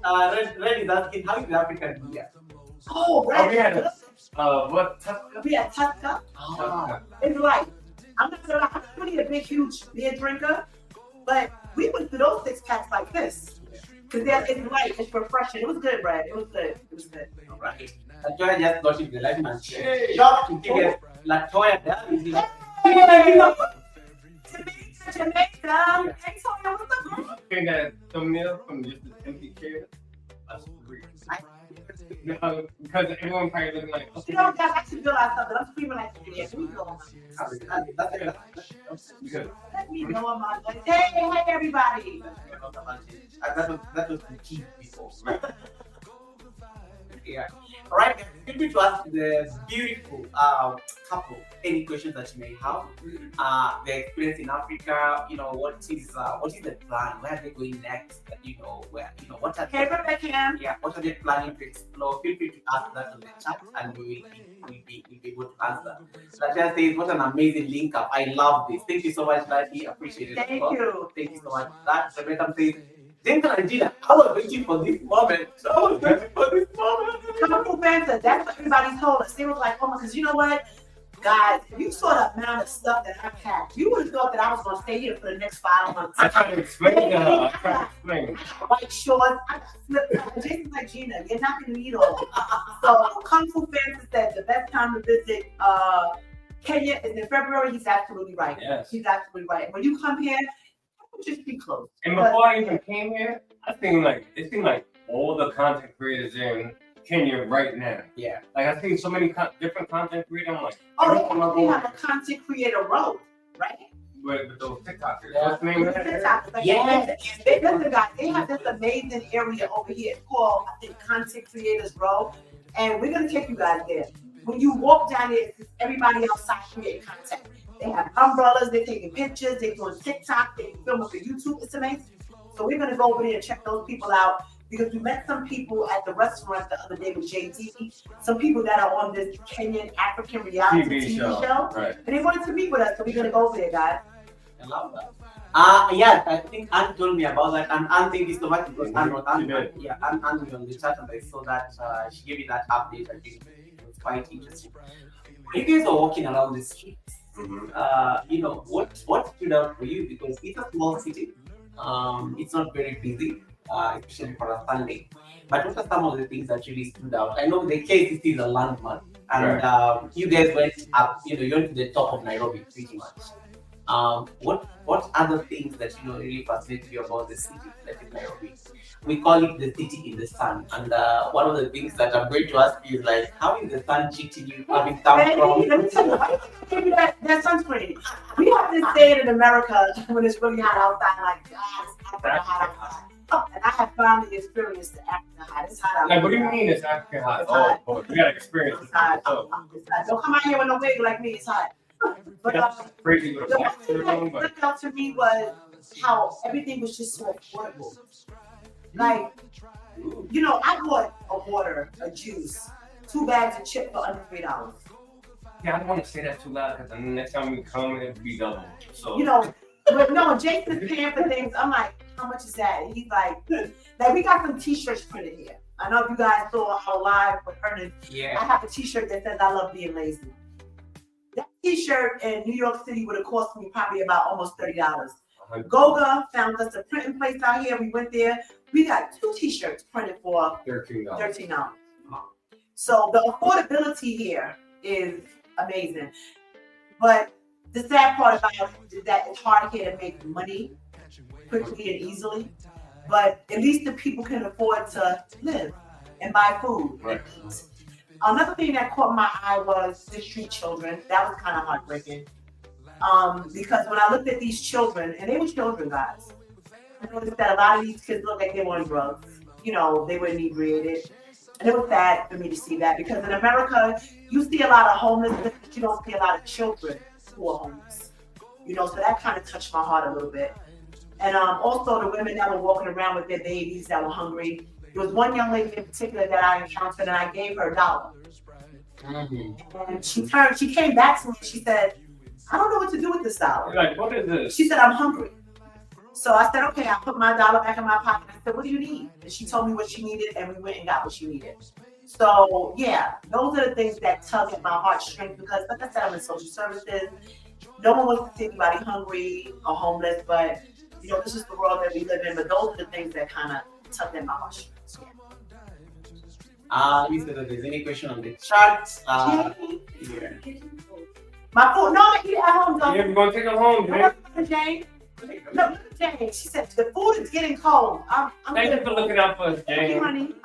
Red is asking, how is the African beer? Oh, Oh, right. we had what? Tusker? We had Tusker. It's like, I'm not gonna lie, I'm not really a big, huge beer drinker, but we went through those 6-packs like this. Because it's light, it's refreshing. It was good, Brad. It was good. Alright. Latoya just got into the life man. Hey. Shocked to get Latoya there. Jamaica. Hey, Toya, what's up, girl? Okay, that thumbnail from just the empty chair. That's great. Because everyone probably looking like. You know, guys, I should realize something. I'm screaming like this. Yeah, we go. Because Let me know I'm on. Hey, everybody. That was the key before. Yeah. All right, feel free to ask the beautiful couple any questions that you may have. Their experience in Africa, what is the plan? Where are they going next? What are Hey, Rebecca. what are they planning to explore? Feel free to ask that on the chat, and we will be able to answer. Latia says, "What an amazing link up! I love this. Thank you so much, Latia. Appreciate it." Thank you. Thank you so much for that. Rebecca says, "Jason and Gina, I was waiting for this moment. Colorful banter. That's what everybody told us. They were like, oh my, because you know what? Guys, if you saw the amount of stuff that I packed, you would have thought that I was going to stay here for the next 5 months. I try to explain to her. I try to explain. White shorts, I got flip-flops. Jason's like, Gina, you're not going to need all that. So Kung Fu Fancy said the best time to visit Kenya is in February. He's absolutely right. Yes. He's absolutely right. When you come here, just be close. And before I even came here, it seemed like all the content creators in Kenya right now. Yeah. Like I've seen so many different content creators. I'm like, Oh, every time I they go have a content creator road, right? with those TikTokers. Yeah. What's the name of that? TikTok, like, Yes. Listen, guys, they have this amazing area over here called, I think, Content Creators Road, and we're gonna take you guys there. When you walk down there, it's everybody outside creating content. They have umbrellas, they're taking pictures, they're doing TikTok, they're filming for YouTube. It's amazing. So we're gonna go over there and check those people out because we met some people at the restaurant the other day with JD. Some people that are on this Kenyan African reality TV show. Right. And they wanted to meet with us, so we're gonna go over there, guys. I love that. Yeah, I think Anne told me about that, and Anne, thank you so much because Anne was Anne was on the chat, and I saw that she gave me that update. I think it was quite interesting. When you guys are walking around the streets, you know what stood out for you because it's a small city. It's not very busy, especially for a Sunday. But what are some of the things that really stood out? I know the KCC is a landmark, and you guys went up. You went to the top of Nairobi, pretty much. What other things that really fascinated you about the city that is Nairobi? We call it the city in the sun, and one of the things that I'm going to ask you is like, how is the sun cheating you coming down from? Let me tell you, maybe that sunscreen. We have this saying in America when it's really hot outside, like, God, it's Africa hot outside. And I have finally experienced the African hot. It's hot outside. Like, what do you mean it's African hot? It's hot. Oh, you gotta experience It's it. hot. So, It's hot. Don't come out here with no wig like me. It's hot. But that's crazy with a the one black thing shirt that on, but stuck out to me was how everything was just so affordable. Like, I bought a water, a juice, 2 bags of chips for under $3. yeah, I don't want to say that too loud because the next time we come, it'll be double. So, But no, Jason's paying for things. I'm like, how much is that? And he's like, we got some t-shirts printed here. I know if you guys saw our live with Ernest. Yeah. I have a t-shirt that says I love being lazy. That t-shirt in New York City would have cost me probably about almost $30. Goga found us a printing place out here. We went there. We got 2 t-shirts printed for $13. So the affordability here is amazing. But the sad part about it is that it's hard here to make money quickly and easily. But at least the people can afford to live and buy food and eat. Another thing that caught my eye was the street children. That was kind of heartbreaking. Because when I looked at these children, and they were children, guys, I noticed that a lot of these kids look like they were on drugs. They were inebriated. And it was sad for me to see that because in America, you see a lot of homelessness, but you don't see a lot of children who are homeless. So that kind of touched my heart a little bit. And also the women that were walking around with their babies that were hungry. There was one young lady in particular that I encountered and I gave her $1. And she came back to me and she said, I don't know what to do with this $1. like, what is this? She said, I'm hungry. So I said, okay, I put my $1 back in my pocket. I said, what do you need? And she told me what she needed and we went and got what she needed. So yeah, those are the things that tug at my heartstrings because like I said, I'm in social services. No one wants to see anybody hungry or homeless, but this is the world that we live in. But those are the things that kind of tug at my heartstrings. You said that there's any question on the chat. Yeah. My food, no, I eat it at home though. Yeah, we're gonna take it home, man. Jane. No, Jane. She said the food is getting cold. Thank you for looking out for us, Jane. Honey.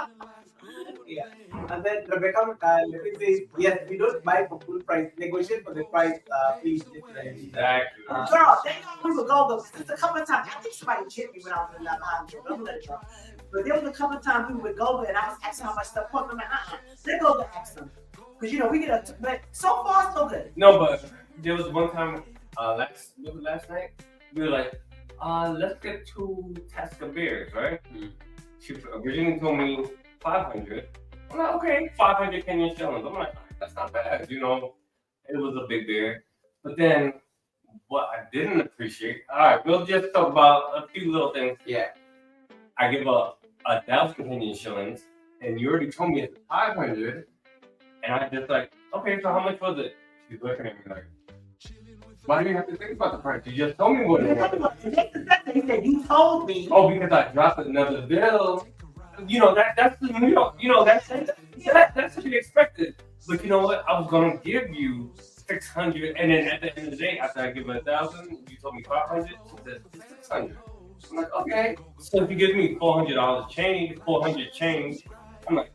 Yeah. And then Rebecca, let me say, yes, we don't buy for full price. Negotiate for the price, please. Exactly. Girl, they know we would go. There's a couple of times. I think somebody chipped me when I was in Nyabohanse. Don't let it go. But there was a couple of times we would go and I was asking how much stuff cost. I'm like, let go to ask them. Because we get but so far so good. No, but there was one time last night, we were like, let's get 2 Tesca beers, right? She originally told me 500. I'm like, okay, 500 Kenyan shillings. I'm like, that's not bad, It was a big beer. But then what I didn't appreciate, all right, we'll just talk about a few little things. Yeah. I give up 1,000 Kenyan shillings, and you already told me it's 500. And I just like, okay, so how much was it? she's looking at me like, why do you have to think about the price? You just told me what it was. He said, you told me. Oh, because I dropped another bill. You know, that's the New York, you know, that's to be expected. But you know what? I was gonna give you 600, and then at the end of the day, after I give her 1,000, you told me 500. She said 600. I'm like, okay. So if you give me $400 change, 400 change, I'm like,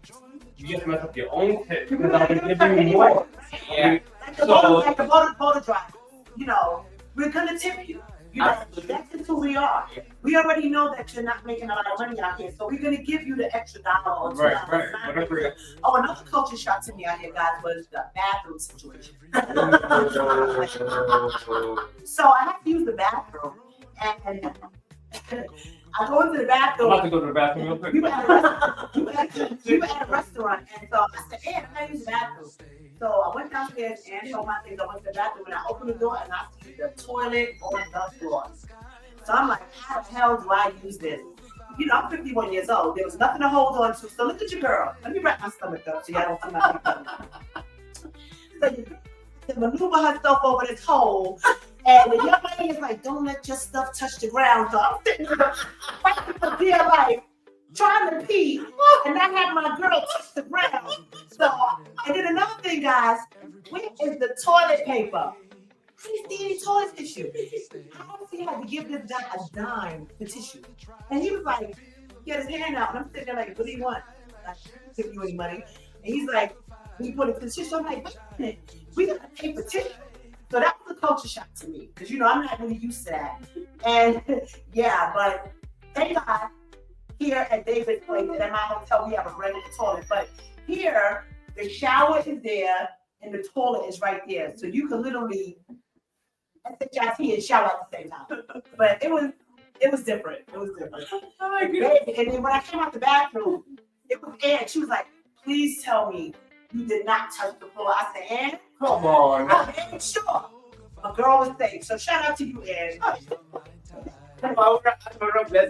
you just mess up your own tip because I'm gonna give you more. Yeah. Like the motor driver, you know, we're gonna tip you. You know, that's just who we are. We already know that you're not making a lot of money out here, so we're gonna give you the extra dollar or $2. Right. Oh, another culture shock to me out here, guys, was the bathroom situation. So I have to use the bathroom, and I go into the bathroom. I'm about to go to the bathroom real quick. We were at a restaurant, and so I said, hey, I gotta use the bathroom. So I went downstairs and told my things. I went to the bathroom and I opened the door and I see the toilet on the floor. So I'm like, how the hell do I use this? You know, I'm 51 years old. There was nothing to hold on to. So look at your girl. Let me wrap my stomach up so y'all don't see my feet. So you maneuver herself over this hole. And the young lady is like, don't let your stuff touch the ground. So I'm sitting there fighting for dear life, trying to pee, and I had my girl touch the ground. So, and then another thing, guys, where is the toilet paper? I didn't see any toilet tissue. I honestly had to give this guy a dime for tissue. And he was like, he had his hand out, and I'm sitting there like, what do you want? I can't give you any money. And he's like, we put it to the tissue. I'm like, wait a minute, we got to pay for tissue. So that was a culture shock to me, because you know, I'm not really used to that. And yeah, but thank God, here at David's place and at my hotel, we have a regular toilet. But here, the shower is there and the toilet is right there. So you can literally SHIT and shower at the same time. But it was different. It was different. And then when I came out the bathroom, it was Ann. She was like, please tell me you did not touch the floor. I said, Ann, come on. I made sure my girl was safe. So shout out to you, Ann. Bless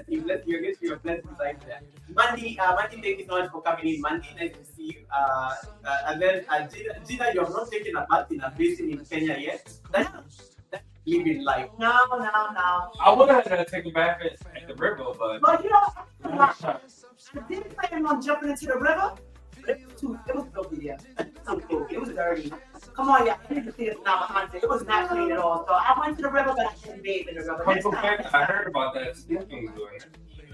you. I guess you're blessed inside there. Mandy, thank you so much for coming in. Mandy, nice to see you. And then Gina, you have not taken a bath in a basin in Kenya yet. That's living life. No. I would have had to take a bath at the river, but. But you know, I didn't plan on jumping into the river. It was filthy there. It was dirty. Come on, y'all. You need to see this Nyabohanse. It was not clean at all. So I went to the river, but I didn't bathe in the river. I heard about that stinking doing.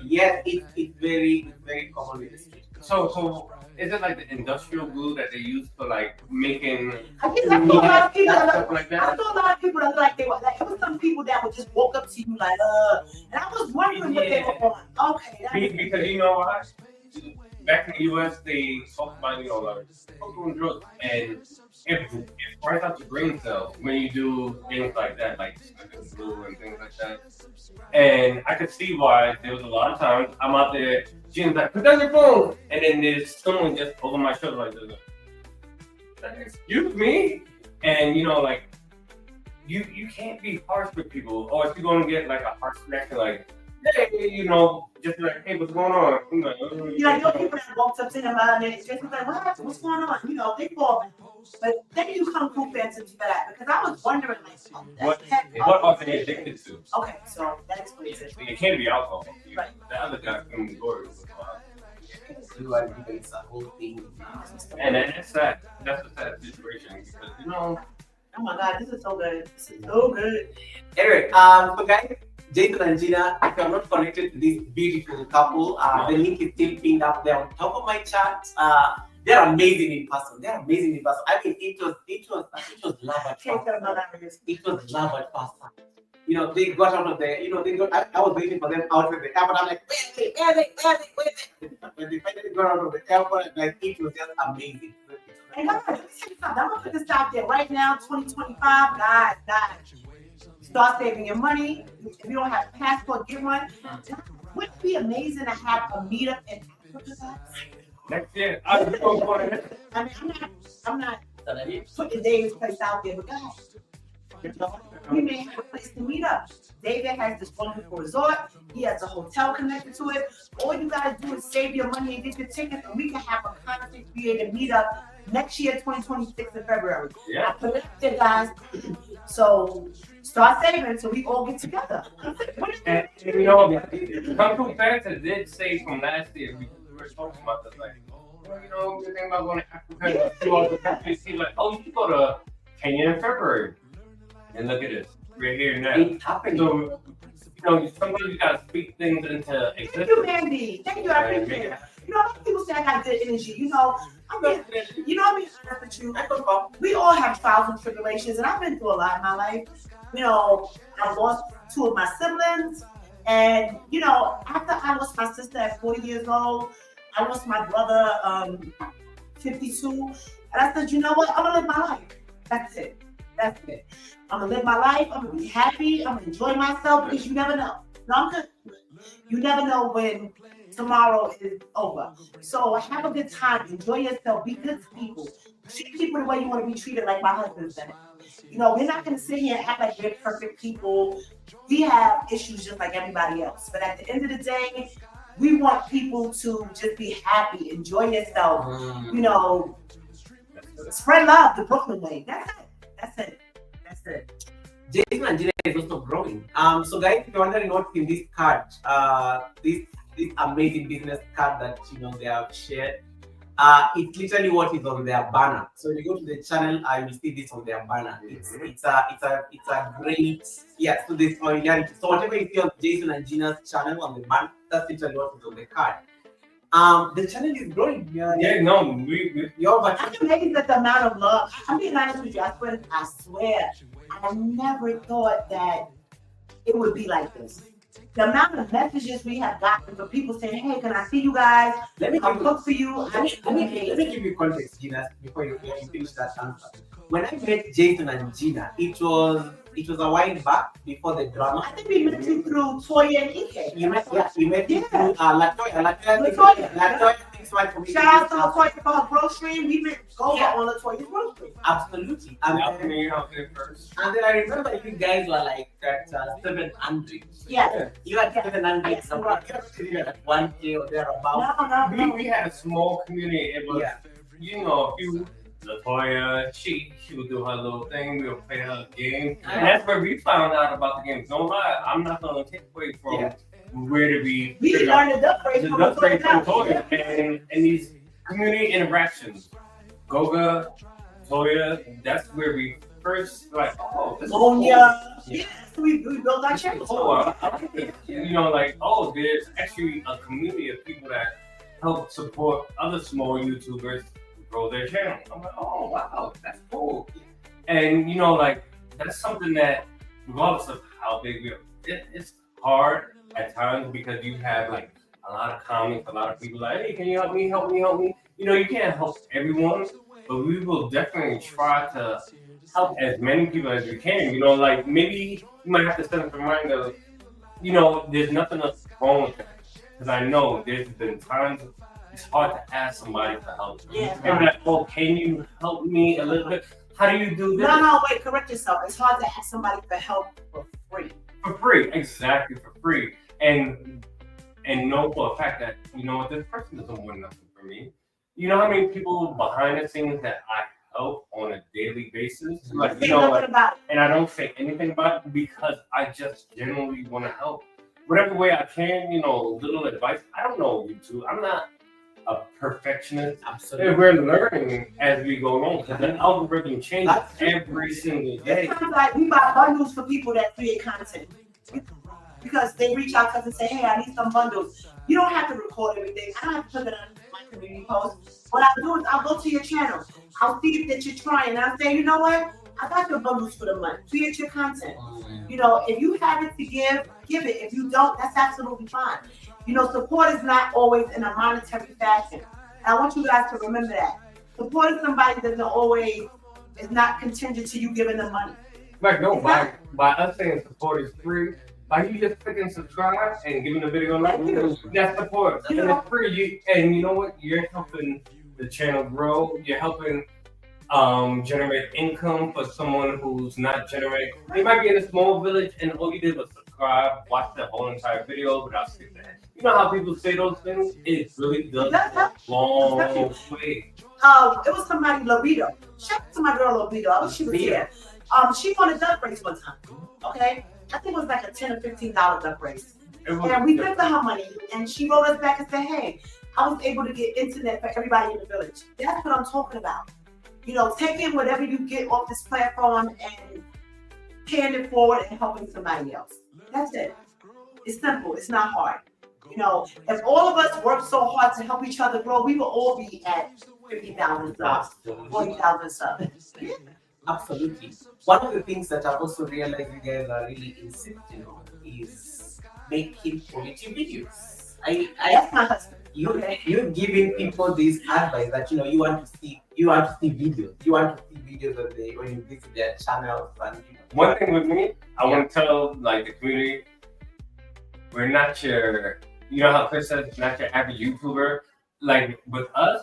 Yes, it's very common with the street. So is it like the industrial glue that they use for like making? I saw a lot of people stuff like that. I saw a lot of people that looked like they were like, it was some people that would just walk up to you like, and I was wondering what they were on. Okay. Because you know what? Back in the US, they talk about, you know, like doing drugs, and it fries out your brain cells when you do things like that, like glue and things like that. And I could see why there was a lot of times I'm out there, Jim's like, put down your phone, and then there's someone just over my shoulder like this. Like, excuse me, and you know, like you can't be harsh with people, or if you're gonna get like a harsh reaction, like, hey, you know, just like, hey, what's going on? You know, people that walked up to him and just like, what happened? What's going on? You know, they fall. But they do kung fu fans for that, because I was wondering, like, what are they addicted to? Okay, so that explains it. It can't be alcohol. Right. The other guy couldn't go. It's a whole thing. And that's sad. That's a sad situation, because you know. Oh my God, this is so good. This is so good. Anyway, so guys, Jason and Gina, if you're not connected to this beautiful couple, the link is still pinned up there on top of my chat. They're amazing in person. I mean, it was love at first. It was love at first sight. You know, they got out of the, I was waiting for them out of the airport. I'm like, where? When they finally got out of the airport, like, it was just amazing. And guys, let me tell you something. I'm gonna put this out there right now, 2025. Guys, start saving your money. If you don't have a passport, get one. Wouldn't it be amazing to have a meetup in Africa? Next year, I'm going for it. I mean, I'm not putting David's place out there, but guys, You know, we may have a place to meet up. David has this wonderful resort. He has a hotel connected to it. All you gotta do is save your money and get your tickets, and we can have a content creator meetup next year, 2026 in February. Yeah. I put it up there, guys. So start saving so we all get together. And you know, Kung Fu Panda did say from last year, we were talking about this, like, well, you know, we're thinking about going to Africa and do all the countries. He's like, oh, you should go to Kenya in February. And look at this. We're here now. It happened. So, you know, sometimes you gotta speak things into Thank existence. you, Mandy. Thank you. I appreciate it. You know, a lot of people say I got good energy. You know, I'm honest with you. We all have trials and tribulations, and I've been through a lot in my life. You know, I lost 2 of my siblings, and you know, after I lost my sister at 40 years old, I lost my brother 52, and I said, you know what? I'm gonna live my life. That's it. That's it. I'm gonna live my life. I'm gonna be happy. I'm gonna enjoy myself because you never know. No, I'm good. You never know when tomorrow is over. So have a good time. Enjoy yourself. Be good to people. Treat people the way you want to be treated, like my husband said. You know, we're not gonna sit here and act like we're perfect people. We have issues just like everybody else. But at the end of the day, we want people to just be happy, enjoy yourself. You know, spread love the Brooklyn way. That's it. That's it. That's it. Jason and Gina is also growing. So guys, if you're wondering what's in this card, this amazing business card that you know they have shared, it's literally what is on their banner. So if you go to the channel, you will see this on their banner. It's a great, yeah. So this familiarity. So whatever you see on Jason and Gina's channel on the banner, that's literally what is on the card. The channel is growing. Yeah, no, I'm amazed at the amount of love. I'm being honest with you. I swear, I never thought that it would be like this. The amount of messages we have gotten from people saying, "Hey, can I see you guys? Let me cook for you." Let me give you context, Gina, before you finish that answer. When I met Jason and Gina, it was a while back before the drama. I think we met you through Toya and Ike. You met me through Latoya. Thanks so much for meeting. Shout out to Latoya for her grocery. We met on Latoya's grocery. Absolutely. And then I remember you guys were like at 700. Yeah. You had 700 somewhere. You had 1K or thereabouts. We had a small community. It was, you know, a few. Latoya, she would do her little thing. We would play her game, and that's where we found out about the game. Don't lie, I'm not gonna take away from where did we learned the duck race from Latoya and these community interactions. Goga, Toya, that's where we first like. Oh, this yes, we built our channel. Oh, I like it. You know, like there's actually a community of people that help support other small YouTubers grow their channel. I'm like, oh wow, that's cool. And you know, like that's something that, regardless of how big we are, it's hard at times because you have like a lot of comments, a lot of people like, hey, can you help me? You know, you can't help everyone, but we will definitely try to help as many people as we can. You know, like maybe you might have to set up a reminder. You know, there's nothing else wrong with that because I know there's been times. It's hard to ask somebody for help. Yeah. And like, oh, can you help me a little bit? How do you do this? No, wait, correct yourself. It's hard to ask somebody for help for free. For free, exactly, for free. And know for a fact that, you know what, this person doesn't want nothing from me. You know how many people behind the scenes that I help on a daily basis? Like, you know, like, and I don't say anything about it because I just genuinely want to help. Whatever way I can, you know, little advice. I don't know YouTube. I'm not a perfectionist. Absolutely. And we're learning as we go along because the algorithm changes every single day. It's like we buy bundles for people that create content because they reach out to us and say, hey, I need some bundles. You don't have to record everything. I don't have to put it on my community post. What I'll do is I'll go to your channel. I'll see that you're trying. And I'll say, you know what? I got your bundles for the month. Create your content. You know, if you have it to give it. If you don't, that's absolutely fine. You know, support is not always in a monetary fashion. And I want you guys to remember that. Supporting somebody is not contingent to you giving them money. Like, no, by us saying support is free, by you just clicking subscribe and giving the video a like, that's support. And it's free. And you know what? You're helping the channel grow. You're helping generate income for someone who's not generating. They might be in a small village and all you did was subscribe, watch the whole entire video without skipping that. You know how people say those things? It really does go a long way. It was somebody, Lobito. Shout out to my girl Lobito. I wish she was here. She won a duck race one time. Okay, I think it was like a $10 or $15 duck race. And we gifted her money, and she wrote us back and said, "Hey, I was able to get internet for everybody in the village." That's what I'm talking about. You know, taking whatever you get off this platform and paying it forward and helping somebody else. That's it. It's simple. It's not hard. You know, if all of us work so hard to help each other grow, we will all be at 50,000 subs, 40,000 subs. Yeah. Absolutely. One of the things that I've also realized you guys are really insisting on is making quality videos. That's my husband. You're giving people this advice that you want to see videos. You want to see videos when you visit their channels and One thing with me, I want to tell like the community, we're not your, you know how Chris says, not your average YouTuber. Like with us,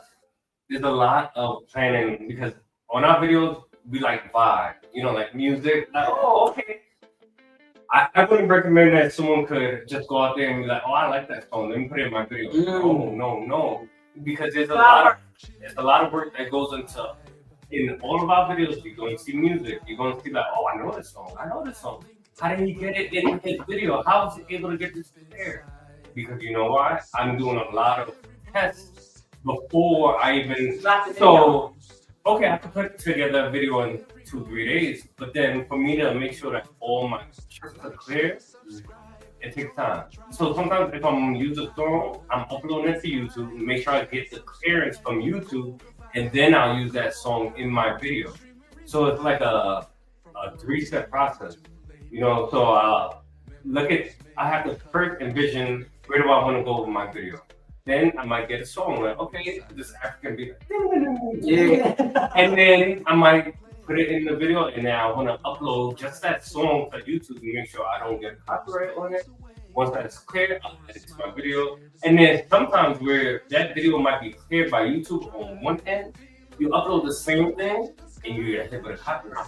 there's a lot of planning because on our videos we like vibe, like music. Like, oh, okay. I wouldn't recommend that someone could just go out there and be like, oh, I like that song. Let me put it in my video. No, because there's a lot of work that goes into. In all of our videos, you're going to see music. You're going to see like, oh, I know this song. How did he get it in his video? How was he able to get this there? Because you know why? I'm doing a lot of tests before I even. So, okay, I can put together a video in 2-3 days, but then for me to make sure that all my tricks are clear, it takes time. So sometimes if I'm using a song, I'm uploading it to YouTube, make sure I get the clearance from YouTube, and then I'll use that song in my video. So it's like a 3-step process, So I have to first envision where do I want to go with my video. Then I might get a song like, okay, this African beat, and then I might put it in the video, and then I want to upload just that song to YouTube to make sure I don't get copyright on it. Once that's clear, I'll add it to my video. And then sometimes where that video might be cleared by YouTube on one end, you upload the same thing and you get hit with a copyright.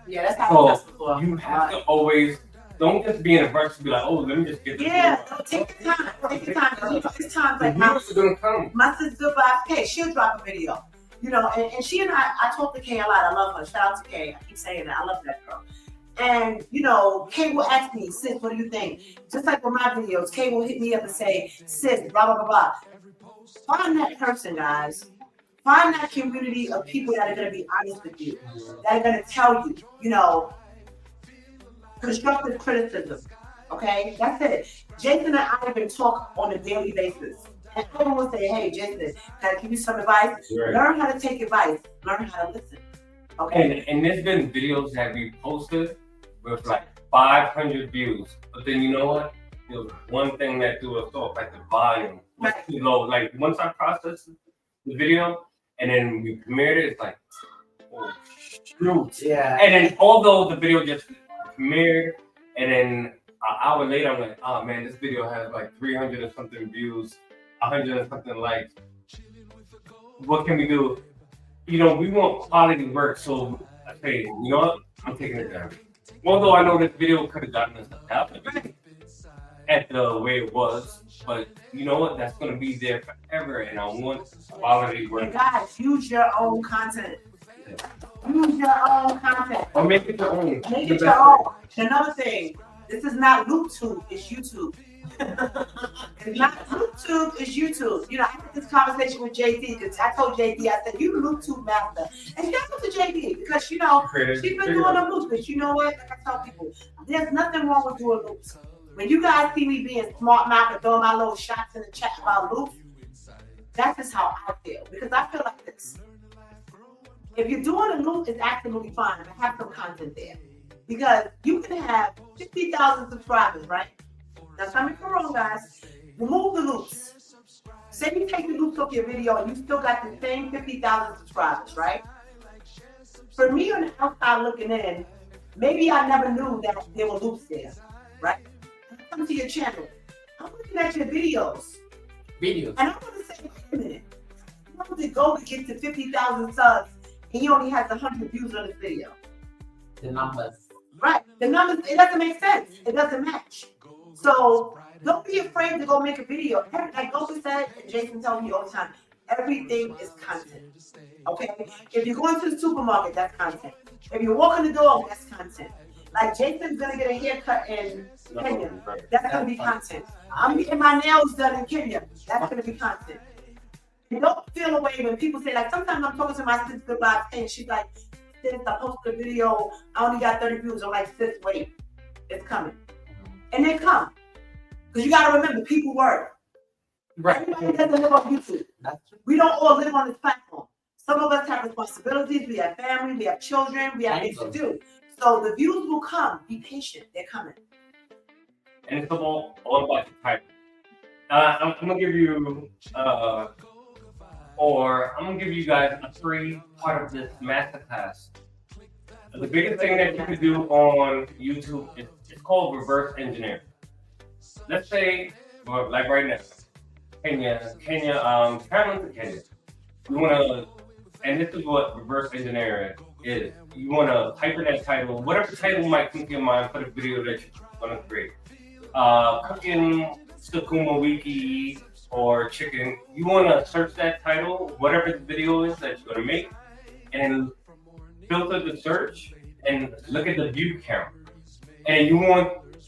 Yeah, that's how it's So you have to always, don't just be in a rush to be like, oh, let me just get this. Yeah, no, take your time. Take your time. It's times like my sister by Kay, she'll drop a video. And she and I talk to Kay a lot. I love her. Shout out to Kay. I keep saying that. I love that girl. And, Kay will ask me, sis, what do you think? Just like with my videos, Kay will hit me up and say, sis, blah, blah, blah, blah. Find that person, guys. Find that community of people that are going to be honest with you, that are going to tell you, constructive criticism. Okay? That's it. Jason and I even talk on a daily basis. And everyone will say, hey, Jason, can I give you some advice? Right. Learn how to take advice. Learn how to listen. Okay? And there's been videos that we posted with like 500 views. But then you know what? There was one thing that threw us off, like the volume was too low. Like once I processed the video and then we premiered it, it's like, oh shoot. Yeah. And then although the video just premiered, and then an hour later I'm like, oh man, this video has like 300 and something views, 100 and something likes. What can we do? We want quality work, so I say, you know what? I'm taking it down. Although I know this video could have gotten us out at the way it was, but you know what? That's gonna be there forever, and I want quality work. And guys, use your own content. Use your own content. Or make it your own. Make it your own. Another thing, this is not LoopTube, it's YouTube. It's not LoopTube, it's YouTube. I had this conversation with JD because I told JD, I said, you the LoopTube master. And shout out to JD because, she's been doing the loops. But you know what? Like I tell people, there's nothing wrong with doing loops. When you guys see me being smart mouth and throwing my little shots in the chat about loops, that's just how I feel. Because I feel like this. If you're doing a loop, it's absolutely fine. I have some content there. Because you can have 50,000 subscribers, right? Now, tell me if I'm wrong, guys. Remove the loops. Say you take the loops off your video and you still got the same 50,000 subscribers, right? For me on the outside looking in, maybe I never knew that there were loops there, right? I come to your channel. I'm looking at your videos. And I'm going to say, wait a minute. You want to go to get to 50,000 subs he only has 100 views on his video. The numbers. Right. The numbers, it doesn't make sense. It doesn't match. So don't be afraid to go make a video. Like Gopa said, and Jason tells me all the time, everything is content. Okay? If you're going to the supermarket, that's content. If you're walking the dog, that's content. Like Jason's gonna get a haircut in Kenya, that's gonna be content. I'm getting my nails done in Kenya, that's gonna be content. You don't feel away when people say, like, sometimes I'm talking to my sister about and she's like, sis, I posted a video, I only got 30 views. I'm like, sis, wait, it's coming. And they come. Because you gotta remember, people work. Right. Everybody doesn't live on YouTube. We don't all live on this platform. Some of us have responsibilities, we have family, we have children, we have things to do. So the views will come. Be patient, they're coming. And it's all about the type. I'm gonna give you guys a free part of this masterclass. The biggest thing that you can do on YouTube is it's called reverse engineering. Let's say, like right now, traveling to Kenya. You wanna, and this is what reverse engineering is. You wanna type in that title, whatever title might come to your mind for the video that you're gonna create. Cooking sukuma wiki or chicken. You wanna search that title, whatever the video is that you're gonna make, and filter the search and look at the view count.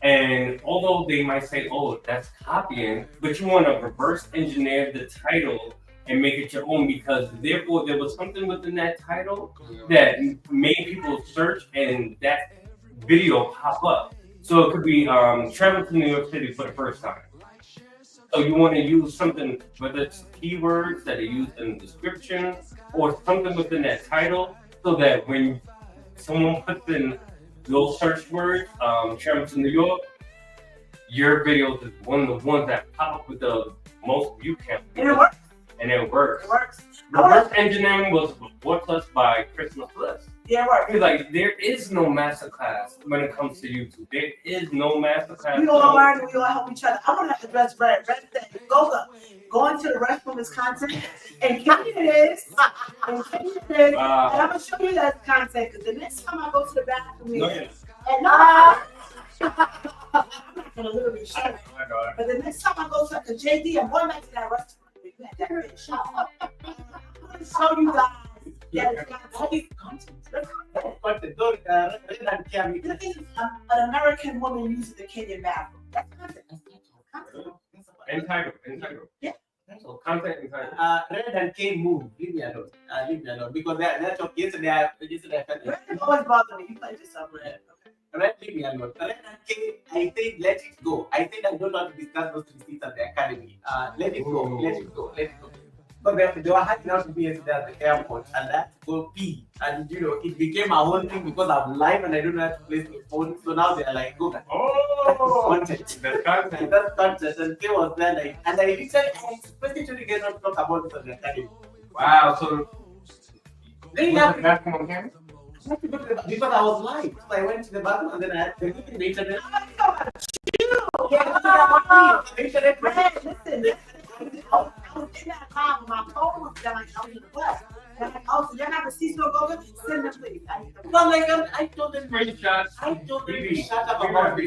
And although they might say, oh, that's copying, but you want to reverse engineer the title and make it your own, because therefore there was something within that title that made people search and that video pop up. So it could be travel to New York City for the first time. So you want to use something, whether it's keywords that are used in the description or something within that title, so that when someone puts in those search words, travel to New York, your video is one of the ones that pop up with the most view count. And it works. And it works. It works. Reverse engineering was brought to us by Christmas Bliss. Yeah, it works. He's like, there is no masterclass when it comes to YouTube. There is no masterclass. We all learn and we all help each other. I want to address Red. Red said, going to the restroom is content. And Kenya it is. And Kenya it is. And I'm going to show you that content, because the next time I go to the bathroom, and I'm not going to literally show it. But the next time I go to the JD, I'm going back to that restaurant. I'm going to show you guys. Yeah, content. But The thing is, an American woman uses the Kenyan bathroom. That's content. Entitled. Yeah. So content entitled. Red and K move. Leave me alone. Because they're talking yesterday. Red always bother me. You play yourself, Red. Red, leave me alone. Red and K, I think let it go. I think I don't want to discuss those receipts at the academy. Let it go. Let it go. But they were hanging out with me yesterday at the airport, and that go pee. And it became a whole thing because I'm live and I don't know how to place my phone. So now they're like, go back. Oh, Content. that's content. That's content. And they was there like, and I literally get not talk about this at the academy. Wow, so Then was the bathroom on camera? because I was live. So I went to the bathroom and then I had to go to the internet. Listen. I was in that car when my phone was dying. I was in the bus. And I'm like, oh, so you're not receipts no go good? Send them, please. Well, like, I told them, Screenshots. I told them to BB. shut up about this.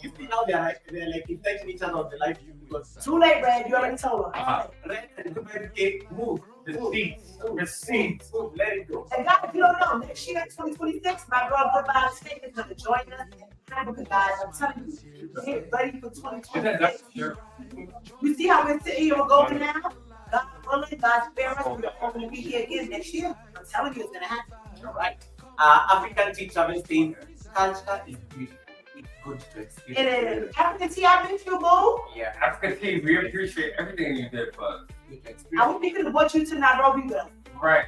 You see now they're like infecting each other on the live view because Too late, Red. You already told her. Red and Goodbye cake, move. Receipts. Move, let it go. And guys, you don't know, next year, 2026, my girl Goodbye Steak is going to join us. And guys, I'm telling you, get ready for Is that 2026. your You see how we're sitting here going now? God willing, God's spirit, we're going to be here again next year. I'm telling you, it's going to happen. You're right. African tea travel saying culture is beautiful. It's good to experience. It is. African tea, I miss you, boo. Yeah, African tea? We appreciate everything you did for us. good to I experience. wish we could have brought you to Nairobi with us. Right.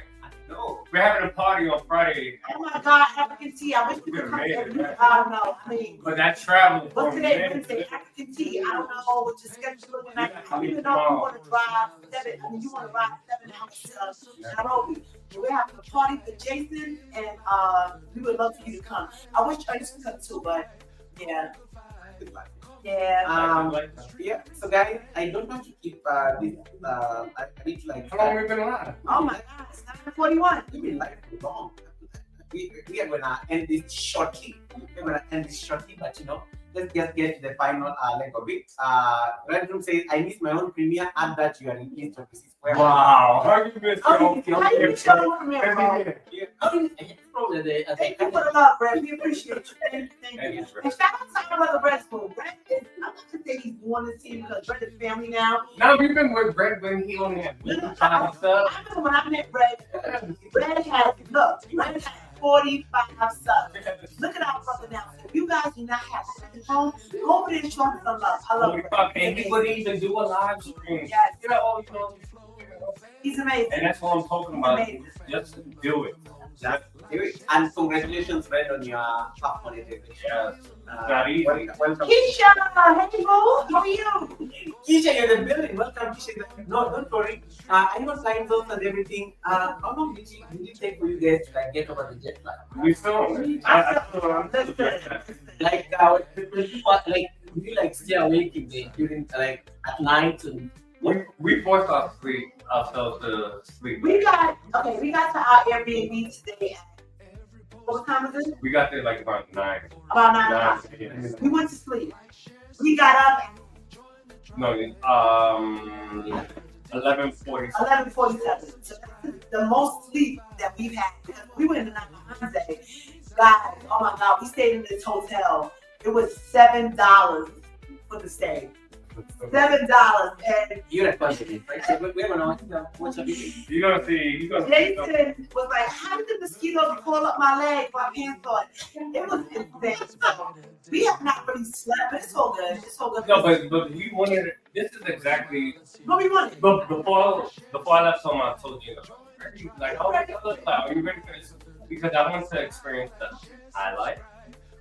No. We're having a party on Friday, Oh my God, African tea. I wish we could come every week. I don't know. I mean, but that travel what's for today? men- Wednesday, African tea. I don't know what your schedule is looking like. I don't even know if you want to drive 7. I mean, you want to ride 7 hours to Nairobi. We're having a party with Jason, and we would love for you to come. I wish Ernest could come too, but yeah. Yeah. Yeah. So guys, I don't want to keep this. I need to like. How long have we been alive? Oh my God. Stop. 41. We've been live for long. We are gonna end this shortly. But let's just get to the final leg of it. Red Room says, I miss my own premiere and that you are in East of the Square. Wow. How you miss How your do you miss your own premiere, bro? Yeah. How do you probably Thank you for the love, Brad. We appreciate you. Thank you. Thank you. And shout out to our brother Brad Spoon. Brad is, I'm not gonna say he's doing this team because Brad is family now. Now we've been with Brett when he only had five stuff. I remember when I met Brad, Brad has 45 subs. Look at our brother now. If you guys do not have a home, go over there and show him some love. I love Brad. And he wouldn't even do a live stream. Yes. He's And amazing. that's what I'm talking about. Amazing. Just do it. Just do it. And congratulations, Red, on your half monetization. Yes. Not easy. Welcome. Keisha, hey boo, how are you? Keisha, you're in the building. Welcome, Keisha. No, don't worry. I know time zones and everything. How long did it take for you guys to get over the jet lag? We filmed. Do you stay awake during at night and We forced ourselves to sleep. We got to our Airbnb today. What time is it? We got there like about 9. About 9 o'clock. 9 p.m. We went to sleep. We got up No, 11:40. 11:47. So that's the most sleep that we've had. Because we went to Nyabohanse. Guys, oh my God, we stayed in this hotel. It was $7 for the stay. $7 and you're responsible, right? So we're gonna watch a video. You're gonna see. Jason was like, how did the mosquitoes crawl up my leg, my pants on? It was insane. So we have not really slept, but it's so good. It's so good. No, but we wanted. This is exactly. What we wanted. But before I left home, I told you like, oh, are you ready for this? Because I want to experience the high life,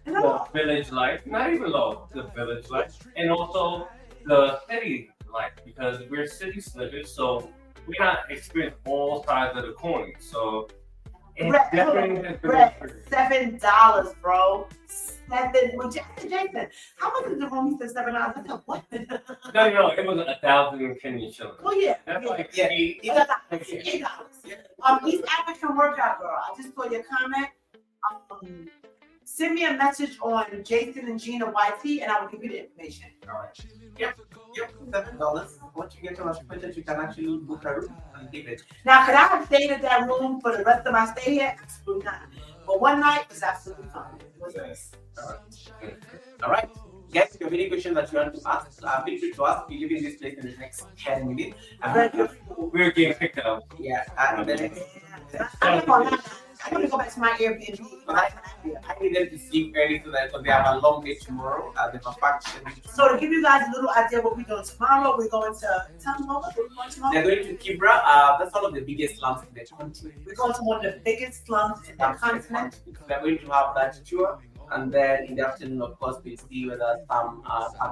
the village life, not even low, the village life, and also the city life, because we're city slickers, so we're not experiencing all sides of the coin. So it definitely has been $7, bro. Jason, how much is the room? He said $7. I said, what? No, it was 1,000 Kenyan shillings. Oh yeah. That's like $8. East African workout girl. I just saw your comment. Send me a message on Jason and Gina YT, and I will give you the information. All right. Yep, $7. Once you get on a budget, you can actually book a room and leave it. Now, could I have stayed at that room for the rest of my stay here? Absolutely not. But one night was absolutely fine. It was nice. All right. Guys, if you have any questions that you want to ask, feel free to ask. We live in this place in the next 10 minutes. We're getting picked up. Yeah, and then I'm going to go back to my Airbnb. I need them to sleep early so that because they have a long day tomorrow. They have function. So to give you guys a little idea what we're doing tomorrow, we're going to tell them what we're going tomorrow. They're going to Kibra. That's one of the biggest slums in the country. We're going to one of the biggest slums in the continent. They're going to have that tour. And then in the afternoon, of course, we'll see whether some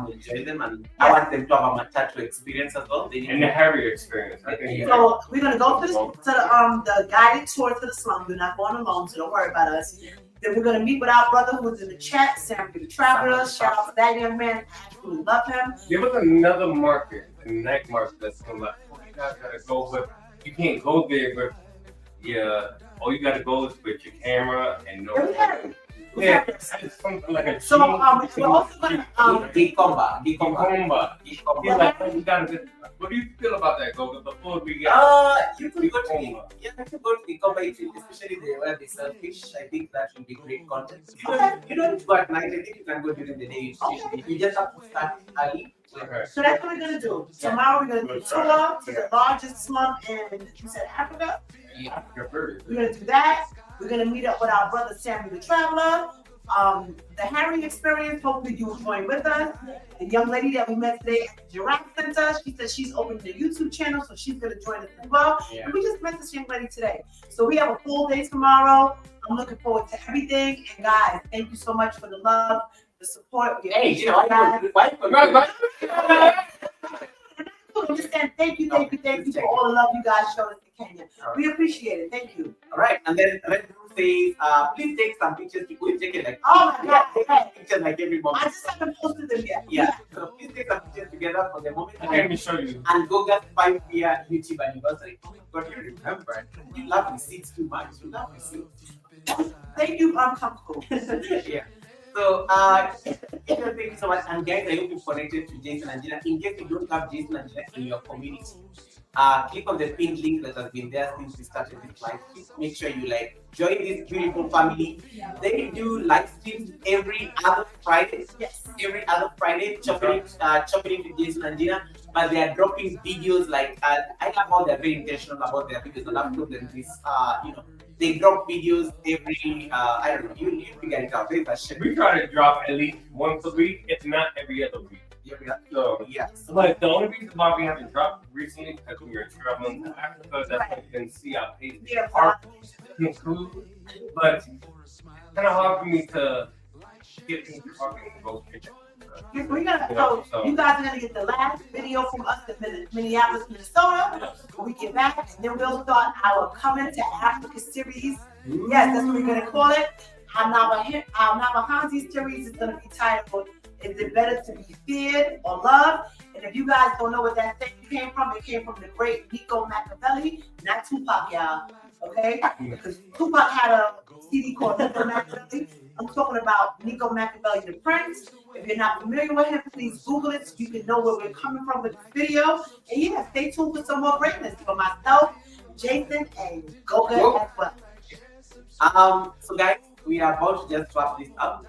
will join them. And I want them to have a matatu experience as well. And the Harrier experience. I think. So we're going to go to the guided tour to the slum. We're not going alone, so don't worry about us. Then we're going to meet with our brother who's in the chat, Sam the Traveler. Shout out to that young man. I absolutely love him. There was another market, the night market that's coming up. You guys gotta go with. You can't go there, but all you gotta go is with your camera and no. Yeah, it's something like a. So we're also going to Gikomba. He's like, oh, you gotta get. What do you feel about that, Goga? Before we get. You can go to Gikomba, especially where they sell fish. I think that will be great content. You don't need to go at night. I think you can go during the day. You just have to start early. Okay. So that's what we're going to do. Tomorrow we're going to do a tour to the largest slum in, you said Africa? Yeah. We're going to do that. We're going to meet up with our brother Sammy the Traveler. The Harry experience, hopefully you will join with us. The young lady that we met today at the Giraffe Center, she said she's opening a YouTube channel, so she's going to join us as well. Yeah. And we just met this young lady today. So we have a full day tomorrow. I'm looking forward to everything. And guys, thank you so much for the love, the support. Hey, you know, why? Understand. Thank you for all the love you guys showed us in Kenya. We appreciate it. Thank you. All right, and then Red Room says, please take some pictures. We'll take it like Oh my God. take pictures like every moment. I just haven't posted them yet. Yeah, so please take some pictures together. together for the moment. I can't even show you. And Goga's 5-year YouTube anniversary. But you remember, you love receipts too much. You love receipts. Thank you, uncomfortable. Yeah. So, thank you so much. And guys, I hope you connected to Jason and Gina. In case you don't have Jason and Gina in your community, click on the pinned link that has been there since we started this live. Please make sure you join this beautiful family. They do live streams every other Friday. Yes. Every other Friday, chopping it with Jason and Gina. But they are dropping videos I love how they're very intentional about their videos. And I've told them this, they drop videos every, I don't know, you figure it out. There's a shit. We try to drop at least once a week, if not every other week. So, yeah. But the only reason why we haven't dropped recently is because we were traveling to Africa. That's why you can see our page. Our include, but it's kind of hard for me to get into talking about pictures. We're gonna, so you guys are gonna get the last video from us in Minneapolis, Minnesota. When we get back, and then we'll start our Coming to Africa series. Yes, that's what we're gonna call it. Our Nyabohanse series is gonna be titled, "Is it better to be feared or loved?" And if you guys don't know what that thing came from, it came from the great Nico Machiavelli, not Tupac, y'all. Okay? Because Tupac had a CD called Nico Machiavelli. I'm talking about Nico Machiavelli, the Prince. If you're not familiar with him, please Google it so you can know where we're coming from with the video. And yeah, stay tuned for some more greatness for myself, Jason, and Goga as well. So guys, we are about to just wrap this up.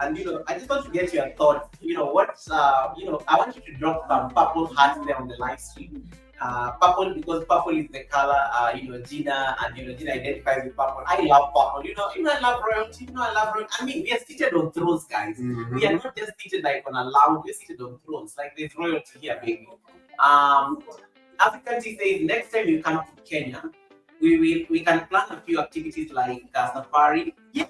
And I just want to get your thoughts. I want you to drop some purple hearts there on the live stream. Purple, because purple is the color, Gina, and Gina identifies with purple. I love purple, I love royalty, I love royalty. I mean, we are seated on thrones, guys. Mm-hmm. We are not just seated on a lounge, we're seated on thrones. There's royalty here, baby. African Tea says next time you come to Kenya, we can plan a few activities like safari. Yeah.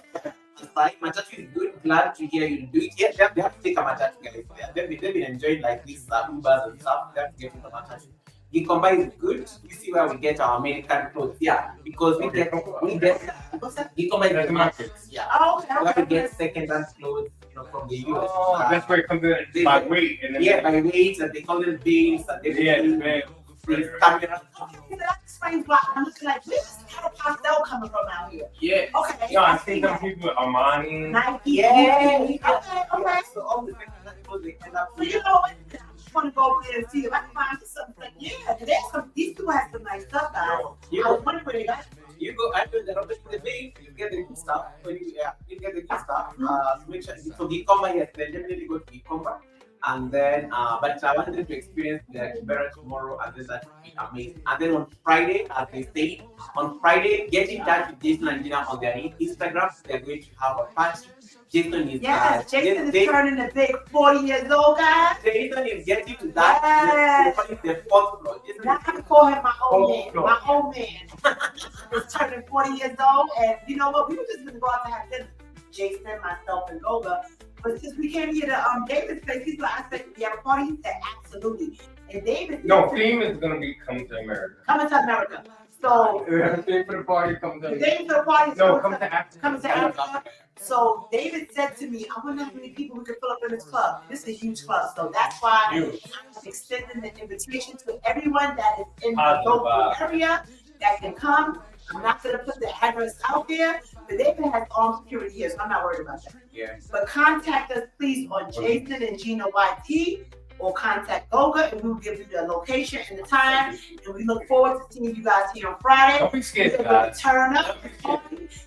Matatu is good. Glad to hear you do it. Yeah, they have to take a matatu, guys. They've been enjoying these Ubers and stuff. They have to get in the matatu. Gikomba is good. You see where we get our American clothes. Yeah, because we get what's that? Gikomba is the market. Yeah. Oh, where we get second-hand clothes, from the US. Oh, that's where it comes in by weight. And then by weight, and they call them beans, and they man. Camera. That explains why I'm looking like, where's this kind of pastel coming from out here? Yeah. Okay. No, I think some people with Armani. Nike. Yeah. Okay. So all the second-hand clothes they end up. So you know what? I want to go over there and see if I can find something. Yeah, these people have some nice stuff, guys. I was wondering where they got. You go, I do the thing, you get the good stuff. When you get the good stuff. Make sure. So Gikomba, yes, they definitely go to Gikomba. And then, but I wanted to experience the Kibera tomorrow, and then that would be amazing. And then on Friday, as they say, get in touch with Jason and Gina on their Instagram. They're going to have a party. Jason is Jason is turning the big 40 years old, guys. Jason is getting to that. Yes. The fourth floor. I can call him my old man. My old man is turning 40 years old, and you know what? We were just gonna go out to have dinner. Jason, myself, and Goga. But since we came here to David's place, he's like, I said, "Do you have a party?" He said, "Absolutely." And David, theme is gonna be Coming to America. Coming to America. So the theme for the party comes to. The theme for the party. Come to Africa. Coming to Africa. So David said to me, "I wonder how many people we could fill up in this club. This is a huge club, so that's why I'm extending the invitation to everyone that is in the local area that can come. I'm not going to put the address out there, but David has armed security here, so I'm not worried about that. Yeah. But contact us, please, on Jason and Gina YT, or contact Goga, and we will give you the location and the time. And we look forward to seeing you guys here on Friday. Don't be scared, guys. Turn up.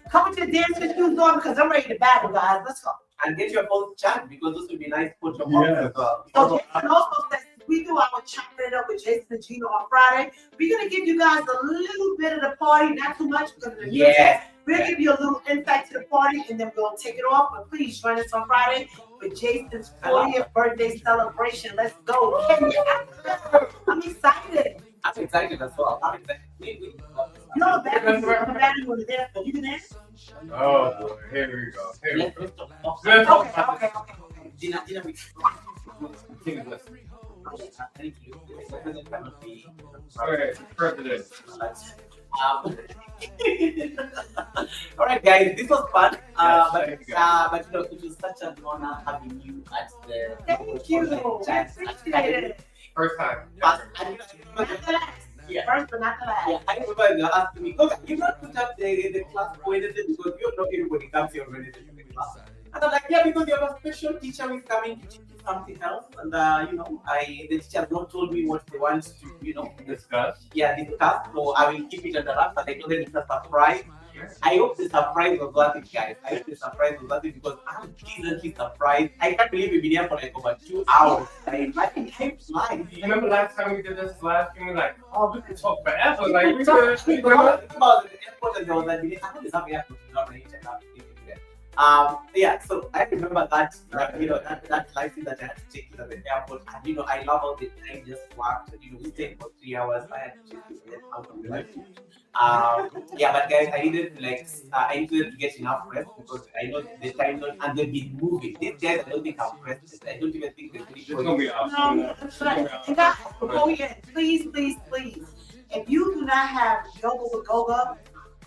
Come with your dance shoes on, because I'm ready to battle, guys. Let's go. And get your phone chat, because this would be nice to put your phone as well. So Jason also says, we do our chopping it up with Jason and Gina on Friday. We're gonna give you guys a little bit of the party, not too much because of the music. We'll give you a little insight to the party, and then we'll take it off. But please join us on Friday for Jason's 40th birthday celebration. Let's go, Kenya! I'm excited. I'm excited as well. I'm excited. You know, Batman was there, so you can dance. Oh boy, here we go. Okay. Gina, President. All right, guys, this was fun. Yes, thank you, guys. But you know, it was such an honor having you at the Thank you. I appreciate it. First time. And Not the last. Yeah. First, but not the last. yeah, I remember you asking me, okay, you not put up the class for Wednesday because you know everybody comes here on Wednesday to the class. And I'm like, yeah, because you have a special teacher who is coming to teach you something else. And you know, the teacher has not told me what they want to, you know, Discuss. discuss. So I will keep it under wraps. And I told them it's a surprise. I hope the surprise was worth it, guys. I hope the surprise was worth it because I'm pleasantly surprised. I can't believe we've been here for like over 2 hours. I think I'm flying. You remember last time we did this last year? We were like, oh, we could talk forever. Like, we Talk could. about the airport and there was that video. I know there's something happened to not really check out. Yeah, so I remember that, you know, that life that I had to take it at the airport. And, you know, I love how the time just worked. You know, we stayed for 3 hours. I had to get out of the life. Yeah, but guys, I needed to get enough rest because I know the time zone and they've been moving. These guys, I don't think have rested. I don't even think they're It's gonna be awesome. No, that's right. And guys, before we end, please, if you do not have Yoga with Goga,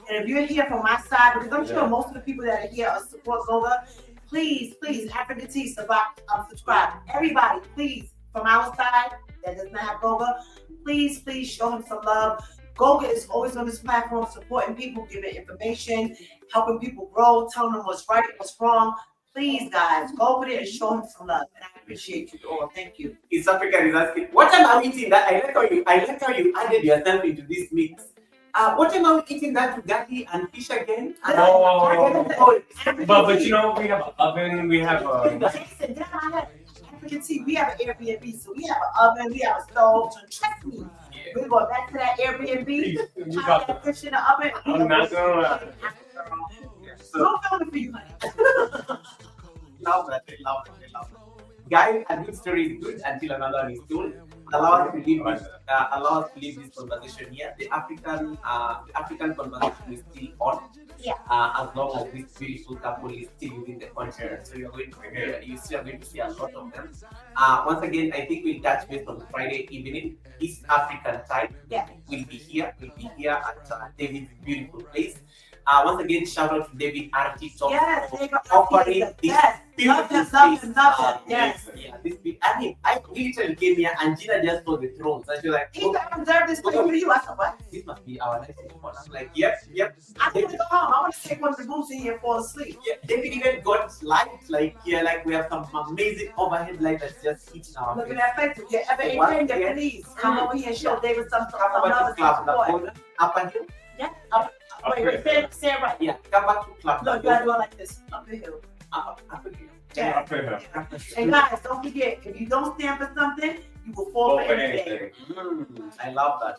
and if you're here from my side, because I'm sure most of the people that are here are support Goga, please, African Tea, subscribe. Everybody, please, from our side that does not have Goga, please show him some love. Goga is always on this platform supporting people, giving information, helping people grow, telling them what's right, what's wrong. Please, guys, go over there and show him some love. And I appreciate you all. Thank you. East Africa is asking, what am I eating that? I like how you added yourself into this mix. What am I eating that ugali and fish again? Oh. But you know, we have an oven, we have a. Jason, damn, I have African Tea. We have an Airbnb, so we have an oven, we have a stove. So trust me, we're going back to that Airbnb. We Try got that fish in the oven. I'm not gonna lie. So film it for you, honey. Love that. I love it. Guys, a good story is good until another one is told. Allow us to leave this conversation here. The African conversation is still on. Yeah. As long as this beautiful couple is still within the country. So you still are going to see a lot of them. Once again, I think we'll touch base on Friday evening, East African time. Yeah. We'll be here at David's beautiful place. Once again, shout out to David RT Talk Yes, for they got offering this yes. beautiful Love space. him. Yes. Yeah, I mean, I literally came here and Gina just saw the throne. So she was like, He reserved this place for you. I said, what? this must be our next one. I'm like, yep. I need to go home. I want to take one of the boots in here and fall asleep. Yeah, David even got lights, like here, like we have some amazing overhead light that's just hitting our Look face. at that face. If you're ever in Kenya, please come over here and show David some Come back love to and club, support. up here. Yeah. Wait, say it right. Yeah, come back to club. Look, you gotta do it like this. Up the hill. Up here. Yeah. And guys, don't forget, if you don't stand for something, you will fall for anything. I love that.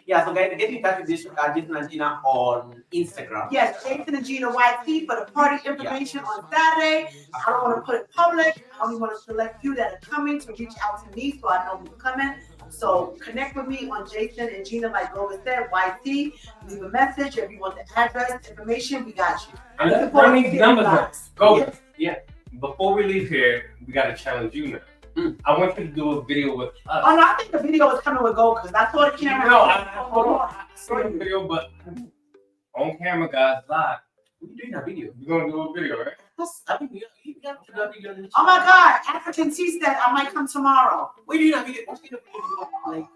Yeah, so guys, get in touch with Jason and Gina on Instagram. Yes, Jason and Gina YT for the party information on Saturday. I don't want to put it public. I only want to select you that are coming to reach out to me so I know who's coming. So connect with me on Jason and Gina, like Logan said, YT. Leave a message. If you want the address, information, we got you. And let's bring these numbers up. Go. Yeah. Before we leave here, we gotta challenge you now. I want you to do a video with us. Oh, no, I think the video was coming with Gold because I saw the camera. No, I saw the video, but on camera, guys, live. We're doing a video. We're gonna do a video, right? I think you have to do a video. Oh my God, African Tea said I might come tomorrow. We're doing a video. What's the video? Like,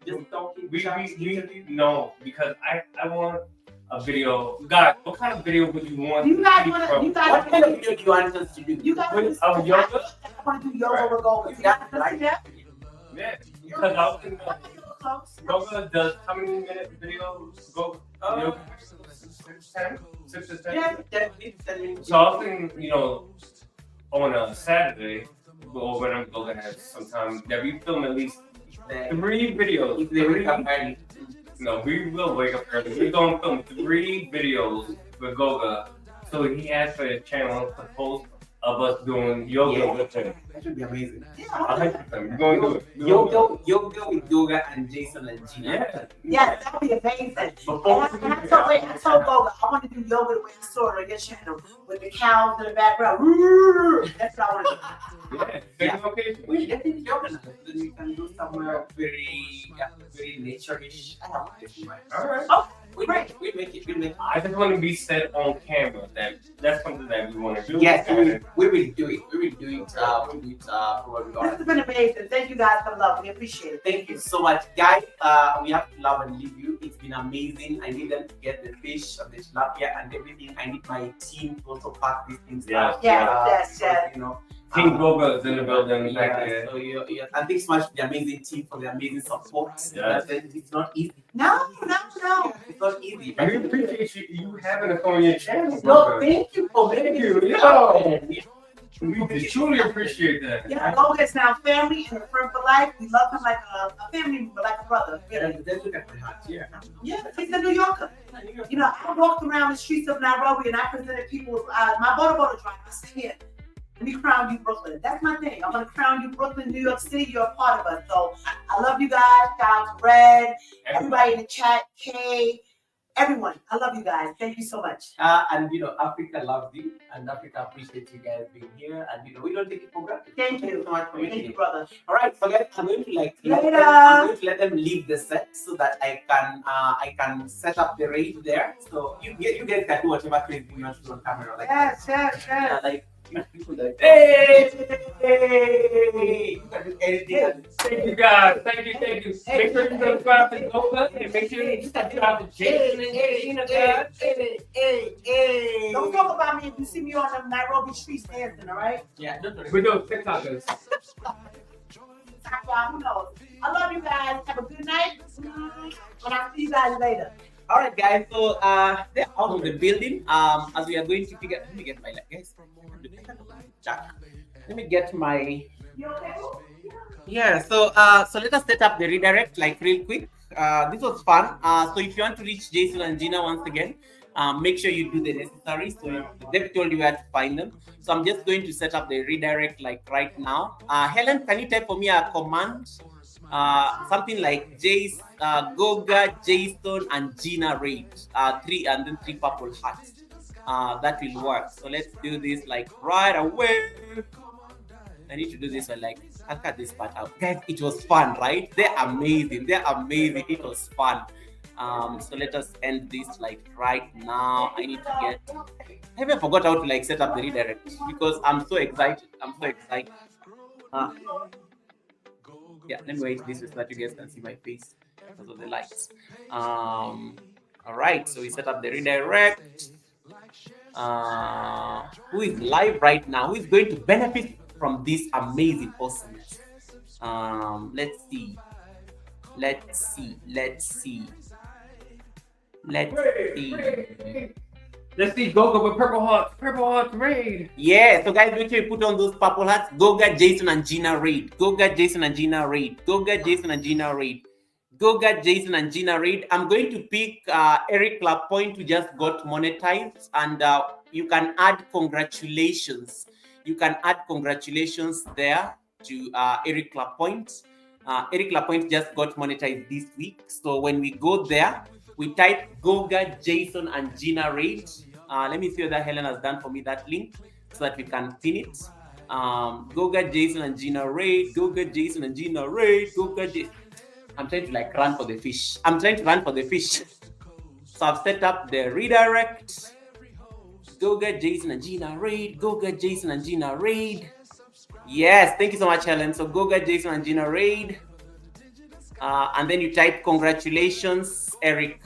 just talking. No, because I want a video. God, what kind of video would you want? You guys want to? You guys What kind of video do you want us to do? You guys With want yoga? I want to do yoga with Gold. Yeah, right. Yeah. Yeah, because I was thinking Goga does how many minute videos? Go yoga? 6 to 10? Yeah, 10 minutes. So I was thinking, on a Saturday, or when I'm going to have sometime, that we film at least 3 videos. If they wake up early. No, we will wake up early. We're going to film 3 videos with Goga. So he has for his channel to post of us doing yoga Yeah. with him. That should be amazing. Yeah. 100%. We're going to do it. Yoga with Goga and Jason and Gina. Yeah. Yes, that would be amazing. And Before I told Goga, I want to do yoga the way I saw it on your channel with the cows in the background. That's what I want to do. yeah, Yeah. same location. We definitely yoga now. Then we can do somewhere very nature-ish. I have this in mind. All right. We make it. We make it. I just want to be set on camera. That's something that we want to do. Yes, And we will do it. We will do it. Probably. This has been amazing. Thank you guys for love. We appreciate it. Thank you so much, guys. We have to love and leave you. It's been amazing. I need them to get the fish and the tilapia and everything. I need my team to also pack these things Yes, out. yes. You know. Team Goga is in the building. Back Yeah, there. so and thanks so much to the amazing team for the amazing support. Yes. It's not easy. No. It's not easy. I really appreciate you having us on your channel. No, Goga. thank you for Thank making you. it. Yeah. We truly appreciate that. Yeah, Goga is now family and a friend for life. We love him like a family member, like a brother. Really. Then look at my heart. Yeah. Yeah, he's a New Yorker. You know, I walked around the streets of Nairobi and I presented people my Boda drive. I said, here, let me crown you Brooklyn. That's my thing. I'm gonna crown you Brooklyn, New York City. You're a part of us. So I love you guys. Shout out to Red, everybody in the chat, Kay, everyone. I love you guys. Thank you so much. And Africa loves you, and Africa appreciates you guys being here, and we don't take it for granted. Thank you. so much for Thank making you, it. brother. All right, so guys, I'm going to Later. I'm going to let them leave the set so that I can set up the raid there. So you guys can do whatever crazy you want to do on camera, like Yes. like people like Hey! you can do anything. Thank you guys. Thank you. Make sure you subscribe to Goga and make sure you subscribe to Jason and Gina, guys. Don't talk about me if you see me on the Nairobi streets dancing, all right? Yeah, don't worry. We're doing TikTokers. Who knows? I love you guys. Have a good night. And I'll see you guys later. All right, guys. So they're out of the building. As we are going to figure. Let me get my guys. Let me get my. You okay? Yeah. So let us set up the redirect real quick. This was fun. So if you want to reach Jason and Gina once again, make sure you do the necessary. So they've told you where to find them. So I'm just going to set up the redirect right now. Helen, can you type for me a command? Something like Jace, Goga, Jason, and Gina raid. 3 and then 3 purple hearts. That will work. So let's do this right away. I need to do this one I'll cut this part out. Guys, it was fun, right? They're amazing. It was fun. So let us end this right now. I need to get. I even forgot how to set up the redirect because I'm so excited. Yeah, let me wait this so that you guys can see my face because of the lights. All right, so we set up the redirect. Who is live right now? Who is going to benefit from this amazing awesomeness? Let's see. Let's see Goga with Purple Hearts raid. Yeah, so guys, make sure you put on those purple hats. Goga, Jason, and Gina raid. Goga, Jason, and Gina raid. Goga, Jason, and Gina raid. Goga, Jason, and Gina raid. I'm going to pick Eric Lapointe, who just got monetized, and you can add congratulations. You can add congratulations there to Eric Lapointe. Eric Lapointe just got monetized this week. So when we go there, we type Goga, Jason, and Gina raid. Let me see whether Helen has done for me that link so that we can pin it. Goga, Jason, and Gina raid. Goga, Jason, and Gina raid. Goga, Jason. I'm trying to run for the fish. So I've set up the redirect. Goga, Jason, and Gina raid. Goga, Jason, and Gina raid. Yes, thank you so much, Helen. So Goga, Jason, and Gina raid. And then you type congratulations, Eric,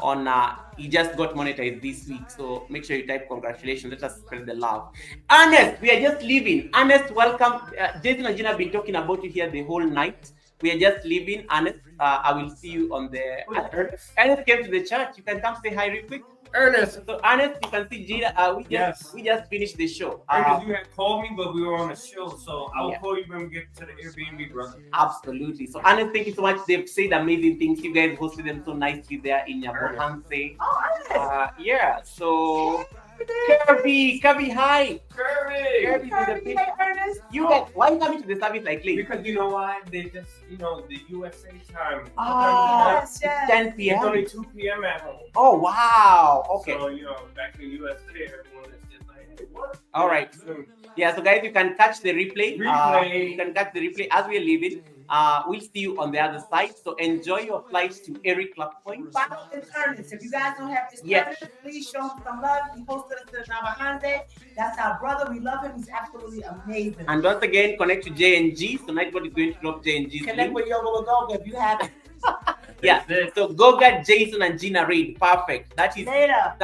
on he just got monetized this week. So make sure you type congratulations. Let us spread the love. Ernest, we are just leaving. Ernest, welcome. Jason and Gina have been talking about you here the whole night. We are just leaving. Ernest, I will see you on the. Ernest came to the church. You can come say hi real quick. Ernest. So Ernest, you can see Gina. We just finished the show. Ernest, you had called me, but we were on a show, so I will call you when we get to the Airbnb, brother. Absolutely. So Ernest, thank you so much. They've said amazing things. You guys hosted them so nicely there in Nyabohanse. Oh, Ernest. Yeah. So Kirby, hi. Kirby. Service with the Hey, Ernest. You guys, why are you coming to the service like late? Because you know why? They just, the USA time. Yes, It's yes. 10 It's p.m. only 2 p.m. at home. Oh, wow. Okay. So, back in the USA, everyone is just like, hey, what? All right. Yeah, so guys, you can catch the replay. Replay. You can catch the replay as we're leaving. We'll see you on the other side. So enjoy your flights to Eric Lapointe. Follow this Ernest. If you guys don't have this Yes. Ernest, please show him some love. He hosted us to Nyabohanse. That's our brother. We love him. He's absolutely amazing. And once again, connect to JNG. So Nightbot is going to drop JNG's Connect link. with your little dog if you haven't. Yeah. So go get Jason and Gina Reid. Perfect. That is Later.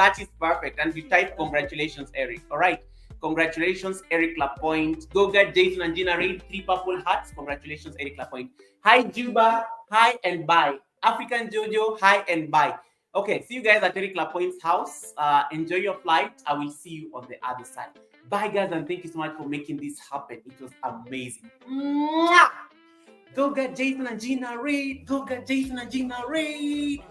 perfect. And you type congratulations, Eric. All right. Congratulations, Eric Lapointe. Go get Jason and Gina Reid. 3 purple hearts. Congratulations, Eric Lapointe. Hi, Juba. Hi and bye. African Jojo. Hi and bye. Okay. See you guys at Eric Lapointe's house. Enjoy your flight. I will see you on the other side. Bye, guys. And thank you so much for making this happen. It was amazing. Mwah! Go get Jason and Gina Reid. Go get Jason and Gina Reid.